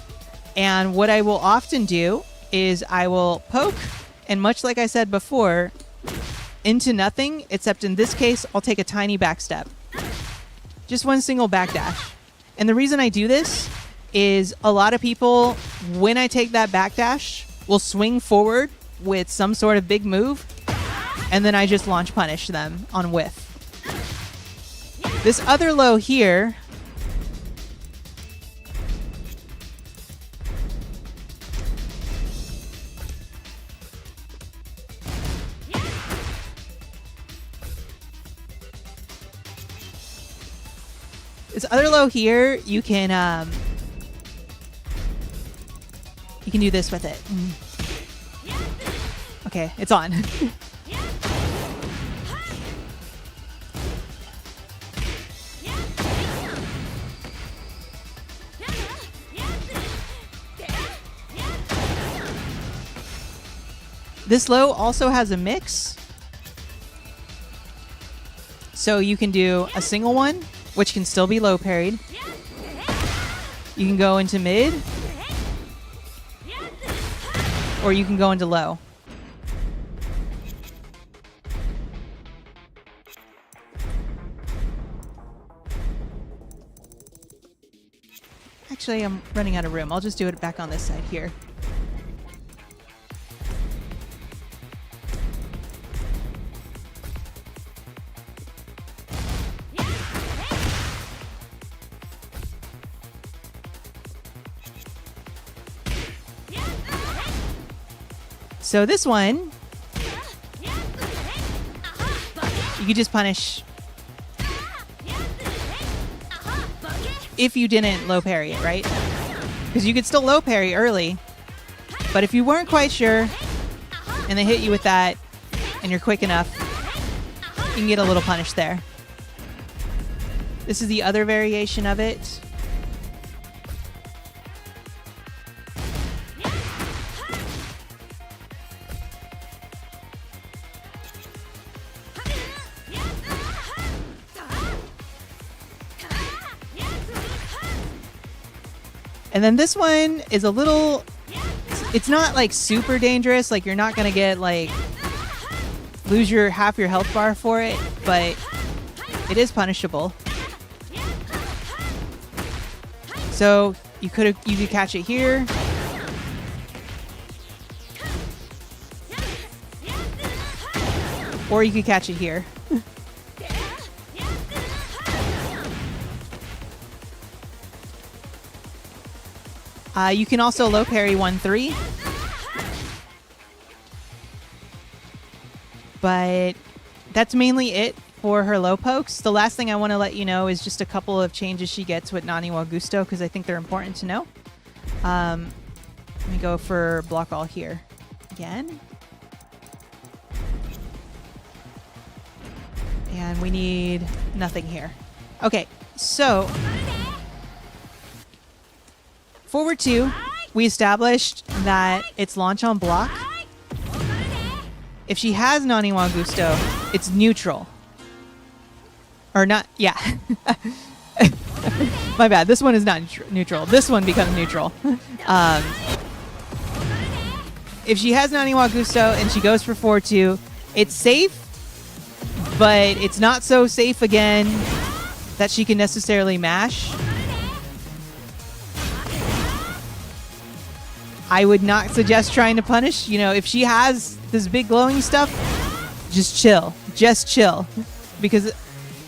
And what I will often do is I will poke, and much like I said before, into nothing, except in this case, I'll take a tiny back step. Just one single backdash. And the reason I do this is a lot of people, when I take that backdash, will swing forward with some sort of big move, and then I just launch punish them on whiff. This other low here, you can do this with it. Okay, it's on. This low also has a mix. So you can do a single one, which can still be low parried. You can go into mid, or you can go into low. Actually, I'm running out of room. I'll just do it back on this side here. So this one, you could just punish if you didn't low parry it, right? Because you could still low parry early, but if you weren't quite sure and they hit you with that and you're quick enough, you can get a little punish there. This is the other variation of it. And then this one is a little, it's not like super dangerous. Like you're not going to get like, lose your half your health bar for it, but it is punishable. So you could catch it here. Or you could catch it here. You can also low parry 1-3. But that's mainly it for her low pokes. The last thing I want to let you know is just a couple of changes she gets with Nani wa Gusto, because I think they're important to know. Let me go for block all here again. And we need nothing here. Okay, so forward 2, we established that it's launch on block. If she has Nani wa Gusto, it's neutral. Or not, yeah. My bad, this one is not neutral. This one becomes neutral. If she has Nani wa Gusto and she goes for 4-2, it's safe, but it's not so safe again that she can necessarily mash. I would not suggest trying to punish. You know, if she has this big glowing stuff, just chill. Just chill. Because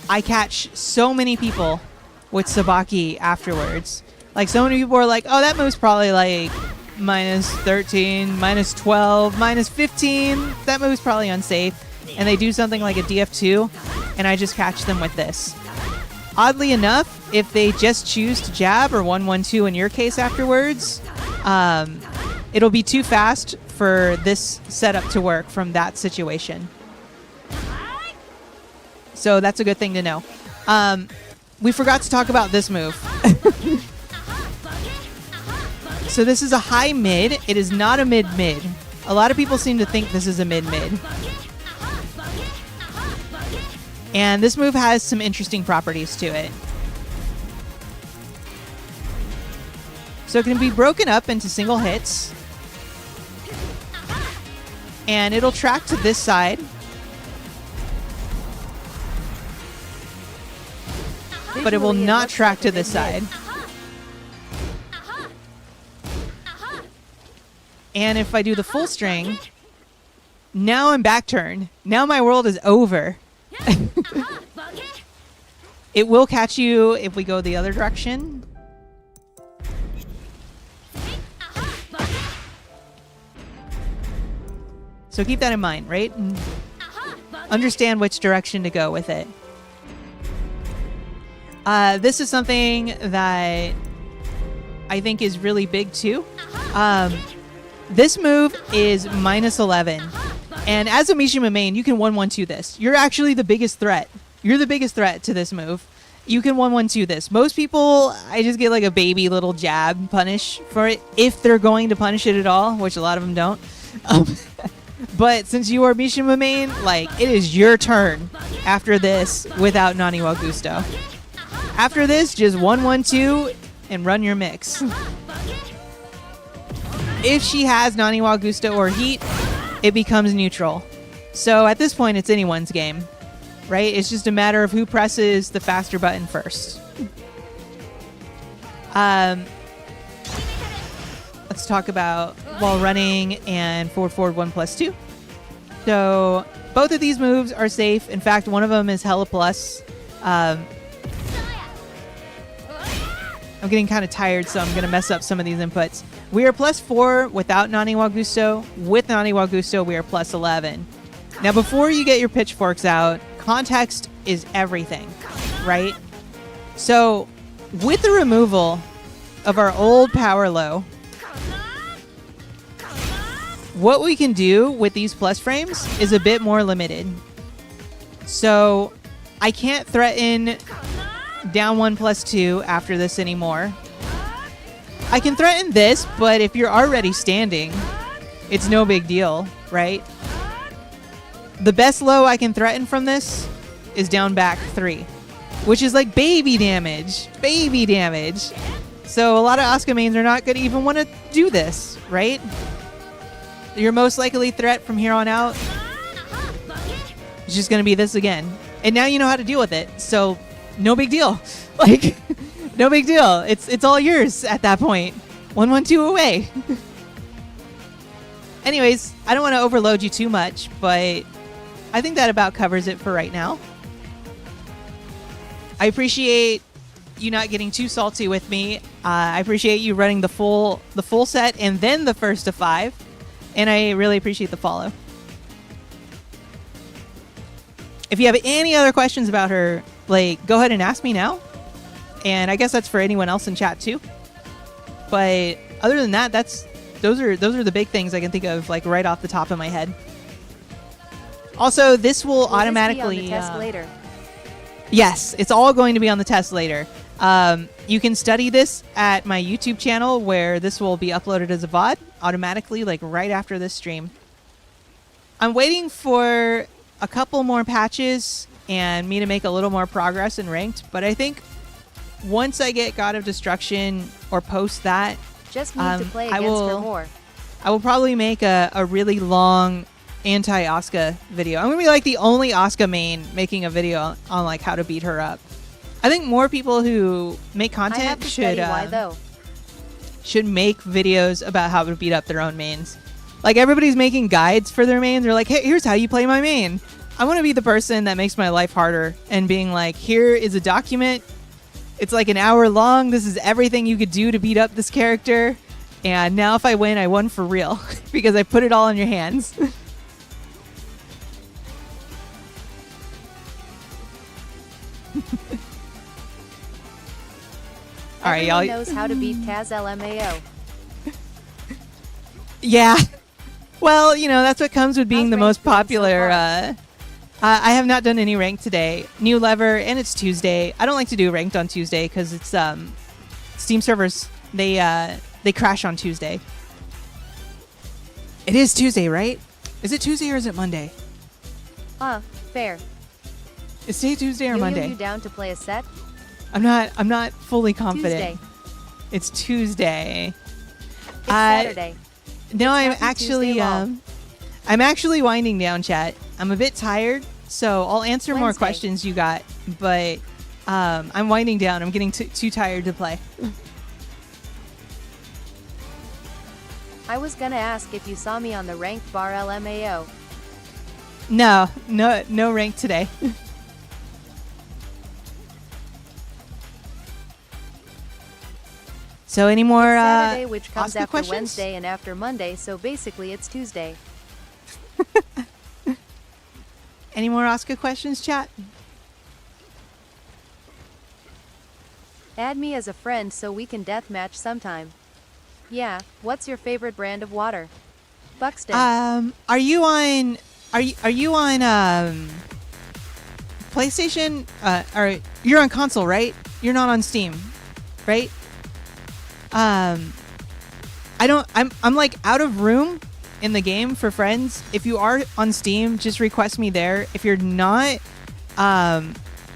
I catch so many people with Sabaki afterwards. Like, so many people are like, oh, that move's probably like minus 13, minus 12, minus 15. That move's probably unsafe. And they do something like a DF2, and I just catch them with this. Oddly enough, if they just choose to jab, or 1-1-2 in your case afterwards, it'll be too fast for this setup to work from that situation. So that's a good thing to know. We forgot to talk about this move. So this is a high mid. It is not a mid-mid. A lot of people seem to think this is a mid-mid. And this move has some interesting properties to it. So it can be broken up into single hits. And it'll track to this side. But it will not track to this side. And if I do the full string, now I'm back turn. Now my world is over. It will catch you if we go the other direction. So keep that in mind, right? And understand which direction to go with it. This is something that I think is really big too. This move is minus 11. And as a Mishima main, you can 1-1-2 this. You're actually the biggest threat. You're the biggest threat to this move. You can 1-1-2 this. Most people, I just get like a baby little jab punish for it, if they're going to punish it at all, which a lot of them don't. But since you are Mishima main, like, it is your turn after this without Nani wa Gusto. After this, just 1-1-2 and run your mix. If she has Nani wa Gusto or Heat, it becomes neutral. So at this point, it's anyone's game, right? It's just a matter of who presses the faster button first. Let's talk about while running and forward 1+2. So both of these moves are safe. In fact, one of them is hella plus. I'm getting kind of tired, so I'm going to mess up some of these inputs. We are +4 without Nani wa Gusto. With Nani wa Gusto, we are +11. Now, before you get your pitchforks out, context is everything, right? So, with the removal of our old power low, what we can do with these plus frames is a bit more limited. So, I can't threaten down 1+2 after this anymore. I can threaten this, but if you're already standing, it's no big deal, right? The best low I can threaten from this is down back 3, which is like baby damage. Baby damage. So a lot of Asuka mains are not going to even want to do this, right? Your most likely threat from here on out is just going to be this again. And now you know how to deal with it, so no big deal. Like, no big deal. It's all yours at that point. 1-1-2 away. Anyways, I don't want to overload you too much, but I think that about covers it for right now. I appreciate you not getting too salty with me. I appreciate you running the full set and then the first of 5, and I really appreciate the follow. If you have any other questions about her, like, go ahead and ask me now. And I guess that's for anyone else in chat too. But other than that, those are the big things I can think of, like, right off the top of my head. Also, this will automatically this be on the test later? Yes, it's all going to be on the test later. You can study this at my YouTube channel, where this will be uploaded as a VOD automatically, like right after this stream. I'm waiting for a couple more patches and me to make a little more progress in ranked, but I think once I get God of Destruction or post that, just need to play against her more. I will probably make a really long anti-Asuka video. I'm gonna be like the only Asuka main making a video on like how to beat her up. I think more people who make content should make videos about how to beat up their own mains. Like, everybody's making guides for their mains. They're like, hey, here's how you play my main. I want to be the person that makes my life harder and being like, here is a document. It's like an hour long. This is everything you could do to beat up this character. And now if I win, I won for real because I put it all in your hands. All right, y'all. Everyone knows how to beat Kaz LMAO. Yeah. Well, you know, that's what comes with being the most popular. I have not done any ranked today. New lever, and it's Tuesday. I don't like to do ranked on Tuesday because it's Steam servers. They crash on Tuesday. It is Tuesday, right? Is it Tuesday or is it Monday? Fair. Is today Tuesday or Monday? You down to play a set? I'm not fully confident. Tuesday. It's Tuesday. It's Saturday. No, I'm actually winding down, chat. I'm a bit tired, so I'll answer more questions you got, but I'm winding down. I'm getting too tired to play. I was gonna ask if you saw me on the ranked bar LMAO. No rank today. So any more Saturday, which comes Asuka after questions? Wednesday and after Monday, so basically it's Tuesday. Any more Asuka questions, chat? Add me as a friend so we can deathmatch sometime. Yeah, what's your favorite brand of water? Buxton. Are you on PlayStation? Or you're on console, right? You're not on Steam, right? I'm like out of room in the game for friends. If you are on Steam, just request me there. If you're not,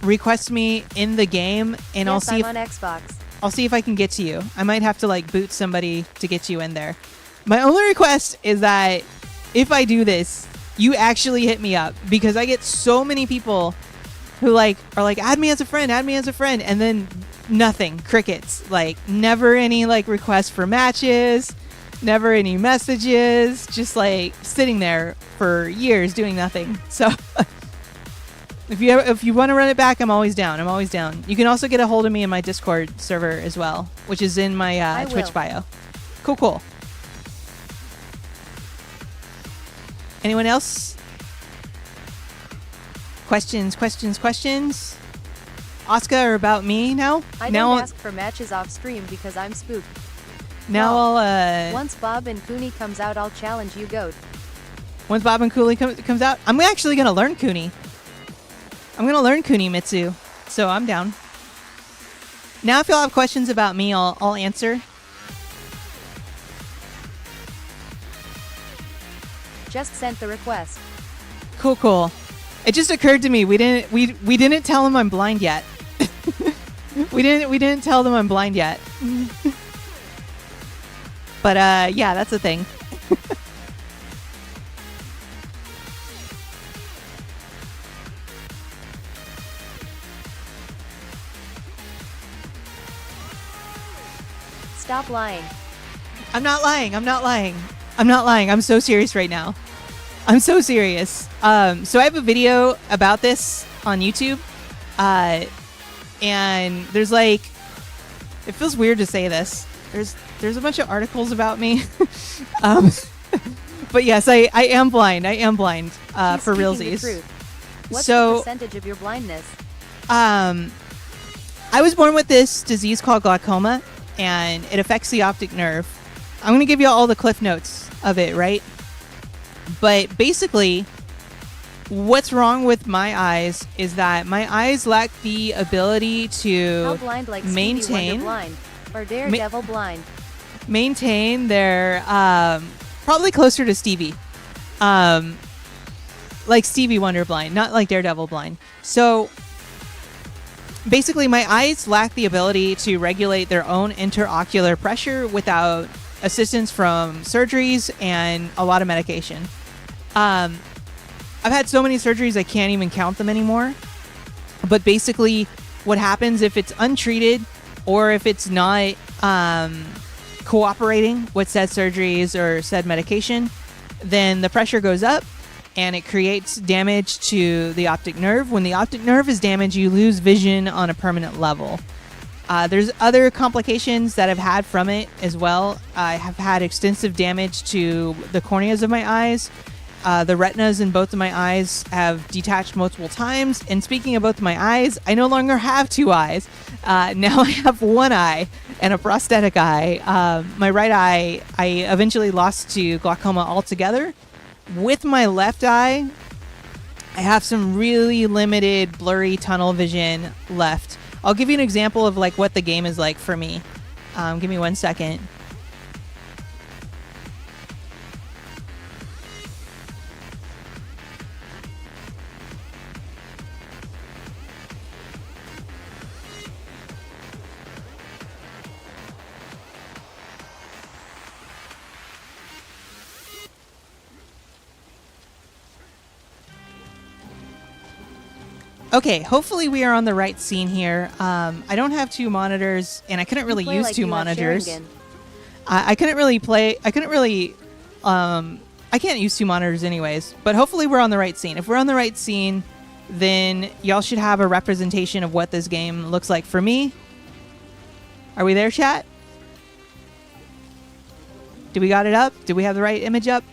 request me in the game, and yes, I'll see. I'm on Xbox. I'll see if I can get to you. I might have to like boot somebody to get you in there. My only request is that if I do this, you actually hit me up, because I get so many people who are like, add me as a friend, and then nothing, crickets. Like, never any like requests for matches, never any messages, just like sitting there for years doing nothing. So if you want to run it back, I'm always down. You can also get a hold of me in my Discord server as well, which is in my Twitch bio. Cool. Anyone else? Questions? Asuka, or about me now? I don't ask for matches off stream because I'm spooked. Now I'll once Bob and Cooney comes out, I'll challenge you, goat. Once Bob and Cooley comes out, I'm actually gonna learn Cooney. I'm gonna learn Cooney Mitsu, so I'm down. Now if y'all have questions about me, I'll answer. Just sent the request. Cool. It just occurred to me we didn't tell them I'm blind yet. we didn't tell them I'm blind yet. But yeah, that's a thing. Stop lying. I'm not lying. I'm so serious right now. I'm so serious. So I have a video about this on YouTube. And there's like, it feels weird to say this. There's a bunch of articles about me. But yes, I am blind. I am blind for realsies. What's So, the percentage of your blindness? I was born with this disease called glaucoma, and it affects the optic nerve. I'm going to give you all the cliff notes of it, right? But basically, what's wrong with my eyes is that my eyes lack the ability How to blind like Stevie maintain Wonder blind or Daredevil blind? maintain their probably closer to Stevie, like Stevie Wonder blind, not like Daredevil blind. So basically, my eyes lack the ability to regulate their own interocular pressure without assistance from surgeries and a lot of medication. I've had so many surgeries I can't even count them anymore. But basically, what happens if it's untreated or if it's not cooperating with said surgeries or said medication, then the pressure goes up and it creates damage to the optic nerve. When the optic nerve is damaged, you lose vision on a permanent level. There's other complications that I've had from it as well. I have had extensive damage to the corneas of my eyes. The retinas in both of my eyes have detached multiple times. And speaking of both of my eyes, I no longer have two eyes. Now I have one eye and a prosthetic eye. My right eye, I eventually lost to glaucoma altogether. With my left eye, I have some really limited blurry tunnel vision left. I'll give you an example of like what the game is like for me. Give me 1 second. Okay, hopefully we are on the right scene here. I don't have two monitors, and I couldn't really Play use like two you have monitors. Sharingan. I couldn't really play. I couldn't really. I can't use two monitors anyways. But hopefully we're on the right scene. If we're on the right scene, then y'all should have a representation of what this game looks like for me. Are we there, chat? Do we got it up? Do we have the right image up?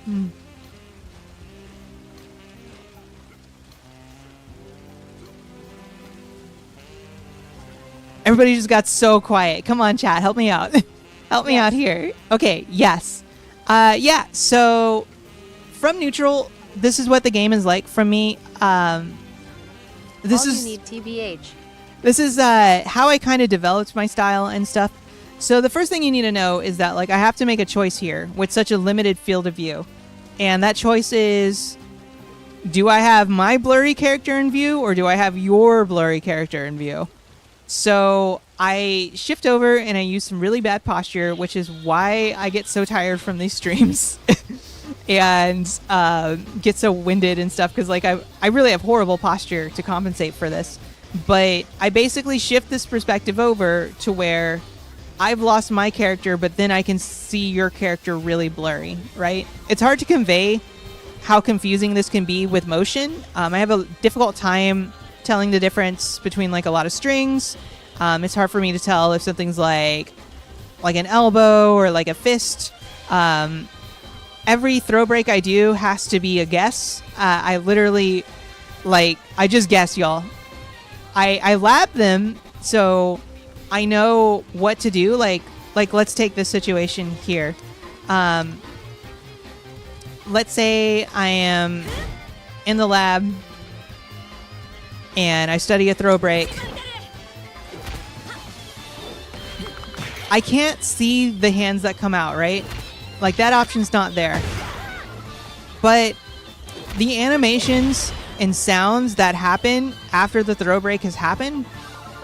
Everybody just got so quiet. Come on, chat. Help me out. Help me out here. Okay, yes. Yeah, so from neutral, this is what the game is like from me. This All is you need TBH. this is how I kind of developed my style and stuff. So the first thing you need to know is that like I have to make a choice here with such a limited field of view. And that choice is, do I have my blurry character in view or do I have your blurry character in view? So I shift over and I use some really bad posture, which is why I get so tired from these streams and get so winded and stuff, because like I really have horrible posture to compensate for this. But I basically shift this perspective over to where I've lost my character, but then I can see your character really blurry, right? It's hard to convey how confusing this can be with motion. I have a difficult time telling the difference between like a lot of strings. It's hard for me to tell if something's like an elbow or like a fist. Every throw break I do has to be a guess. I literally I just guess, y'all. I lab them so I know what to do. Like let's take this situation here. Let's say I am in the lab and I study a throw break. I can't see the hands that come out, right? Like that option's not there. But the animations and sounds that happen after the throw break has happened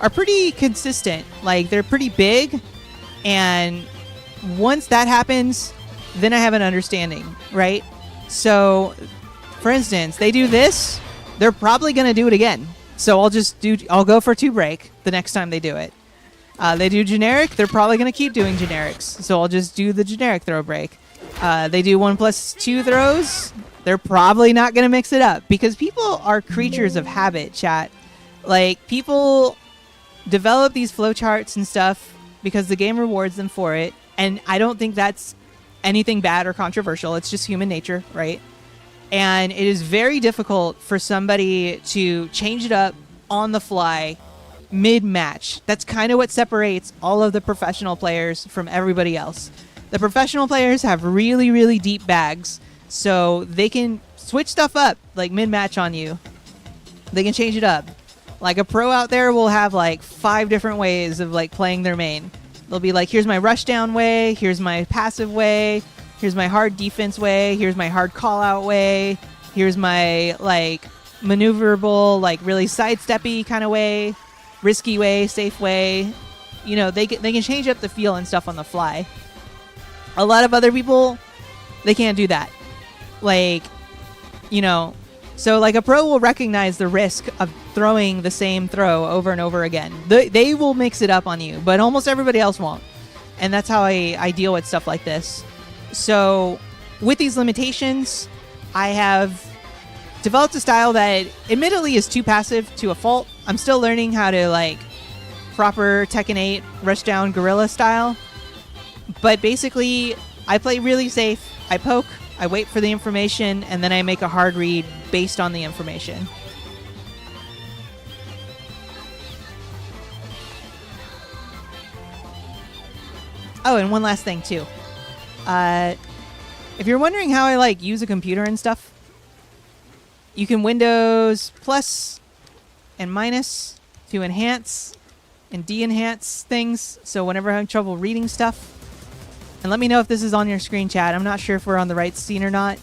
are pretty consistent. Like they're pretty big, and once that happens, then I have an understanding, right? So, for instance, they do this, they're probably gonna do it again. So I'll go for two break the next time they do it. They do generic, they're probably gonna keep doing generics. So I'll just do the generic throw break. They do 1+2 throws. They're probably not going to mix it up because people are creatures of habit, chat. Like, people develop these flowcharts and stuff because the game rewards them for it. And I don't think that's anything bad or controversial. It's just human nature, right? And it is very difficult for somebody to change it up on the fly mid-match. That's kind of what separates all of the professional players from everybody else. The professional players have really, really deep bags, so they can switch stuff up like mid-match on you. They can change it up. Like a pro out there will have like 5 different ways of like playing their main. They'll be like, here's my rushdown way, here's my passive way, here's my hard defense way, here's my hard call-out way, here's my like maneuverable, like really sidesteppy kind of way, risky way, safe way. You know, they can change up the feel and stuff on the fly. A lot of other people, they can't do that. Like, you know, so like a pro will recognize the risk of throwing the same throw over and over again. They will mix it up on you, but almost everybody else won't. And that's how I deal with stuff like this. So with these limitations, I have developed a style that admittedly is too passive to a fault. I'm still learning how to like proper Tekken 8 rushdown gorilla style. But basically, I play really safe. I poke, I wait for the information, and then I make a hard read based on the information. Oh, and one last thing, too. If you're wondering how I like use a computer and stuff, you can Windows plus and minus to enhance and de-enhance things. So whenever I'm having trouble reading stuff, and let me know if this is on your screen, chat. I'm not sure if we're on the right scene or not.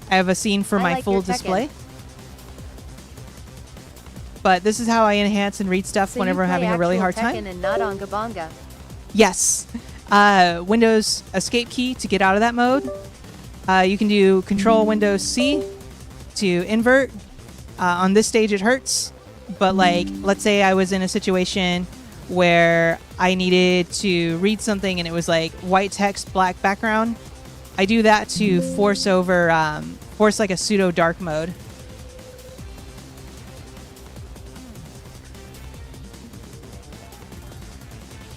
I have a scene for my full display. But this is how I enhance and read stuff So whenever I'm having a really hard time. And not on Gabonga. Yes. Windows escape key to get out of that mode. You can do Control Windows C to invert. On this stage, it hurts. But like, let's say I was in a situation where I needed to read something and it was like white text, black background. I do that to force like a pseudo dark mode.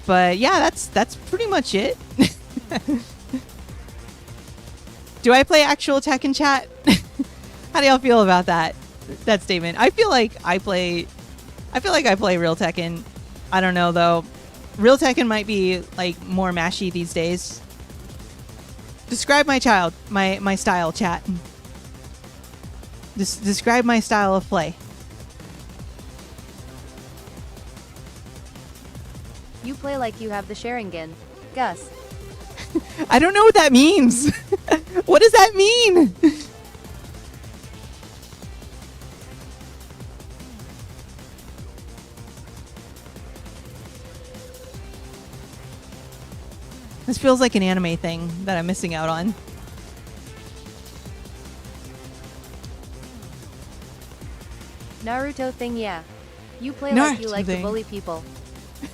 But yeah, that's pretty much it. Do I play actual Tekken, chat? How do y'all feel about that statement? I feel like I play real Tekken. I don't know though. Real Tekken might be like more mashy these days. Describe my style, chat. Describe my style of play. You play like you have the Sharingan. Gus. I don't know what that means. What does that mean? This feels like an anime thing that I'm missing out on. Naruto thing, yeah. You play like you like to bully people.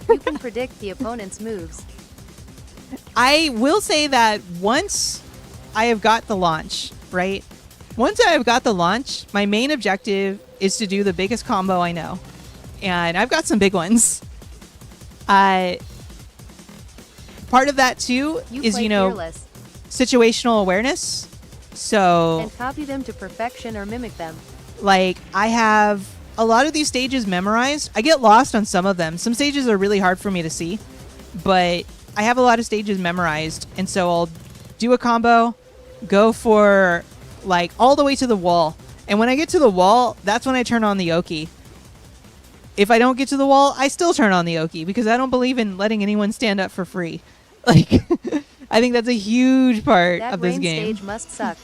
You can predict the opponent's moves. I will say that once I have got the launch, right? Once I have got the launch, my main objective is to do the biggest combo I know. And I've got some big ones. Part of that too is, you know, fearless. Situational awareness. So and copy them to perfection or mimic them. Like, I have a lot of these stages memorized. I get lost on some of them. Some stages are really hard for me to see, but I have a lot of stages memorized. And so I'll do a combo, go for like all the way to the wall. And when I get to the wall, that's when I turn on the Oki. If I don't get to the wall, I still turn on the Oki because I don't believe in letting anyone stand up for free. Like, I think that's a huge part of this game. That range stage must suck.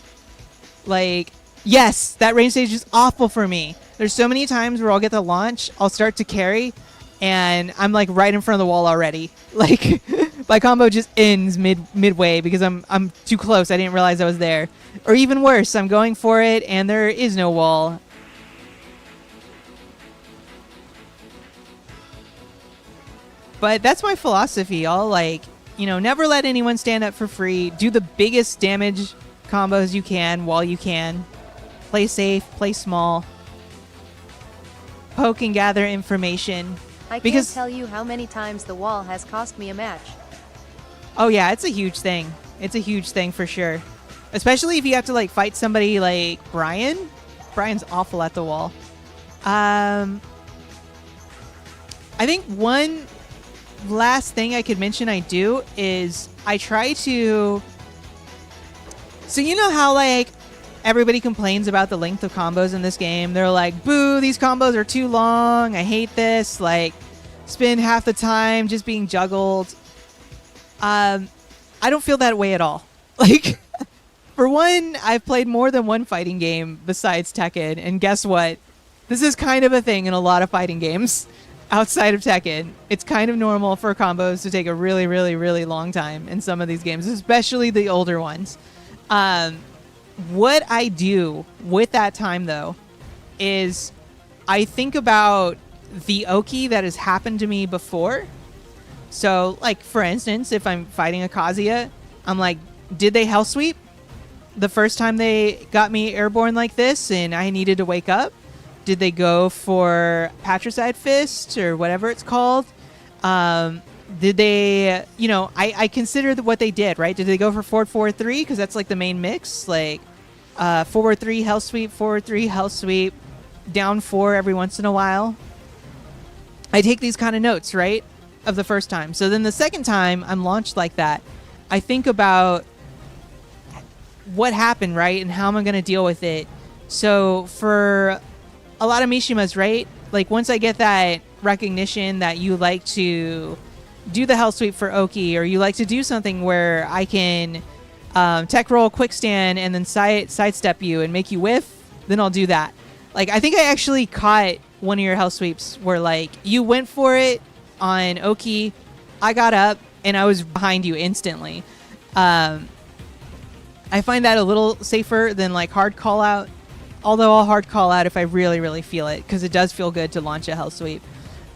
Like, yes, that range stage is awful for me. There's so many times where I'll get the launch, I'll start to carry, and I'm like right in front of the wall already. Like, my combo just ends midway because I'm too close. I didn't realize I was there. Or even worse, I'm going for it and there is no wall. But that's my philosophy. I'll like, You know, never let anyone stand up for free. Do the biggest damage combos you can while you can. Play safe, play small. Poke and gather information. I can't tell you how many times the wall has cost me a match. Oh yeah, it's a huge thing. It's a huge thing for sure. Especially if you have to like fight somebody like Brian. Brian's awful at the wall. I think one last thing I could mention I do is I try to... So you know how like everybody complains about the length of combos in this game? They're like, boo, these combos are too long. I hate this. Like, spend half the time just being juggled. I don't feel that way at all. Like, for one, I've played more than one fighting game besides Tekken, and guess what? This is kind of a thing in a lot of fighting games outside of Tekken. It's kind of normal for combos to take a really, really, really long time in some of these games, especially the older ones. What I do with that time, though, is I think about the Oki that has happened to me before. So, like, for instance, if I'm fighting a Kazuya, I'm like, did they hell sweep the first time they got me airborne like this and I needed to wake up? Did they go for Patricide Fist or whatever it's called? Did they, you know, I consider what they did, right? Did they go for forward 4-3? Because that's like the main mix. Like, forward 3, hell sweep, forward 3, hell sweep, down 4 every once in a while. I take these kind of notes, right? Of the first time. So then the second time I'm launched like that, I think about what happened, right? And how am I going to deal with it? So for a lot of Mishimas, right? Like once I get that recognition that you like to do the hell sweep for Oki, or you like to do something where I can tech roll, quick stand, and then sidestep you and make you whiff, then I'll do that. Like I think I actually caught one of your hell sweeps where like you went for it on Oki, I got up and I was behind you instantly. I find that a little safer than like hard call out, although I'll hard call out if I really, really feel it, because it does feel good to launch a hell sweep.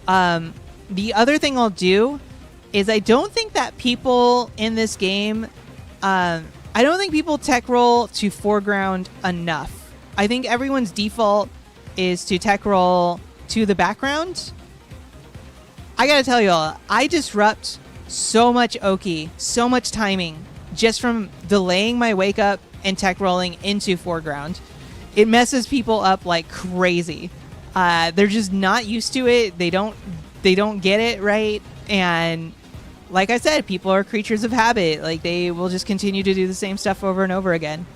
The other thing I'll do is I don't think that people in this game, I don't think people tech roll to foreground enough. I think everyone's default is to tech roll to the background. I gotta tell y'all, I disrupt so much Oki, so much timing, just from delaying my wake up and tech rolling into foreground. It messes people up like crazy. They're just not used to it. They don't get it right. And like I said, people are creatures of habit. Like they will just continue to do the same stuff over and over again.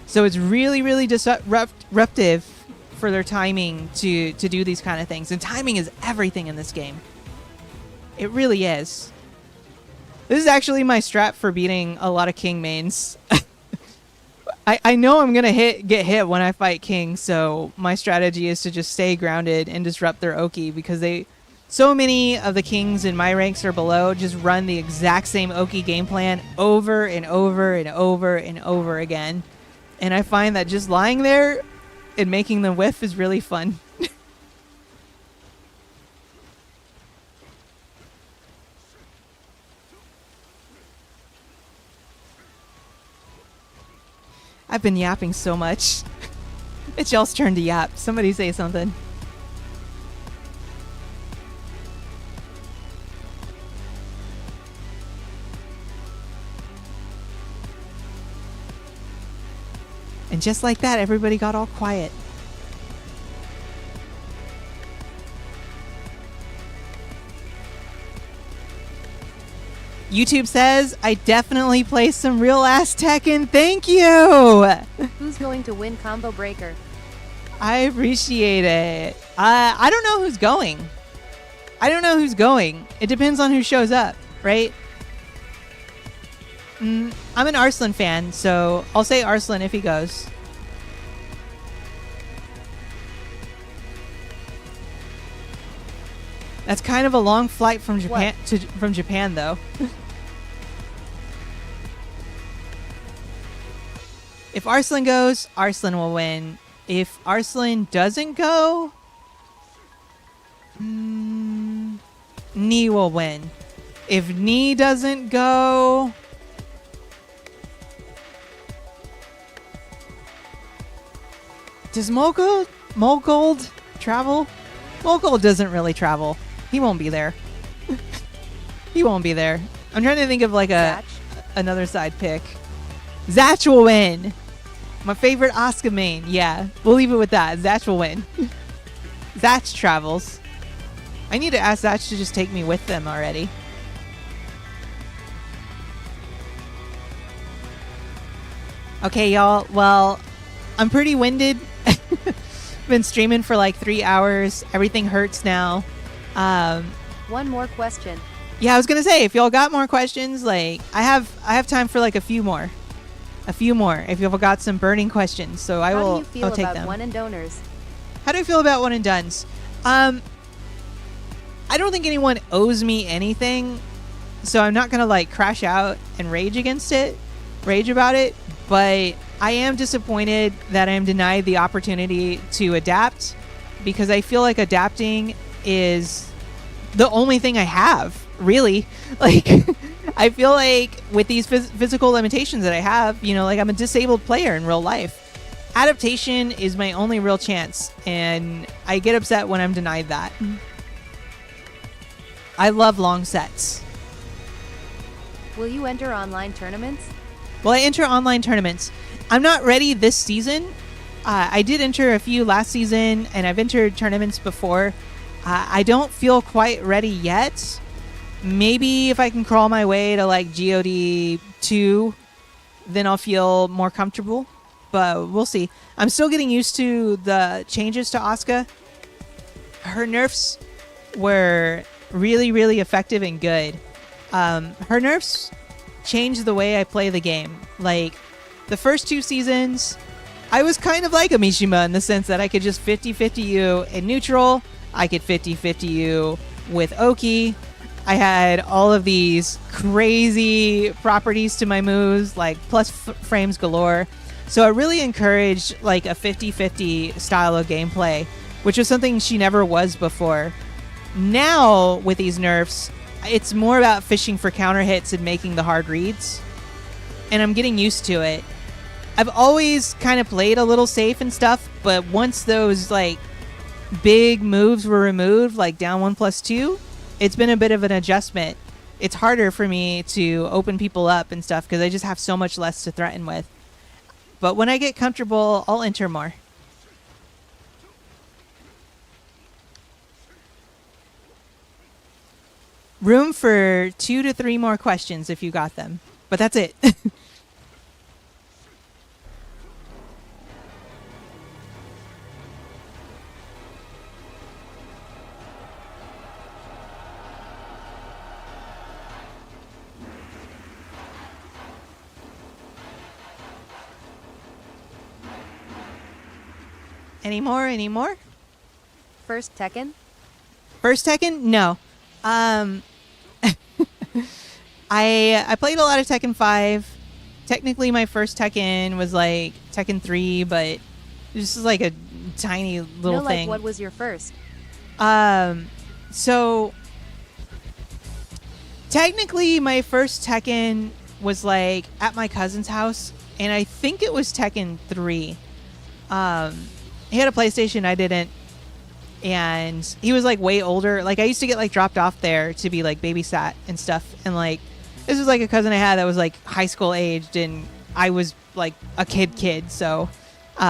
So it's really, really disruptive for their timing to do these kind of things. And timing is everything in this game. It really is. This is actually my strat for beating a lot of King mains. I know I'm gonna get hit when I fight King, so my strategy is to just stay grounded and disrupt their Oki, because so many of the Kings in my ranks or below just run the exact same Oki game plan over and over and over and over again. And I find that just lying there and making them whiff is really fun. I've been yapping so much. It's y'all's turn to yap. Somebody say something. And just like that, everybody got all quiet. YouTube says, I definitely play some real ass Tekken. Thank you. Who's going to win Combo Breaker? I appreciate it. I don't know who's going. It depends on who shows up, right? I'm an Arslan fan, so I'll say Arslan if he goes. That's kind of a long flight from Japan, though. If Arslan goes, Arslan will win. If Arslan doesn't go, Knee will win. If knee doesn't go... Does Mogold travel? Mogold doesn't really travel. He won't be there. He won't be there. I'm trying to think of like another side pick. Zatch will win. My favorite Asuka main. Yeah, we'll leave it with that. Zatch will win. Zatch travels. I need to ask Zatch to just take me with them already. Okay, y'all. Well, I'm pretty winded. Been streaming for like 3 hours. Everything hurts now. One more question. Yeah, I was gonna say, if y'all got more questions, like I have time for like a few more. If y'all got some burning questions, so How do you I'll feel take about them. one and donors? How do I feel about one and dones? I don't think anyone owes me anything, so I'm not gonna like crash out and rage about it. But I am disappointed that I am denied the opportunity to adapt, because I feel like adapting is the only thing I have, really. Like, I feel like with these physical limitations that I have, you know, like I'm a disabled player in real life. Adaptation is my only real chance, and I get upset when I'm denied that. I love long sets. Will you enter online tournaments? Will I enter online tournaments? I'm not ready this season. I did enter a few last season, and I've entered tournaments before. I don't feel quite ready yet. Maybe if I can crawl my way to like GOD 2, then I'll feel more comfortable. But we'll see. I'm still getting used to the changes to Asuka. Her nerfs were really, really effective and good. Her nerfs changed the way I play the game. Like, the first 2 seasons, I was kind of like a Mishima in the sense that I could just 50-50 you in neutral. I could 50-50 you with Oki. I had all of these crazy properties to my moves, like plus frames galore. So I really encouraged like a 50-50 style of gameplay, which was something she never was before. Now, with these nerfs, it's more about fishing for counter hits and making the hard reads. And I'm getting used to it. I've always kind of played a little safe and stuff, but once those like big moves were removed, like down 1+2, it's been a bit of an adjustment. It's harder for me to open people up and stuff because I just have so much less to threaten with. But when I get comfortable, I'll enter more. Room for 2 to 3 more questions if you got them. But that's it. Any more? First Tekken? First Tekken? No. I played a lot of Tekken 5. Technically, my first Tekken was like Tekken 3, but this is like a tiny little thing. What was your first? So technically, my first Tekken was like at my cousin's house, and I think it was Tekken 3. He had a PlayStation, I didn't. And he was like way older. Like I used to get like dropped off there to be like babysat and stuff. And like this was like a cousin I had that was like high school aged, and I was like a kid. So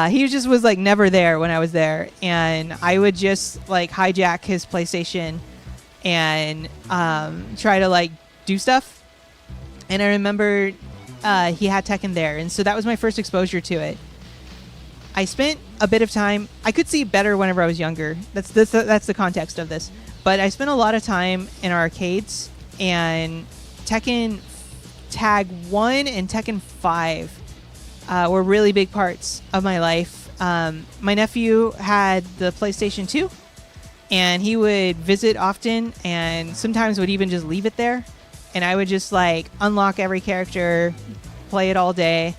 he just was like never there when I was there, and I would just like hijack his PlayStation and try to like do stuff. And I remember he had Tekken there, and so that was my first exposure to it. I spent a bit of time. I could see better whenever I was younger. That's the context of this. But I spent a lot of time in arcades, and Tekken Tag 1 and Tekken 5 were really big parts of my life. My nephew had the PlayStation 2, and he would visit often, and sometimes would even just leave it there. And I would just like unlock every character, play it all day.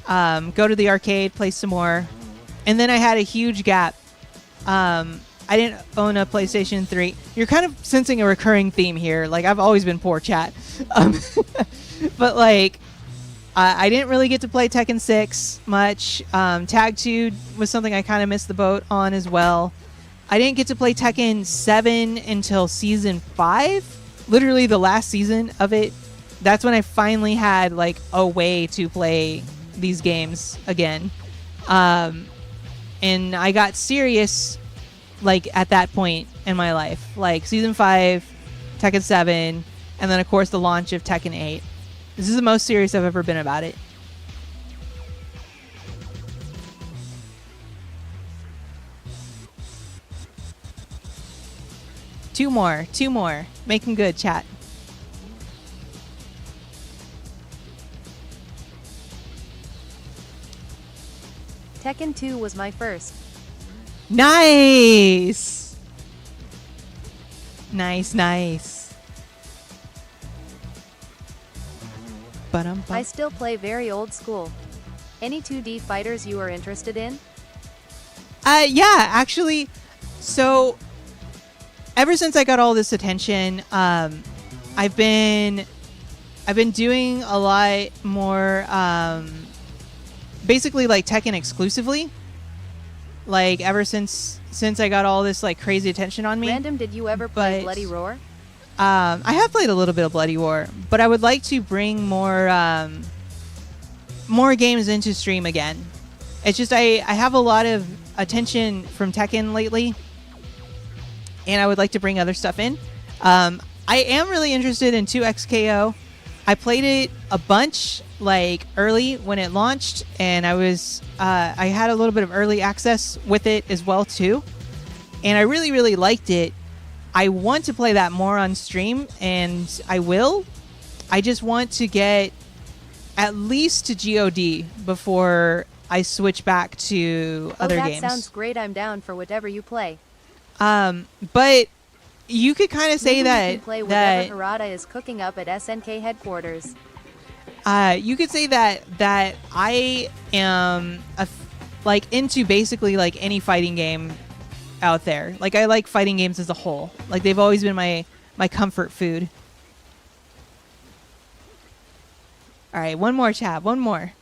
Go to the arcade, play some more. And then I had a huge gap I didn't own a PlayStation 3. You're kind of sensing a recurring theme here. Like, I've always been poor, chat. But, like, I didn't really get to play Tekken 6 much. Tag 2 was something I kind of missed the boat on as well. I didn't get to play Tekken 7 until Season 5. Literally the last season of it. That's when I finally had, like, a way to play these games again. And I got serious, like, at that point in my life. Like, Season 5, Tekken 7, and then, of course, the launch of Tekken 8. This is the most serious I've ever been about it. Two more. Making good, chat. Tekken 2 was my first. Nice. I still play very old school. Any 2D fighters you are interested in? Yeah, actually. So, ever since I got all this attention, I've been doing a lot more, basically like Tekken exclusively. Like ever since I got all this like crazy attention on me. Random, did you ever play Bloody Roar? I have played a little bit of Bloody Roar, but I would like to bring more games into stream again. It's just I have a lot of attention from Tekken lately, and I would like to bring other stuff in. I am really interested in 2XKO. I played it a bunch, like early when it launched, and I had a little bit of early access with it as well too, and I really, really liked it. I want to play that more on stream, and I will. I just want to get at least to GOD before I switch back to other games. That sounds great. I'm down for whatever you play. But you could kind of say that you can play whatever Harada is cooking up at SNK headquarters. You could say that I am like into basically like any fighting game out there. Like I like fighting games as a whole. Like they've always been my comfort food. All right, one more, chat. One more.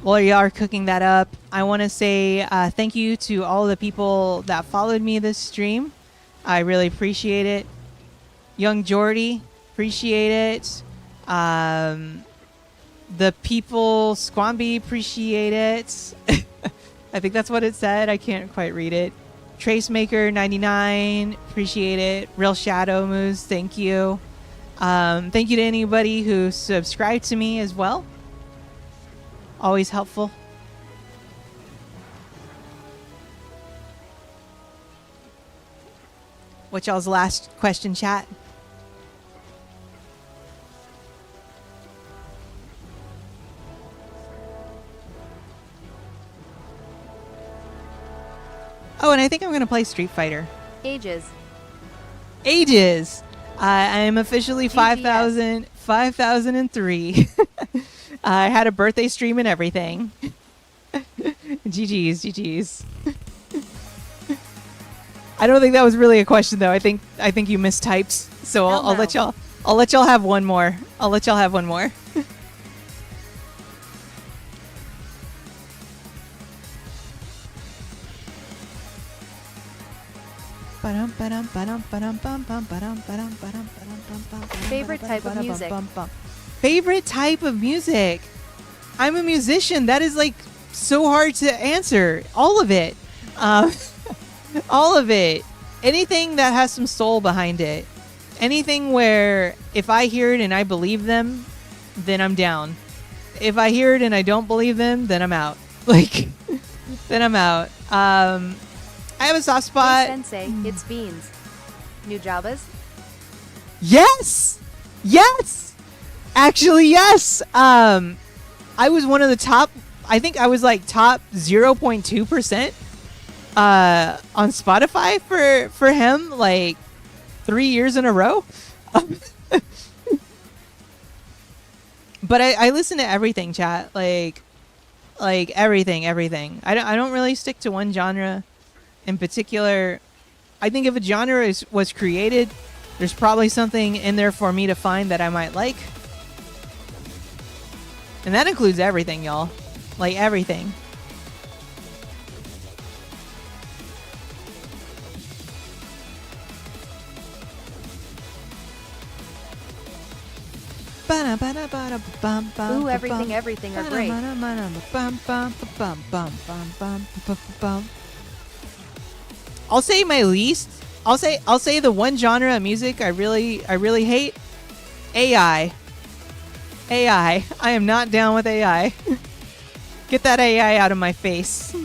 While you are cooking that up, I want to say thank you to all the people that followed me this stream. I really appreciate it. Young Jordy, appreciate it. The people, Squamby, appreciate it. I think that's what it said. I can't quite read it. Tracemaker99, appreciate it. Real Shadow Moose, thank you. Thank you to anybody who subscribed to me as well. Always helpful. What's y'all's last question, chat? Oh, and I think I'm going to play Street Fighter. Ages. I am officially 5,003. I had a birthday stream and everything. GG's. I don't think that was really a question though. I think you mistyped. So I'll let y'all have one more. Favorite type of music. Favorite type of music. I'm a musician. That is like so hard to answer. All of it. All of it. Anything that has some soul behind it. Anything where if I hear it and I believe them, then I'm down. If I hear it and I don't believe them, then I'm out. Like, then I'm out. I have a soft spot. Hey, Sensei, it's Beans. New Jabas? Yes! Actually, yes! I was one of the top, I think I was like top 0.2% on Spotify for him, like 3 years in a row. But I listen to everything, chat. Like everything. I don't really stick to one genre in particular. I think if a genre was created, there's probably something in there for me to find that I might like. And that includes everything, y'all. Like everything. Ooh, everything are great. I'll say my least. I'll say the one genre of music I really hate. AI. I am not down with AI. Get that AI out of my face.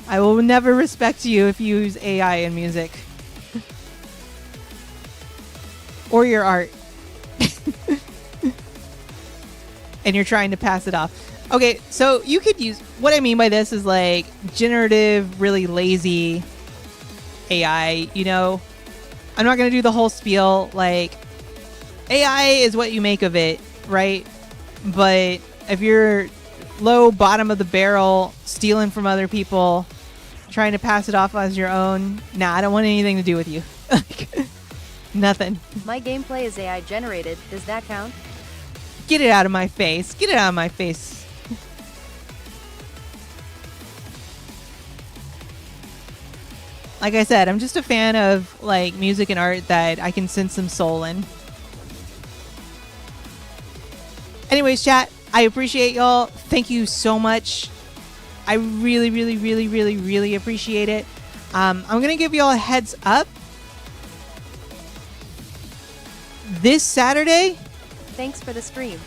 I will never respect you if you use AI in music. Or your art. And you're trying to pass it off. Okay, so you could use... What I mean by this is like generative, really lazy AI, you know? I'm not going to do the whole spiel. Like, AI is what you make of it, right? But if you're low, bottom of the barrel, stealing from other people, trying to pass it off as your own, nah, I don't want anything to do with you. Nothing. My gameplay is AI generated. Does that count? Get it out of my face. Get it out of my face. Like I said, I'm just a fan of like music and art that I can sense some soul in. Anyways, chat, I appreciate y'all. Thank you so much. I really appreciate it. I'm gonna give y'all a heads up. This Saturday, Thanks for the stream.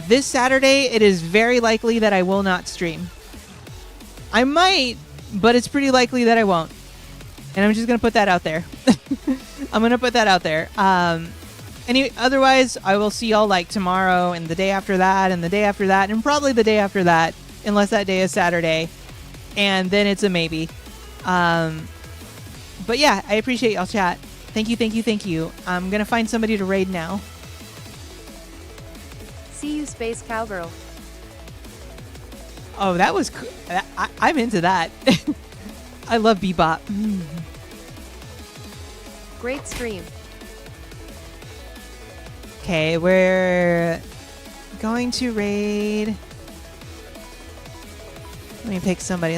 this Saturday, it is very likely that I will not stream. I might, but it's pretty likely that I won't. And I'm just going to put that out there. I'm going to put that out there. Otherwise, I will see y'all like tomorrow and the day after that and the day after that and probably the day after that, unless that day is Saturday. And then it's a maybe. But yeah, I appreciate y'all, chat. Thank you. I'm going to find somebody to raid now. See you, Space Cowgirl. Oh, that was I'm into that. I love bebop. Great stream. Okay, we're going to raid. Let me pick somebody.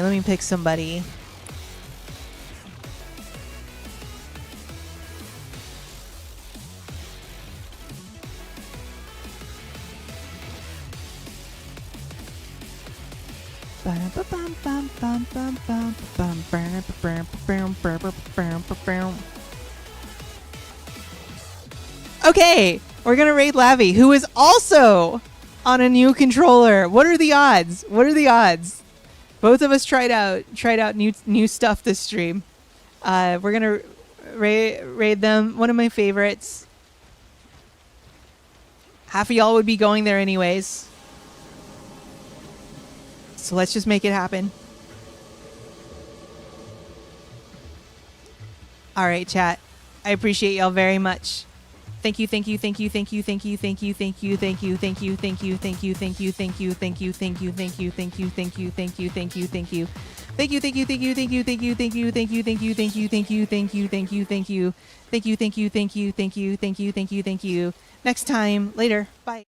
Okay, we're gonna raid Lavi, who is also on a new controller. What are the odds? Both of us tried out new stuff this stream. We're gonna raid them. One of my favorites. Half of y'all would be going there anyways. So let's just make it happen. All right, chat. I appreciate y'all very much. Thank you. Next time, later. Bye.